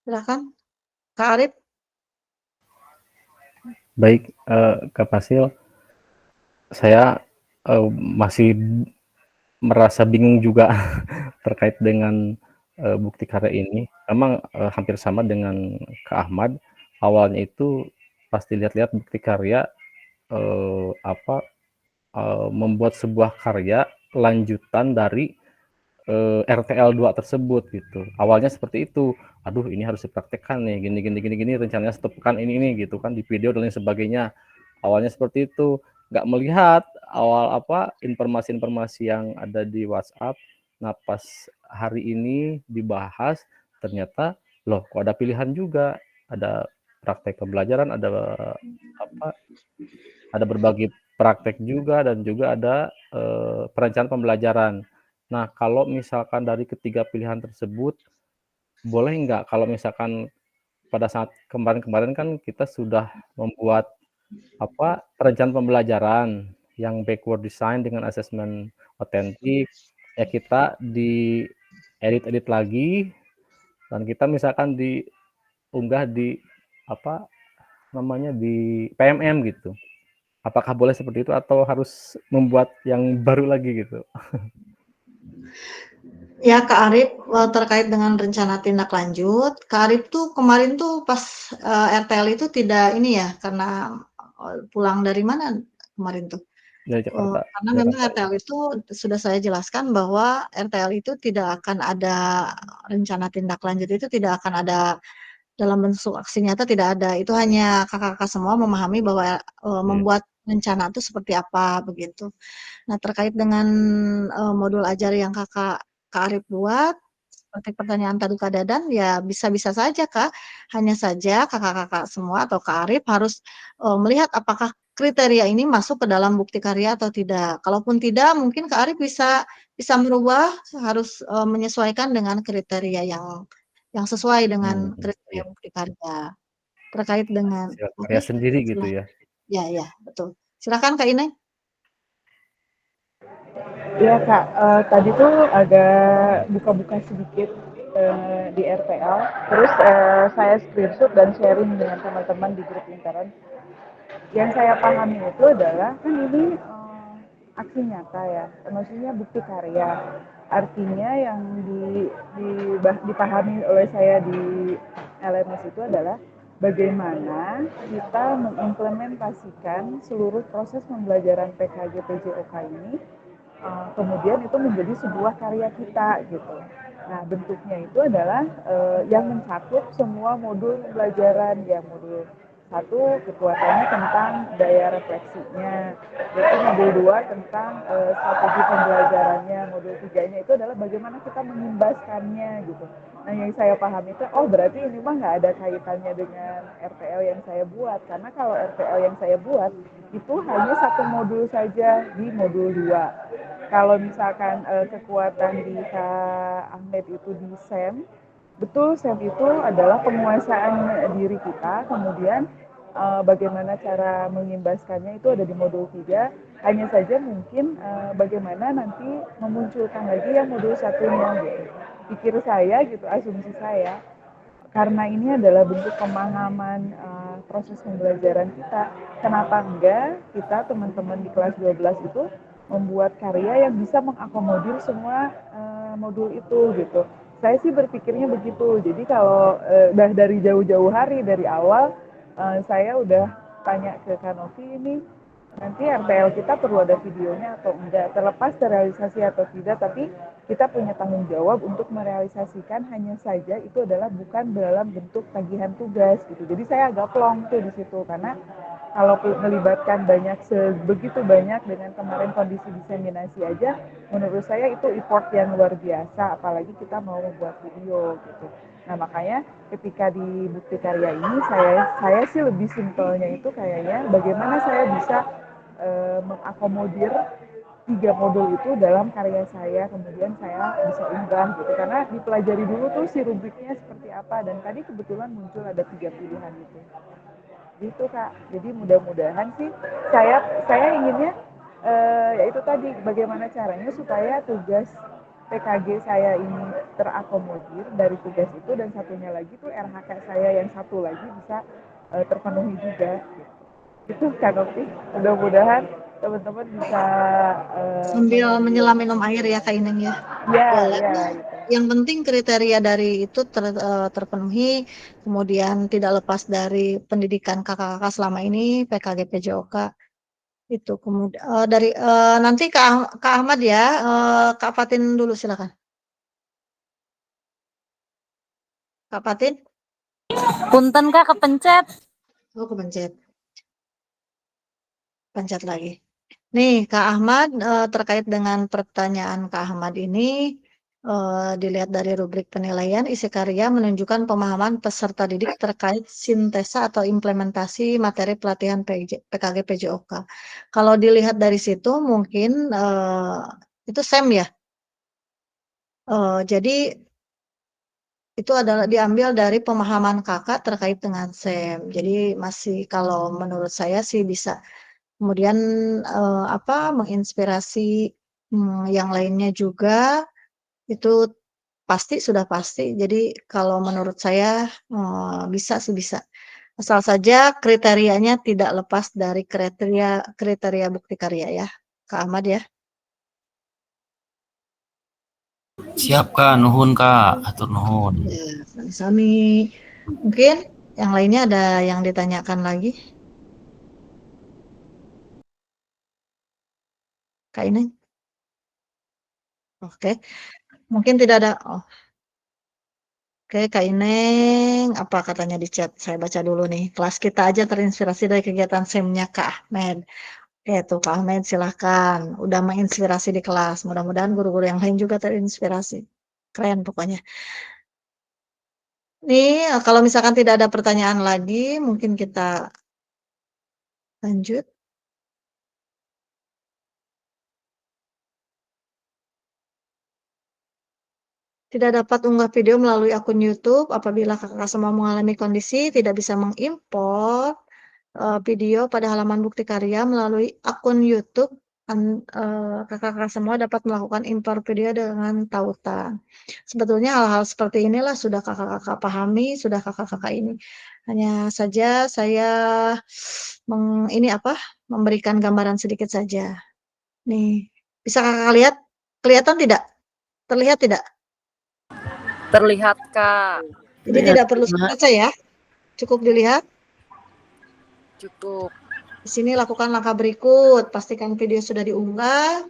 Silakan, Kak Arif.
Baik, Kak Fasil, saya masih merasa bingung juga terkait dengan bukti karya ini. Memang hampir sama dengan Kak Ahmad. Awalnya itu pas dilihat-lihat bukti karya membuat sebuah karya lanjutan dari RTL 2 tersebut gitu. Awalnya seperti itu. Aduh, ini harus dipraktekkan nih, gini rencananya 1 pekan ini gitu kan di video dan lain sebagainya. Awalnya seperti itu, nggak melihat informasi-informasi yang ada di WhatsApp. Nah, pas hari ini dibahas ternyata loh kok ada pilihan juga, ada praktek pembelajaran, ada berbagi praktek juga dan juga ada perencanaan pembelajaran. Nah, kalau misalkan dari ketiga pilihan tersebut, boleh nggak kalau misalkan pada saat kemarin-kemarin kan kita sudah membuat perencanaan pembelajaran yang backward design dengan asesmen otentik, ya kita di edit lagi dan kita misalkan diunggah di di PMM gitu. Apakah boleh seperti itu atau harus membuat yang baru lagi gitu?
Ya Kak Arif, terkait dengan rencana tindak lanjut, Kak Arif tuh kemarin tuh pas RTL itu tidak ini ya, karena pulang dari mana kemarin tuh?
Dari Jakarta.
Karena memang RTL itu sudah saya jelaskan bahwa RTL itu tidak akan ada rencana tindak lanjut itu tidak akan ada dalam bentuk aksi nyata tidak ada. Itu hanya kakak-kakak semua memahami bahwa membuat rencana itu seperti apa begitu. Nah, terkait dengan modul ajar yang Kak Arif buat, seperti pertanyaan tadi Kak Dadan, ya bisa-bisa saja Kak. Hanya saja kakak-kakak semua atau Kak Arif harus melihat apakah kriteria ini masuk ke dalam bukti karya atau tidak. Kalaupun tidak, mungkin Kak Arif bisa merubah, harus menyesuaikan dengan kriteria yang sesuai dengan kriteria bukti karya. Terkait dengan
karya sendiri gitu ya.
Ya, betul. Silakan Kak Ineng.
Iya Kak, tadi tuh ada buka-buka sedikit di RTL, terus saya screenshot dan sharing dengan teman-teman di grup intern. Yang saya pahami itu adalah kan ini aksi nyata ya, maksudnya bukti karya. Artinya yang dipahami oleh saya di LMS itu adalah bagaimana kita mengimplementasikan seluruh proses pembelajaran PKG PJOK ini kemudian itu menjadi sebuah karya kita gitu. Nah, bentuknya itu adalah yang mencakup semua modul pembelajaran, ya modul 1 kekuatannya tentang daya refleksinya, berarti modul 2 tentang strategi pembelajarannya, modul 3-nya itu adalah bagaimana kita mengimbaskannya gitu. Nah, yang saya pahami itu, oh berarti ini mah nggak ada kaitannya dengan RTL yang saya buat, karena kalau RTL yang saya buat itu hanya 1 modul saja di modul 2. Kalau misalkan kekuatan di Kak Ahmed itu di SEM, betul SEM itu adalah penguasaan diri kita, kemudian bagaimana cara mengimbaskannya itu ada di modul 3, hanya saja mungkin bagaimana nanti memunculkan lagi yang modul 1-nya gitu. Pikir saya gitu, asumsi saya, karena ini adalah bentuk pemahaman proses pembelajaran kita, kenapa enggak kita teman-teman di kelas 12 itu membuat karya yang bisa mengakomodir semua modul itu gitu. Saya sih berpikirnya begitu. Jadi kalau dari jauh-jauh hari, dari awal saya udah tanya ke Kanovi ini, nanti RTL kita perlu ada videonya atau enggak, terlepas terrealisasi atau tidak, tapi kita punya tanggung jawab untuk merealisasikan, hanya saja itu adalah bukan dalam bentuk tagihan tugas gitu. Jadi saya agak plong tuh di situ, karena kalau melibatkan begitu banyak dengan kemarin kondisi diseminasi aja, menurut saya itu effort yang luar biasa, apalagi kita mau membuat video gitu. Nah, makanya ketika di bukti karya ini saya sih lebih simpelnya itu kayaknya bagaimana saya bisa mengakomodir 3 modul itu dalam karya saya, kemudian saya bisa unggah gitu, karena dipelajari dulu tuh si rubriknya seperti apa, dan tadi kebetulan muncul ada 3 pilihan itu. Gitu Kak, jadi mudah-mudahan sih saya inginnya ya itu tadi, bagaimana caranya supaya tugas PKG saya ini terakomodir dari tugas itu, dan satunya lagi tuh RHK saya yang satu lagi bisa terpenuhi juga gitu. Itu Kak Nokti, mudah-mudahan teman-teman bisa
Sambil menyelam minum air ya Kak Ineng ya.
ya
Boleh.
gitu.
Yang penting kriteria dari itu terpenuhi, kemudian tidak lepas dari pendidikan kakak-kakak selama ini, PKG PJOK itu. Kemudian dari nanti Kak Ahmad ya, Kak Fatin dulu silakan. Kak Fatin?
Punten Kak, kepencet.
Oh, kepencet. Pencet lagi. Nih, Kak Ahmad, terkait dengan pertanyaan Kak Ahmad ini, dilihat dari rubrik penilaian, isi karya menunjukkan pemahaman peserta didik terkait sintesa atau implementasi materi pelatihan PKG PJOK. Kalau dilihat dari situ mungkin itu SEM ya. Jadi itu adalah diambil dari pemahaman kakak terkait dengan SEM. Jadi masih kalau menurut saya sih bisa. Kemudian menginspirasi yang lainnya juga itu sudah pasti. Jadi kalau menurut saya bisa sih bisa. Asal saja kriterianya tidak lepas dari kriteria bukti karya ya, Kak Ahmad ya.
Siap Kak, nuhun Kak, atur nuhun.
Ya, sami-sami. Mungkin yang lainnya ada yang ditanyakan lagi? Kak Ineng? Oke, mungkin tidak ada. Oke, Kak Ineng, apa katanya di chat? Saya baca dulu nih. Kelas kita aja terinspirasi dari kegiatan SEM-nya Kak Ahmed. Oke, tuh Kak Ahmed silahkan. Udah menginspirasi di kelas. Mudah-mudahan guru-guru yang lain juga terinspirasi. Keren pokoknya. Nih, kalau misalkan tidak ada pertanyaan lagi, mungkin kita lanjut. Tidak dapat unggah video melalui akun YouTube apabila kakak semua mengalami kondisi tidak bisa mengimpor video pada halaman bukti karya melalui akun YouTube. Kakak-kakak semua dapat melakukan impor video dengan tautan. Sebetulnya hal-hal seperti inilah sudah kakak-kakak pahami, sudah kakak-kakak ini. Hanya saja saya memberikan gambaran sedikit saja. Nih, bisa kakak lihat? Kelihatan tidak? Terlihat tidak?
Terlihat Kak.
Jadi tidak perlu baca ya, cukup dilihat.
Cukup.
Di sini lakukan langkah berikut, pastikan video sudah diunggah,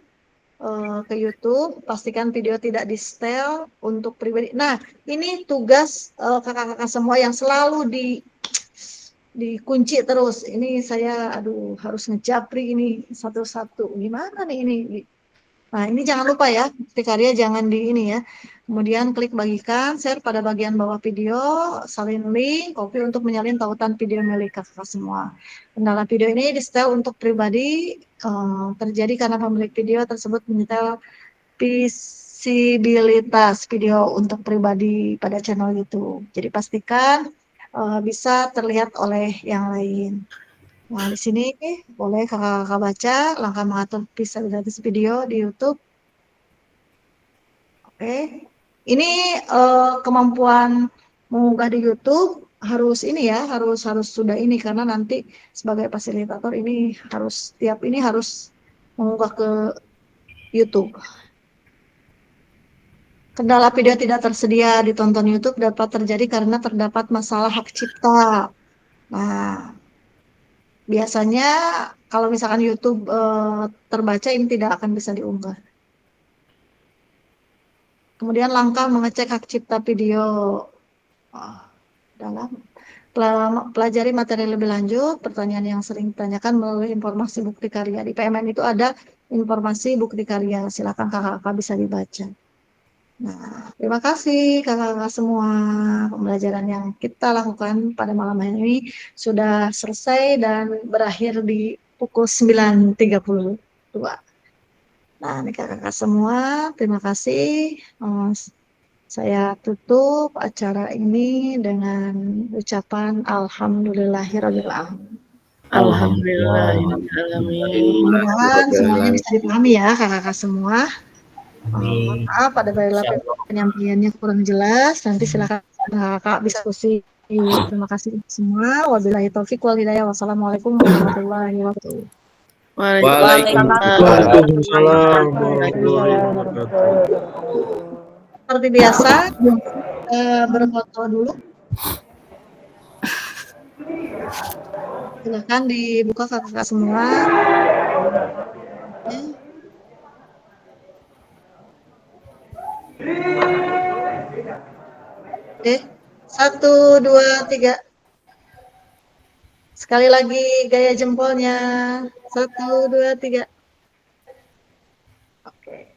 ke YouTube, pastikan video tidak di-setel untuk pribadi. Nah, ini tugas kakak-kakak semua yang selalu dikunci terus. Ini saya, aduh, harus ngejapri ini satu-satu. Gimana nih ini? Nah, ini jangan lupa ya, bukti karya jangan di ini ya. Kemudian klik bagikan, share pada bagian bawah video, salin link, copy untuk menyalin tautan video milik kakak semua. Kendala video ini di-setel untuk pribadi terjadi karena pemilik video tersebut menyetel visibilitas video untuk pribadi pada channel YouTube. Jadi pastikan bisa terlihat oleh yang lain. Nah, di sini boleh kakak-kakak baca langkah mengatur visibilitas video di YouTube. Oke. Ini kemampuan mengunggah di YouTube harus ini ya, harus sudah ini karena nanti sebagai fasilitator ini harus mengunggah ke YouTube. Kendala video tidak tersedia ditonton YouTube dapat terjadi karena terdapat masalah hak cipta. Nah, biasanya kalau misalkan YouTube terbaca ini tidak akan bisa diunggah. Kemudian langkah mengecek hak cipta video. Pelajari materi lebih lanjut, pertanyaan yang sering ditanyakan melalui informasi bukti karya. Di PMN itu ada informasi bukti karya, silakan kakak-kakak bisa dibaca. Nah, terima kasih kakak-kakak semua. Pembelajaran yang kita lakukan pada malam hari ini sudah selesai dan berakhir di pukul 9.32. Nah, ini kakak-kakak semua, terima kasih. Saya tutup acara ini dengan ucapan Alhamdulillahirabbil alamin.
Alhamdulillahirobbilalamin.
Mudah-mudahan semuanya bisa dipahami ya kakak-kakak semua. Maaf pada penyampaiannya kurang jelas. Nanti silakan kakak diskusi. Terima kasih semua. Wabillahi taufik wal hidayah. Wassalamualaikum warahmatullahi wabarakatuh.
Waalaikumsalam warahmatullahi wabarakatuh.
Seperti biasa, berfoto dulu. Silakan dibuka kakak semua. Oke, 1, 2, 3. Sekali lagi gaya jempolnya. 1, 2, 3. Oke.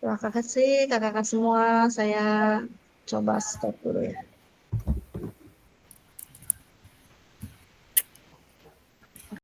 Terima kasih kakak-kakak semua. Saya coba stop dulu ya.